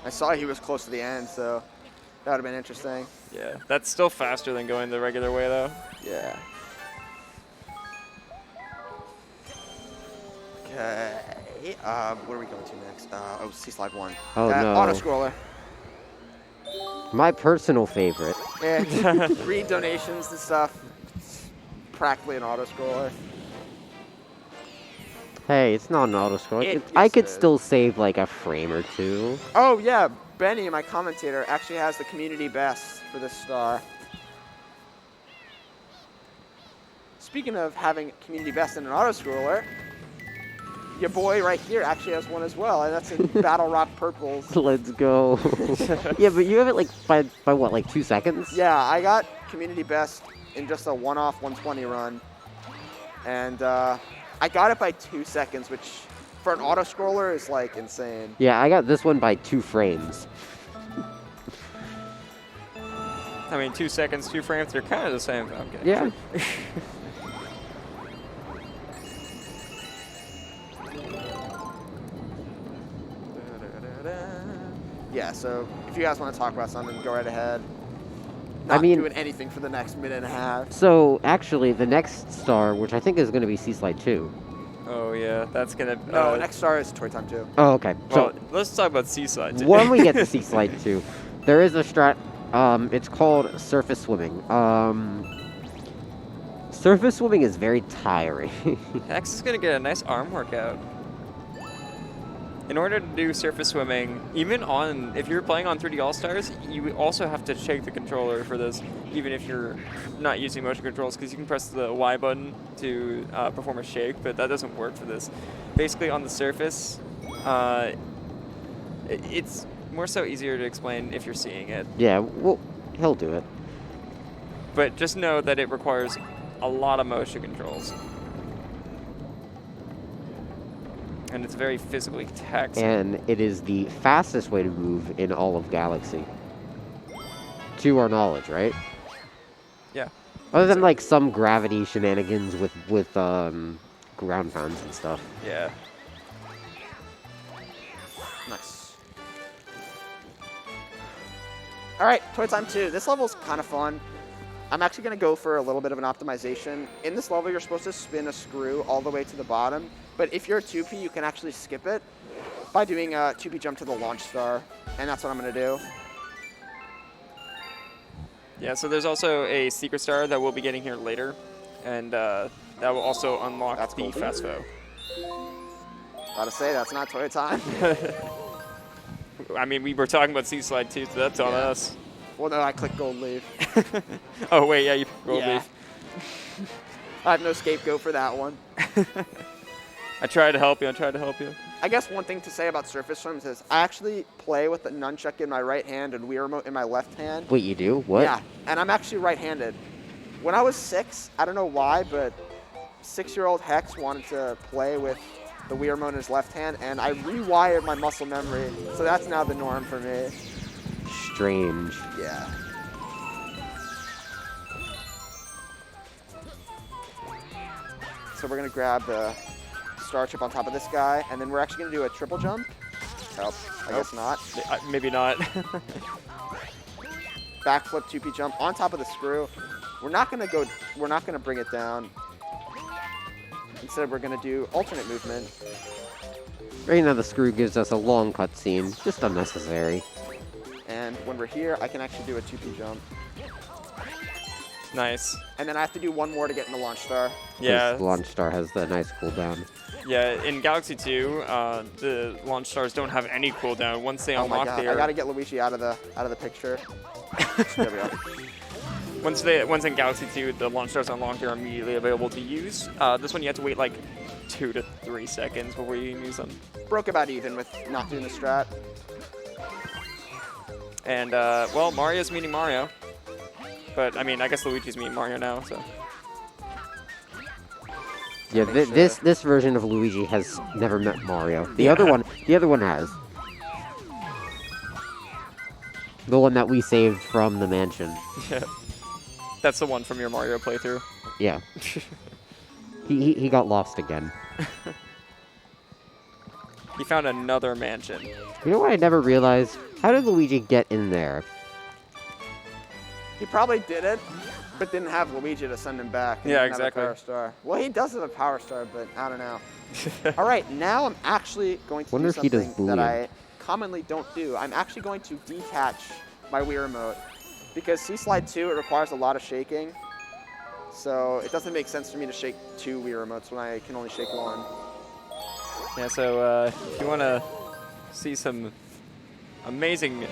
I saw he was close to the end, so that would have been interesting. Yeah, that's still faster than going the regular way though. Yeah. Okay. What are we going to next? Sea Slide 1. Oh, no. Auto scroller. My personal favorite. Yeah, read donations and stuff. It's practically an auto scroller. Hey, it's not an auto scroll. Yes, I could it is. still save like a frame or two. Oh yeah, Benny, my commentator, actually has the community best for this star. Speaking of having community best in an auto scroller, your boy right here actually has one as well, and that's in Battle Rock Purples. Let's go. Yeah, but you have it like by what, like 2 seconds? Yeah, I got community best in just a one-off 120 run, and I got it by 2 seconds, which for an auto scroller is like insane. Yeah, I got this one by 2 frames. I mean, 2 seconds, 2 frames, they're kind of the same. Okay. Yeah. Yeah, so if you guys want to talk about something, go right ahead. I Not mean- doing anything for the next minute and a half. So actually, the next star, which I think is going to be Sea Slide 2. Oh yeah, that's gonna. No, next star is Toy Time 2. Oh, okay. Well, So let's talk about Seaside too. when we get to Sea Slide 2, there is a strat. It's called surface swimming. Surface swimming is very tiring. Hex is gonna get a nice arm workout. In order to do surface swimming, even on, if you're playing on 3D All-Stars, you also have to shake the controller for this, even if you're not using motion controls, because you can press the Y button to perform a shake, but that doesn't work for this. Basically, on the surface, it's more so easier to explain if you're seeing it. Yeah, well, he'll do it. But just know that it requires a lot of motion controls. And it's very physically taxing. And it is the fastest way to move in all of Galaxy. To our knowledge, right? Yeah. Other than like some gravity shenanigans with ground pounds and stuff. Yeah. Nice. All right, Toy Time 2. This level's kind of fun. I'm actually going to go for a little bit of an optimization. In this level, you're supposed to spin a screw all the way to the bottom. But if you're a 2P, you can actually skip it by doing a 2P jump to the launch star. And that's what I'm going to do. Yeah, so there's also a secret star that we'll be getting here later. And that will also unlock That's the cool. fast foe. Gotta say, that's not Toy Time. I mean, we were talking about Sea Slide too, so that's on Yeah. us. Well, no, I clicked gold leaf. Oh, wait, yeah, you rolled Yeah. leaf. I have no scapegoat for that one. I tried to help you, I guess one thing to say about surface swims is I actually play with the nunchuck in my right hand and Wii remote in my left hand. Wait, you do? What? Yeah, and I'm actually right-handed. When I was 6, I don't know why, but 6-year-old Hex wanted to play with the Wii remote in his left hand, and I rewired my muscle memory, so that's now the norm for me. Strange. Yeah. So we're gonna grab the star chip on top of this guy, and then we're actually gonna do a triple jump. Oh, I guess not. Maybe not. Backflip 2P jump on top of the screw. We're not gonna bring it down. Instead, we're gonna do alternate movement. Right now the screw gives us a long cutscene. Just unnecessary. And when we're here, I can actually do a 2P jump. Nice. And then I have to do one more to get in the launch star. 'Cause Yeah. the launch star has that nice cooldown. Yeah, in Galaxy 2, the launch stars don't have any cooldown. Once they Oh my unlock god, I their... gotta get Luigi out of the picture. There we go. Once in Galaxy 2, the launch stars unlocked, they're immediately available to use. This one you have to wait like 2 to 3 seconds before you can use them. Broke about even with not doing the strat. And, well, Mario's meeting Mario. But, I mean, I guess Luigi's meeting Mario now, so... Yeah, Make sure. this version of Luigi has never met Mario. The other one has. The one that we saved from the mansion. Yeah. That's the one from your Mario playthrough. Yeah. He got lost again. He found another mansion. You know what I never realized? How did Luigi get in there? He probably did it, but didn't have Luigi to send him back. He Yeah, didn't have a exactly. Power star. Well, he does have a power star, but I don't know. All right, now I'm actually going to Wonder do if he does something that Boolean. I commonly don't do. I'm actually going to detach my Wii remote because Sea Slide 2, it requires a lot of shaking. So it doesn't make sense for me to shake 2 Wii remotes when I can only shake 1. Yeah, so if you want to see some amazing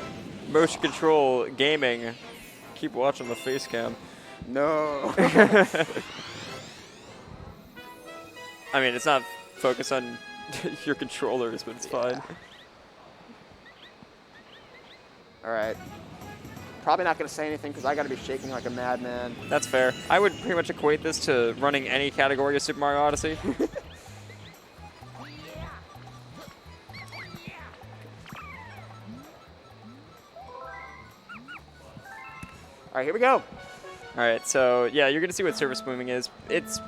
motion control gaming, keep watching the face cam. No. I mean, it's not focused on your controllers, but it's fine. All right. Probably not going to say anything because I got to be shaking like a madman. That's fair. I would pretty much equate this to running any category of Super Mario Odyssey. All right, here we go. All right, so yeah, you're gonna see what surface swimming is. It's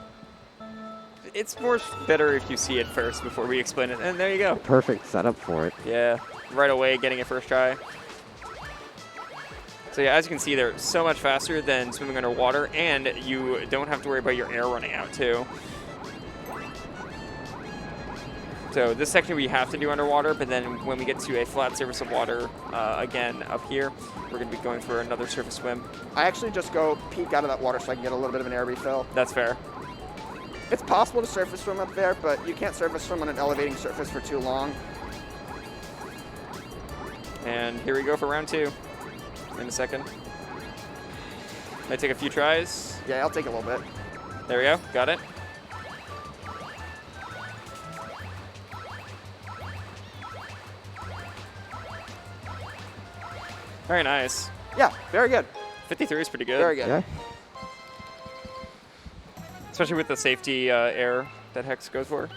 more better if you see it first before we explain it. And there you go. Perfect setup for it. Yeah, right away, getting it first try. So yeah, as you can see, they're so much faster than swimming underwater, and you don't have to worry about your air running out too. So this section we have to do underwater, but then when we get to a flat surface of water, again, up here, we're going to be going for another surface swim. I actually just go peek out of that water so I can get a little bit of an air refill. That's fair. It's possible to surface swim up there, but you can't surface swim on an elevating surface for too long. And here we go for round 2 in a second. Might take a few tries. Yeah, I'll take a little bit. There we go. Got it. Very nice. Yeah, very good. 53 is pretty good. Very good. Yeah. Especially with the safety air that Hex goes for.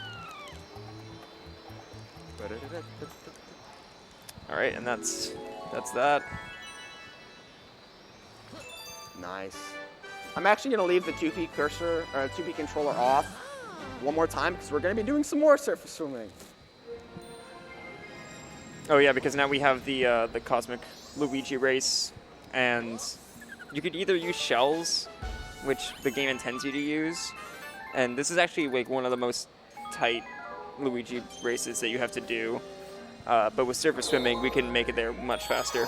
All right, and that's that. Nice. I'm actually going to leave the 2P cursor, or 2P controller off one more time because we're going to be doing some more surface swimming. Oh yeah, because now we have the Cosmic Luigi race, and you could either use shells, which the game intends you to use, and this is actually like one of the most tight Luigi races that you have to do. But with surface swimming, we can make it there much faster.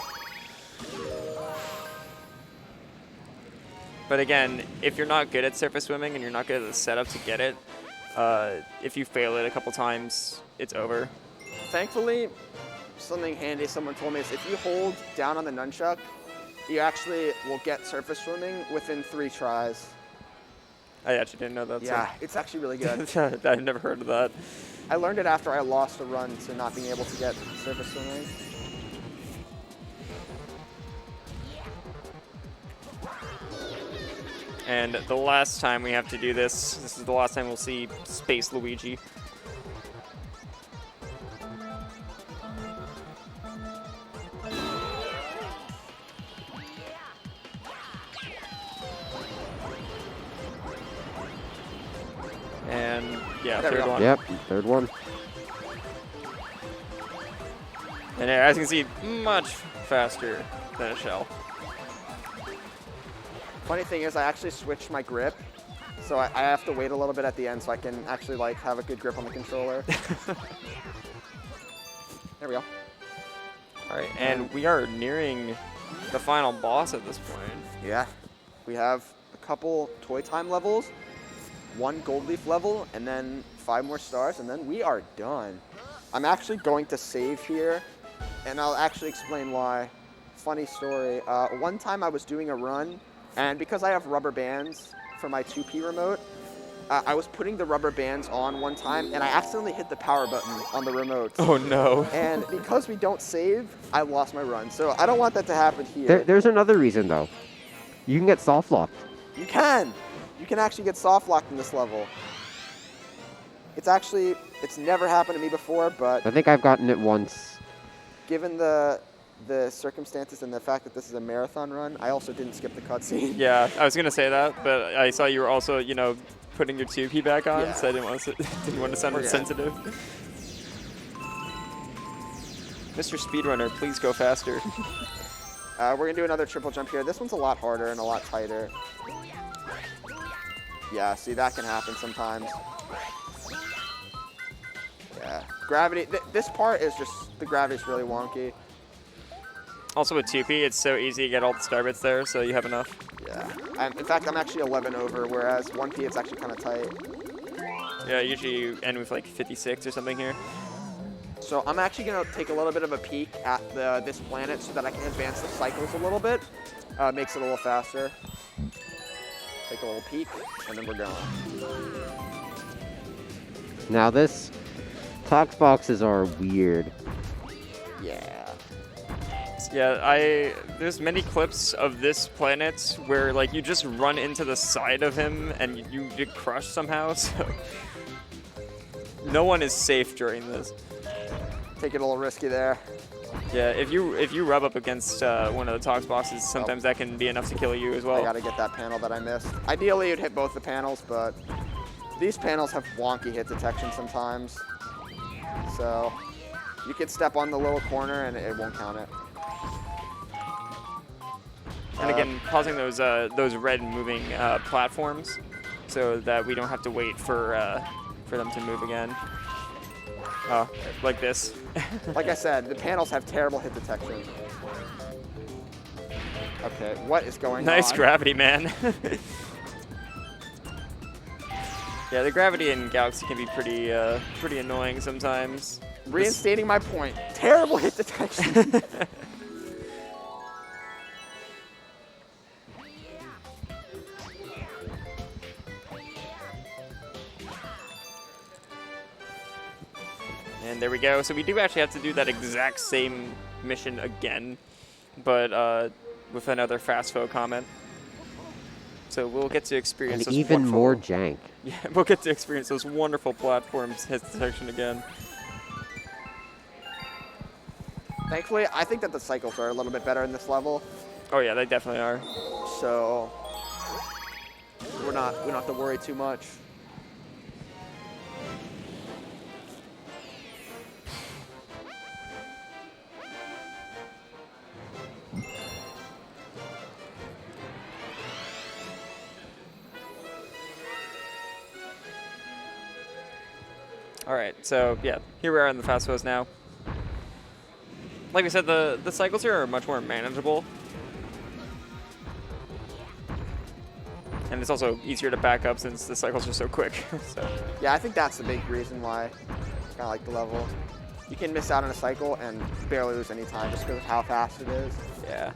But again, if you're not good at surface swimming and you're not good at the setup to get it, if you fail it a couple times, it's over. Thankfully, something handy someone told me is if you hold down on the nunchuck, you actually will get surface swimming within 3 tries. I actually didn't know that. Yeah, it's actually really good. So. I've never heard of that. I learned it after I lost a run to not being able to get surface swimming. And the last time we have to do this is the last time we'll see Space Luigi. And yeah, There we third go. one. Yep, third one. And as you can see, much faster than a shell. Funny thing is I actually switched my grip, so I have to wait a little bit at the end so I can actually like have a good grip on the controller. There we go. All right, and we are nearing the final boss at this point. Yeah, we have a couple toy time levels, 1 gold leaf level, and then 5 more stars, and then we are done. I'm actually going to save here, and I'll actually explain why. Funny story, one time I was doing a run, and because I have rubber bands for my 2P remote, I was putting the rubber bands on one time, and I accidentally hit the power button on the remote. Oh no. And because we don't save, I lost my run. So I don't want that to happen here. There's another reason though. You can get soft locked. You can. You can actually get soft locked in this level. It's never happened to me before, but I think I've gotten it once. given the circumstances and the fact that this is a marathon run, I also didn't skip the cutscene. Yeah, I was gonna say that, but I saw you were also, putting your 2P back on, Yeah. so I didn't want to sound We're good. insensitive. Mr. Speedrunner, please go faster. We're gonna do another triple jump here. This one's a lot harder and a lot tighter. Yeah, see, that can happen sometimes. Yeah, gravity, this part is just, the gravity's really wonky. Also with 2P, it's so easy to get all the star bits there, so you have enough. Yeah, in fact, I'm actually 11 over, whereas 1P it's actually kind of tight. Yeah, usually you end with like 56 or something here. So I'm actually gonna take a little bit of a peek at this planet so that I can advance the cycles a little bit. Makes it a little faster. Take a little peek, and then we're going. Now this Tox boxes are weird. Yeah. Yeah, there's many clips of this planet where like you just run into the side of him and you get crushed somehow, so no one is safe during this. Take it a little risky there. Yeah, if you rub up against one of the Tox boxes, sometimes that can be enough to kill you as well. I gotta get that panel that I missed. Ideally, you'd hit both the panels, but these panels have wonky hit detection sometimes. So you could step on the little corner and it won't count it. And again, causing those red moving platforms so that we don't have to wait for them to move again. Oh, like this. Like I said, the panels have terrible hit detection. Okay, what is going on? Nice gravity, man. Yeah, the gravity in Galaxy can be pretty annoying sometimes. Reinstating my point. Terrible hit detection. And there we go. So we do actually have to do that exact same mission again, but with another fast foe Comet. So we'll get to experience And those even wonderful, more jank. Yeah, we'll get to experience those wonderful platforms hit detection again. Thankfully, I think that the cycles are a little bit better in this level, Oh yeah, they definitely are. so we don't have to worry too much. All right, so yeah, here we are in the fast foes now. Like we said, the cycles here are much more manageable. And it's also easier to back up since the cycles are so quick. So Yeah, I think that's the big reason why I kind of like the level. You can miss out on a cycle and barely lose any time just because of how fast it is. yeah.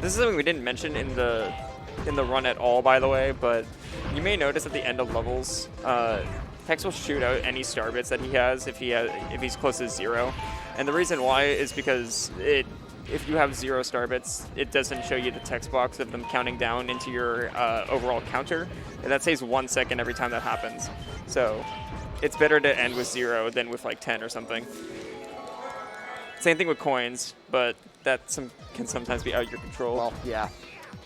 This is something we didn't mention in the run at all, by the way, but you may notice at the end of levels, Hex will shoot out any star bits that he has if he's close to 0. And the reason why is because if you have 0 star bits, it doesn't show you the text box of them counting down into your overall counter, and that saves 1 second every time that happens. So it's better to end with 0 than with like 10 or something. Same thing with coins, but that can sometimes be out of your control. Well, yeah.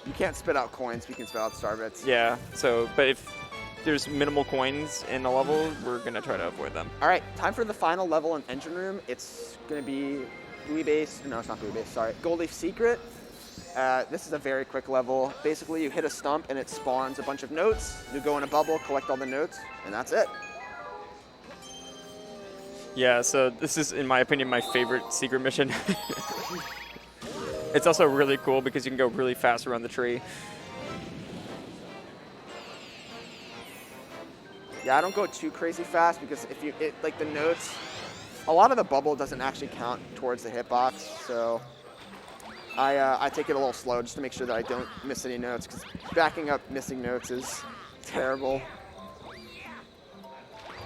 You can't spit out coins, but you can spit out star bits. Yeah, so, but if there's minimal coins in the level, we're going to try to avoid them. All right, time for the final level in Engine Room. It's going to be Buoy Base. No, it's not Buoy Base, sorry. Gold Leaf Secret. This is a very quick level. Basically, you hit a stump and it spawns a bunch of notes. You go in a bubble, collect all the notes, and that's it. Yeah, so this is, in my opinion, my favorite secret mission. It's also really cool because you can go really fast around the tree. Yeah, I don't go too crazy fast because if you like the notes, a lot of the bubble doesn't actually count towards the hitbox, so I take it a little slow just to make sure that I don't miss any notes, because backing up missing notes is terrible.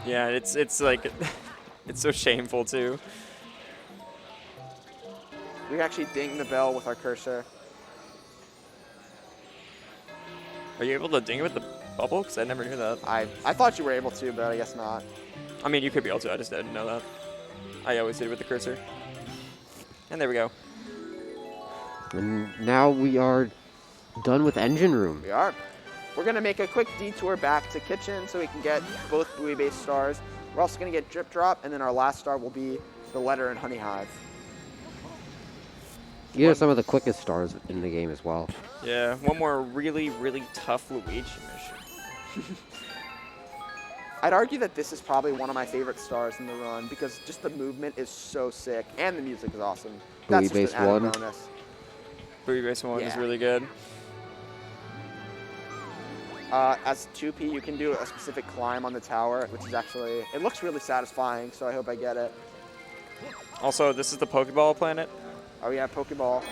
Yeah, it's like it's so shameful too. We actually ding the bell with our cursor. Are you able to ding it with the bubble? Because I never knew that. I thought you were able to, but I guess not. I mean, you could be able to. I just didn't know that. I always did it with the cursor. And there we go. And now we are done with Engine Room. We are. We're going to make a quick detour back to Kitchen so we can get both Buoy Base stars. We're also going to get Drip Drop, and then our last star will be the letter in Honey Hive. These are some of the quickest stars in the game as well. Yeah, one more really, really tough Luigi mission. I'd argue that this is probably one of my favorite stars in the run because just the movement is so sick and the music is awesome. That's Buoy just Base an added 1. bonus. Buoy Base 1 is Yeah. really good. As 2P, you can do a specific climb on the tower, which is actually, it looks really satisfying, so I hope I get it. Also, this is the Pokeball planet. Oh yeah, Pokeball.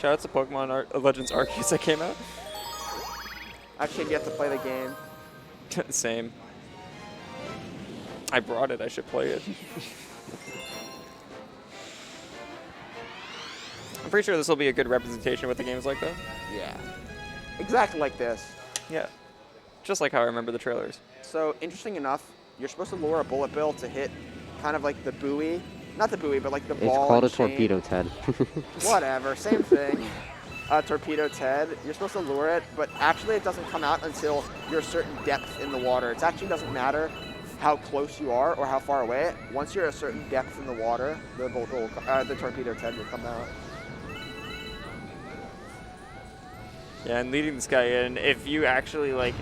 Shout out to Pokemon Legends Arceus that came out. Actually, you have to play the game. Same. I brought it. I should play it. I'm pretty sure this will be a good representation with the games like that. Yeah. Exactly like this. Yeah. Just like how I remember the trailers. So, interesting enough, you're supposed to lure a bullet bill to hit kind of like the buoy. Not the buoy, but like the It's ball. called a and chain. torpedo, Ted. Whatever, same thing. Torpedo Ted, you're supposed to lure it, but actually it doesn't come out until you're a certain depth in the water. It actually doesn't matter how close you are or how far away. Once you're a certain depth in the water, the torpedo Ted will come out. Yeah, and leading this guy in, if you actually like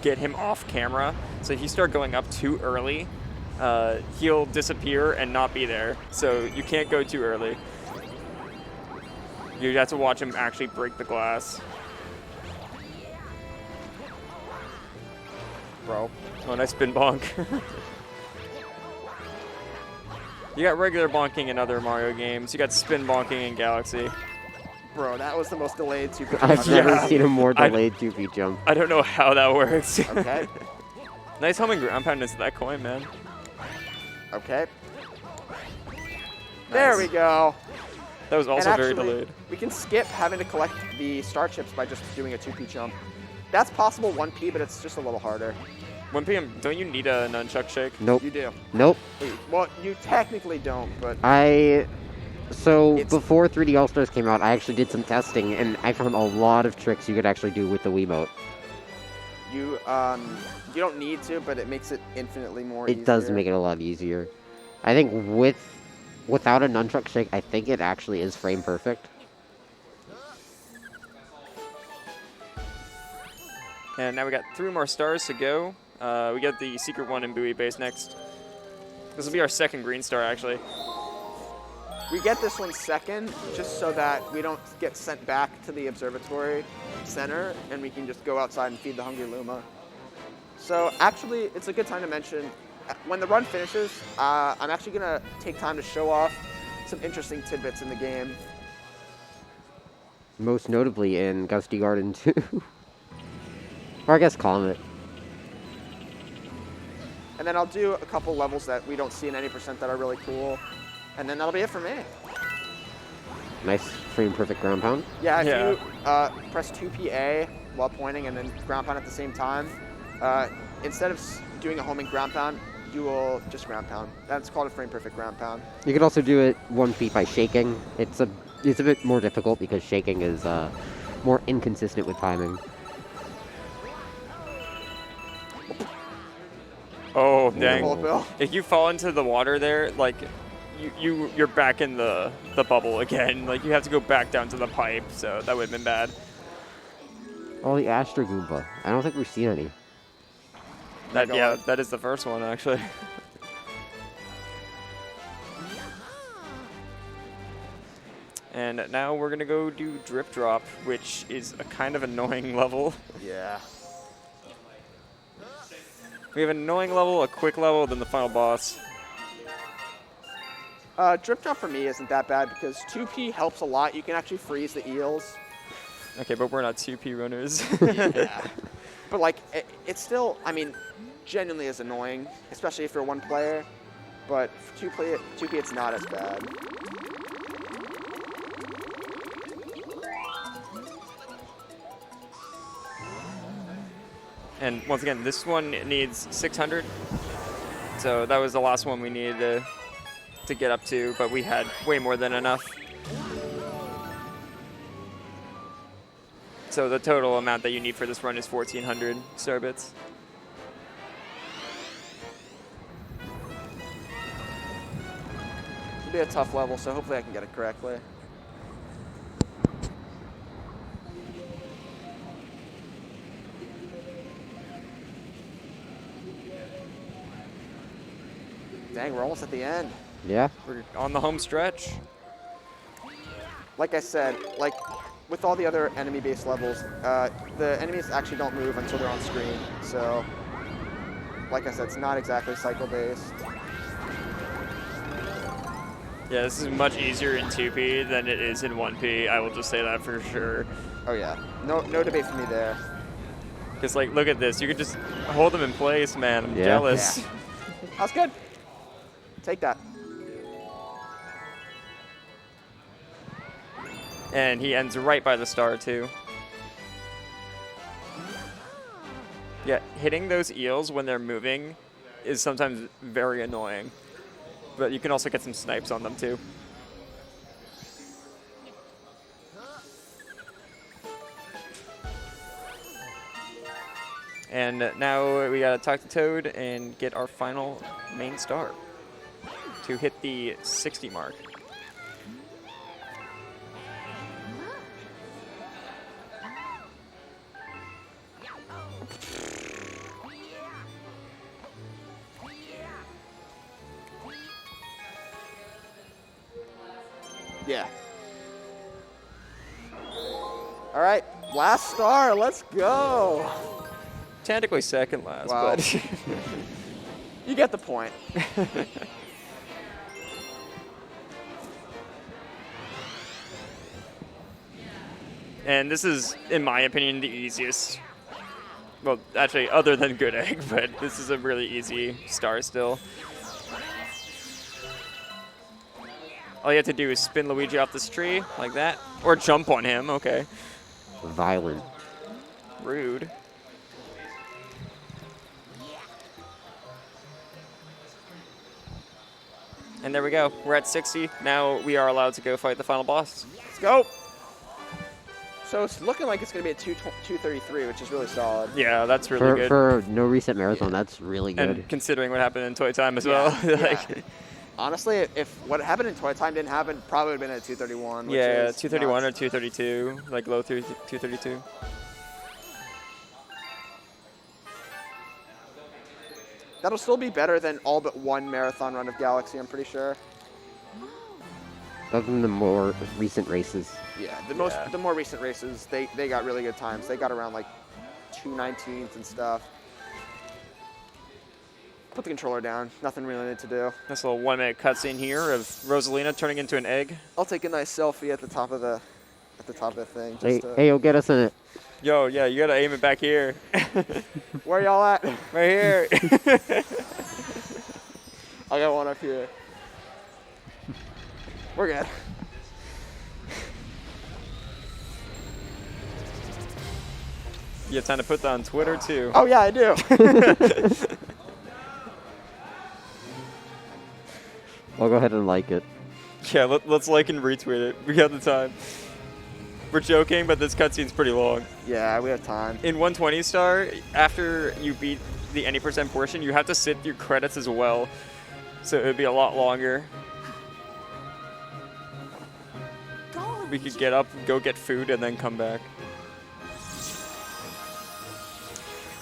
get him off camera, so if you start going up too early, he'll disappear and not be there. So you can't go too early. You have to watch him actually break the glass. Bro. Oh, nice spin bonk. You got regular bonking in other Mario games. You got spin bonking in Galaxy. Bro, that was the most delayed 2P jump I've never Yeah. seen a more delayed 2P jump. I don't know how that works. Okay. Nice homing ground pound into that coin, man. Okay. There we go. That was also And very actually, delayed. we can skip having to collect the star chips by just doing a 2P jump. That's possible 1P, but it's just a little harder. 1 p.m. Don't you need a nunchuck shake? Nope. You do. Nope. Well, you technically don't, but So It's- before 3D All-Stars came out, I actually did some testing, and I found a lot of tricks you could actually do with the Wiimote. you don't need to, but it makes it infinitely more easier. It does make it a lot easier. I think without a nunchuck shake, I think it actually is frame perfect. And now we got 3 more stars to go. We got the secret one in Buoy Base next. This will be our second green star, actually. We get this one second, just so that we don't get sent back to the observatory center, and we can just go outside and feed the hungry Luma. So actually, it's a good time to mention, when the run finishes, I'm actually gonna take time to show off some interesting tidbits in the game. Most notably in Gusty Garden 2. Or I guess Comet. And then I'll do a couple levels that we don't see in any percent that are really cool. And then that'll be it for me. Nice frame perfect ground pound. Yeah, if Yeah. you press 2PA while pointing and then ground pound at the same time, instead of doing a homing ground pound, you will just ground pound. That's called a frame perfect ground pound. You could also do it 1P by shaking. It's a bit more difficult because shaking is more inconsistent with timing. Oh, Hold, dang. Bill. If you fall into the water there, like, you're back in the bubble again. Like, you have to go back down to the pipe, so that would have been bad. Oh, the Astro Goomba. I don't think we've seen any. That, Mega yeah, Lord. that is the first one, actually. And now we're going to go do Drip Drop, which is a kind of annoying level. Yeah. We have an annoying level, a quick level, then the final boss. Drip drop for me isn't that bad because 2P helps a lot. You can actually freeze the eels. Okay, but we're not 2P runners. Yeah. But like, it's still, I mean, genuinely is annoying, especially if you're one player. But for 2P, it's not as bad. And once again, this one needs 600. So that was the last one we needed to get up to, but we had way more than enough. So the total amount that you need for this run is 1,400 star bits. It'll be a tough level, so hopefully I can get it correctly. Dang, we're almost at the end. Yeah. We're on the home stretch. Like I said, like with all the other enemy-based levels, the enemies actually don't move until they're on screen. So, like I said, it's not exactly cycle-based. Yeah, this is much easier in 2P than it is in 1P. I will just say that for sure. Oh yeah, no debate for me there. Because, like, look at this. You could just hold them in place, man. I'm Yeah. jealous. Yeah. That's good. Take that. And he ends right by the star, too. Yeah, hitting those eels when they're moving is sometimes very annoying. But you can also get some snipes on them, too. And now we gotta talk to Toad and get our final main star to hit the 60 mark. Yeah. All right, last star. Let's go. Technically second last, Wow. but You get the point. and this is, in my opinion, the easiest. Well, actually, other than Good Egg, but this is a really easy star still. All you have to do is spin Luigi off this tree, like that. Or jump on him, okay. Violent. Rude. And there we go. We're at 60. Now we are allowed to go fight the final boss. Let's go. So it's looking like it's going to be a 233, which is really solid. Yeah, that's really good. For no reset marathon, that's really good. And considering what happened in Toy Time as Yeah, well. yeah. like, Honestly, if what happened in Toy Time didn't happen, probably would have been at 231. Which yeah, is 231 nuts. or 232, like low through 232. That'll still be better than all but one marathon run of Galaxy, I'm pretty sure. Other than the more recent races. Yeah, Yeah. the more recent races, they got really good times. They got around like 219s and stuff. Put the controller down. Nothing really need to do. This little 1-minute cutscene here of Rosalina turning into an egg. I'll take a nice selfie at the top of the thing. Just Hey, to, hey, you'll get us in it. Yo, yeah, you gotta aim it back here. Where y'all at? Right here. I got one up here. We're good. You have time to put that on Twitter too. Oh yeah, I do. I'll go ahead and like it. Yeah, let's like and retweet it. We got the time. We're joking, but this cutscene's pretty long. Yeah, we have time. In 120 star, after you beat the any percent portion, you have to sit through credits as well. So it would be a lot longer. We could get up, go get food, and then come back.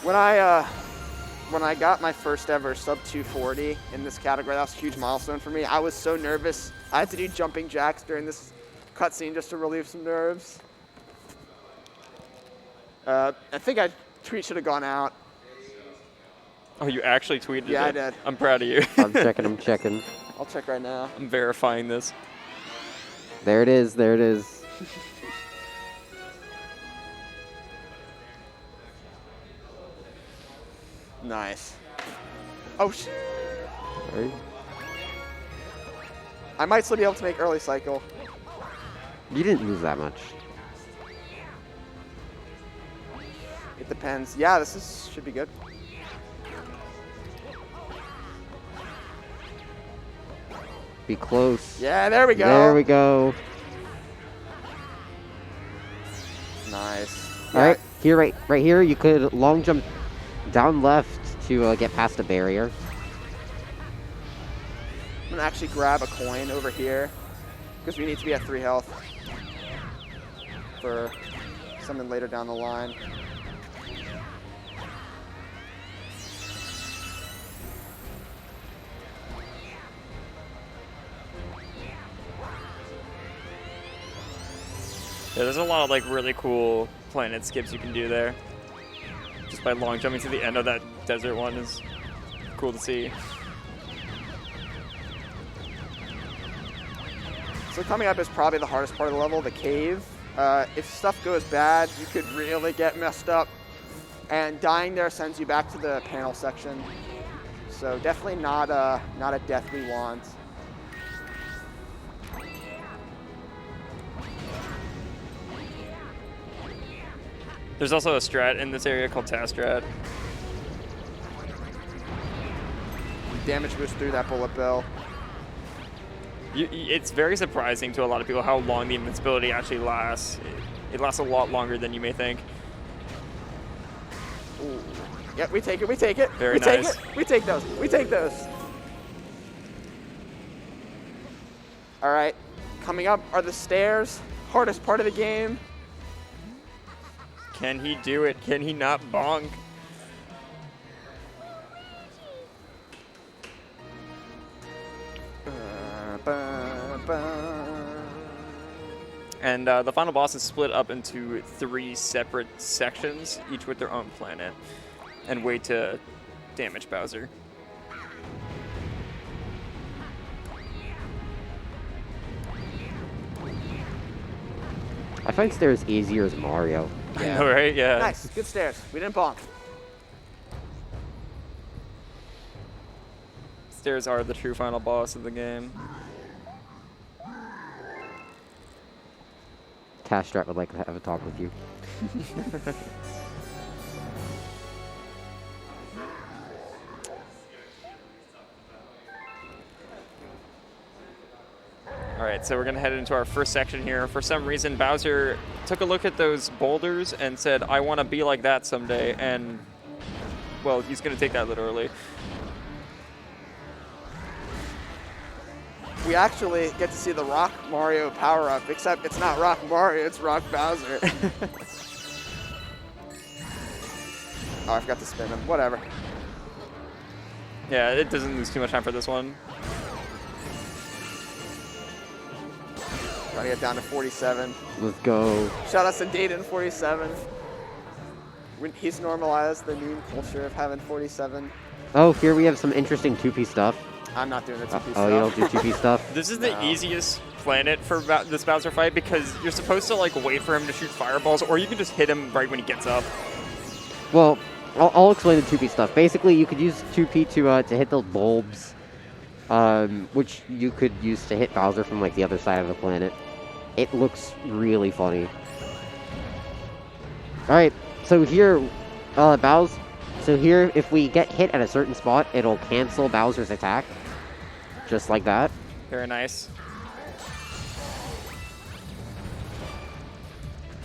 When I got my first ever sub 240 in this category, that was a huge milestone for me. I was so nervous. I had to do jumping jacks during this cutscene just to relieve some nerves. I think I tweet should have gone out. Oh, you actually tweeted it? Yeah, I did. I'm proud of you. I'm checking. I'll check right now. I'm verifying this. There it is, there it is. Nice. Oh, Alright. I might still be able to make early cycle. You didn't lose that much. It depends. Yeah, should be good. Be close. Yeah, there we go. There we go. Nice. All right, here, right here, you could long jump down left to get past a barrier. I'm gonna actually grab a coin over here because we need to be at 3 health for something later down the line. Yeah, there's a lot of like really cool planet skips you can do there. Just by long jumping to the end of that desert one is cool to see. So coming up is probably the hardest part of the level, the cave. If stuff goes bad, you could really get messed up. And dying there sends you back to the panel section. So definitely not a death we want. There's also a strat in this area called Task Strat. Damage boost through that bullet bill. It's very surprising to a lot of people how long the invincibility actually lasts. It lasts a lot longer than you may think. Ooh. Yep, we take it, we take it. Very we nice. Take it. We take those, we take those. All right, coming up are the stairs. Hardest part of the game. Can he do it? Can he not bonk? And the final boss is split up into 3 separate sections, each with their own planet, and way to damage Bowser. I find stairs easier as Mario. Yeah. All right, yeah. Nice, good stairs. We didn't bonk. Stairs are the true final boss of the game. Tastrat would like to have a talk with you. All right, so we're gonna head into our first section here. For some reason, Bowser took a look at those boulders and said, I wanna be like that someday, and, well, he's gonna take that literally. We actually get to see the Rock Mario power-up, except it's not Rock Mario, it's Rock Bowser. Oh, I forgot to spin him. Whatever. Yeah, it doesn't lose too much time for this one. Trying to get down to 47. Let's go. Shout out to Dayton 47. He's normalized the meme culture of having 47. Oh, here we have some interesting 2P stuff. I'm not doing the 2P Oh, you don't stuff. do 2P stuff? This is the easiest planet for this Bowser fight because you're supposed to like wait for him to shoot fireballs, or you can just hit him right when he gets up. Well, I'll explain the 2P stuff. Basically, you could use 2P to hit the bulbs, which you could use to hit Bowser from like the other side of the planet. It looks really funny. Alright, so here, so here, if we get hit at a certain spot, it'll cancel Bowser's attack. Just like that. Very nice.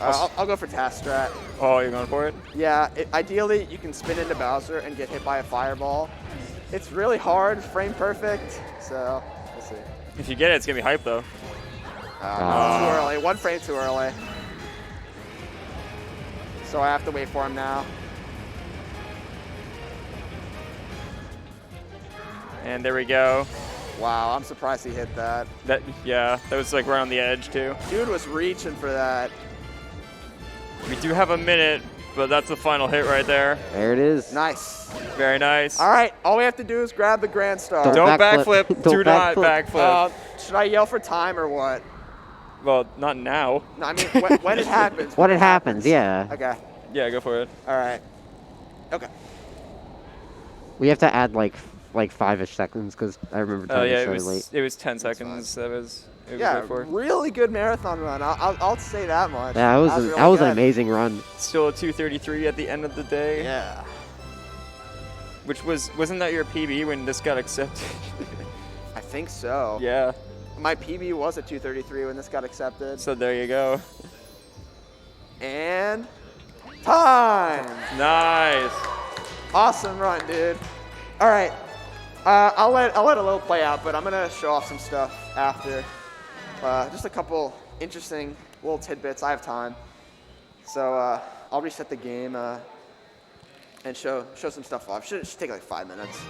I'll go for Tastrat. Oh, you're going for it? Yeah, ideally you can spin into Bowser and get hit by a fireball. It's really hard, frame perfect, so we'll see. If you get it, it's going to be hype though. Too early, 1 frame too early. So I have to wait for him now. And there we go. Wow, I'm surprised he hit that. Yeah, that was like right on the edge too. Dude was reaching for that. We do have a minute, but that's the final hit right there. There it is. Nice. Very nice. All right, all we have to do is grab the Grand Star. Don't backflip. backflip. Don't Do not backflip. backflip. Should I yell for time or what? Well, not now. No, I mean, when it happens. When it happens, yeah. Okay, Yeah, go for it. all right. Okay. We have to add like 5-ish seconds because I remember Oh time yeah, started late. it was 10 seconds. It was Yeah, good for. really good marathon run. I'll say that much. Yeah, that was really an good. amazing run. Still a 2:33 at the end of the day. Yeah. Which wasn't that your PB when this got accepted? I think so. Yeah. My PB was at 2:33 when this got accepted. So there you go. And time. Nice. Awesome run, dude. All right. I'll let a little play out, but I'm gonna show off some stuff after. Just a couple interesting little tidbits. I have time, so I'll reset the game and show some stuff off. Should take like 5 minutes.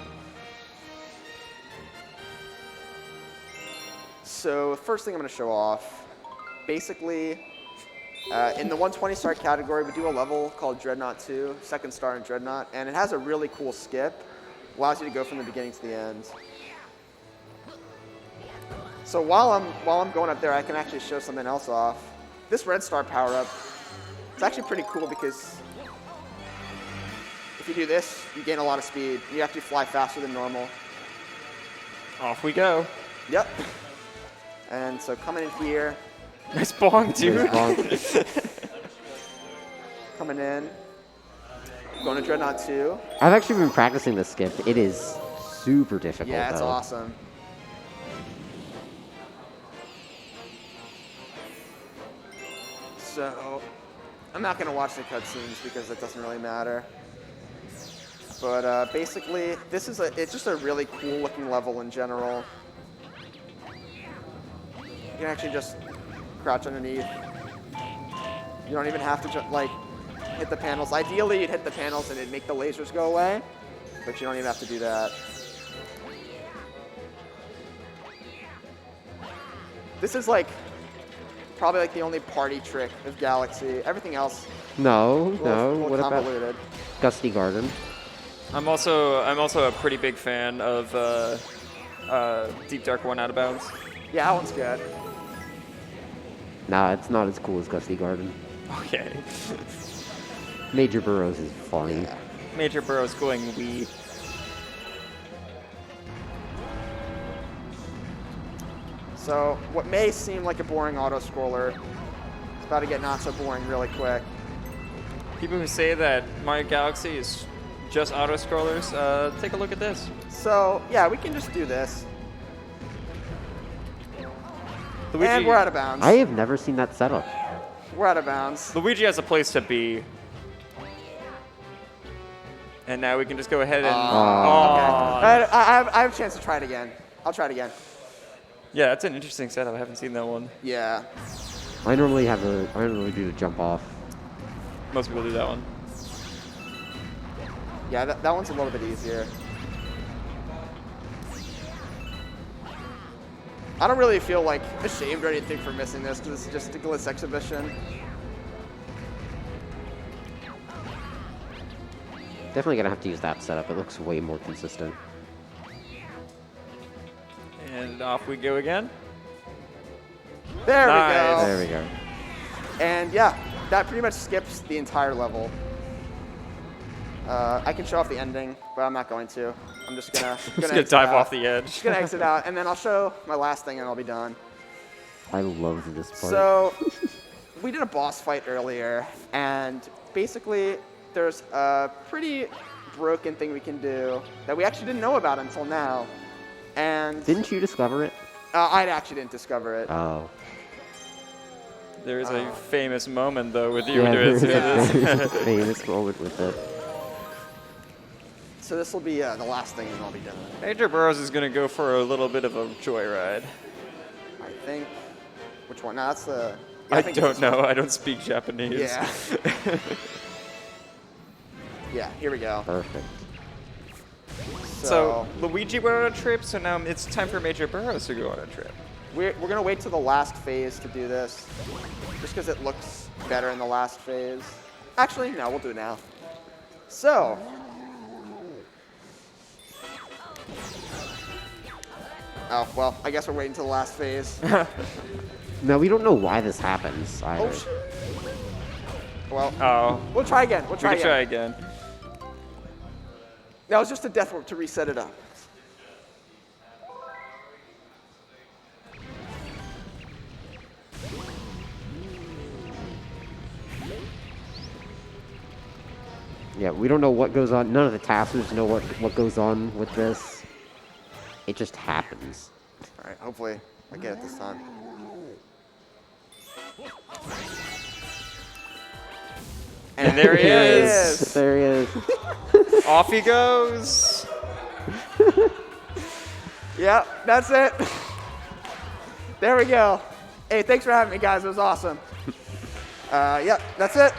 So first thing I'm gonna show off, basically, in the 120 star category, we do a level called Dreadnought 2, 2nd star in Dreadnought, and it has a really cool skip. Allows you to go from the beginning to the end. So while I'm going up there, I can actually show something else off. This red star power up, it's actually pretty cool because if you do this, you gain a lot of speed. You actually fly faster than normal. Off we go. Yep. And so coming in here, Nice bong, dude. coming in, going to Dreadnought 2. I've actually been practicing the skip. It is super difficult. Yeah, it's though. awesome. So, I'm not going to watch the cutscenes because it doesn't really matter. But basically, it's just a really cool looking level in general. You can actually just crouch underneath. You don't even have to hit the panels. Ideally, you'd hit the panels and it'd make the lasers go away, but you don't even have to do that. This is like probably like the only party trick of Galaxy. Everything else No, a no. little What about convoluted. Gusty Garden? I'm also a pretty big fan of Deep Dark One Out of Bounds. Yeah, that one's good. Nah, it's not as cool as Gusty Garden. Okay. Major Burrows is funny. Major Burrow's going wee. So what may seem like a boring auto-scroller is about to get not so boring really quick. People who say that Mario Galaxy is just auto-scrollers, take a look at this. So yeah, we can just do this. Luigi, And we're out of bounds. I have never seen that setup. We're out of bounds. Luigi has a place to be. And now we can just go ahead and... Okay. Aw. I have a chance to try it again. I'll try it again. Yeah, that's an interesting setup. I haven't seen that one. Yeah. I normally do the jump off. Most people do that one. Yeah, that one's a little bit easier. I don't really feel like ashamed or anything for missing this because it's just a glitz exhibition. Definitely gonna have to use that setup. It looks way more consistent. And off we go again. There Nice. we go. There we go. And yeah, that pretty much skips the entire level. I can show off the ending, but I'm not going to. I'm just gonna Just gonna dive off the edge. Just gonna exit out, and then I'll show my last thing, and I'll be done. I love this part. So, we did a boss fight earlier, and basically, there's a pretty broken thing we can do that we actually didn't know about until now. And Didn't you discover it? I actually didn't discover it. Oh. There is a famous moment, though, with you Yeah, doing there's a this. famous moment with it. So this will be the last thing, and I'll be done. Major Burrows is going to go for a little bit of a joyride. I think. Which one? No, that's the. I think don't it's this know. one. I don't speak Japanese. Yeah. Yeah. Here we go. Perfect. So Luigi went on a trip, so now it's time for Major Burrows to go on a trip. We're gonna wait till the last phase to do this, just because it looks better in the last phase. Actually, no, we'll do it now. So. Oh, well, I guess we're waiting till the last phase. Now, we don't know why this happens either. Oh, shit. Well, Oh. we'll try again. We'll We try can again. try again. That was just a death warp to reset it up. Yeah, we don't know what goes on. None of the taskers know what goes on with this. It just happens. All right, hopefully I get it this time. And there he is. There he is. Off he goes. Yeah, that's it. There we go. Hey, thanks for having me, guys. It was awesome. Yeah, that's it.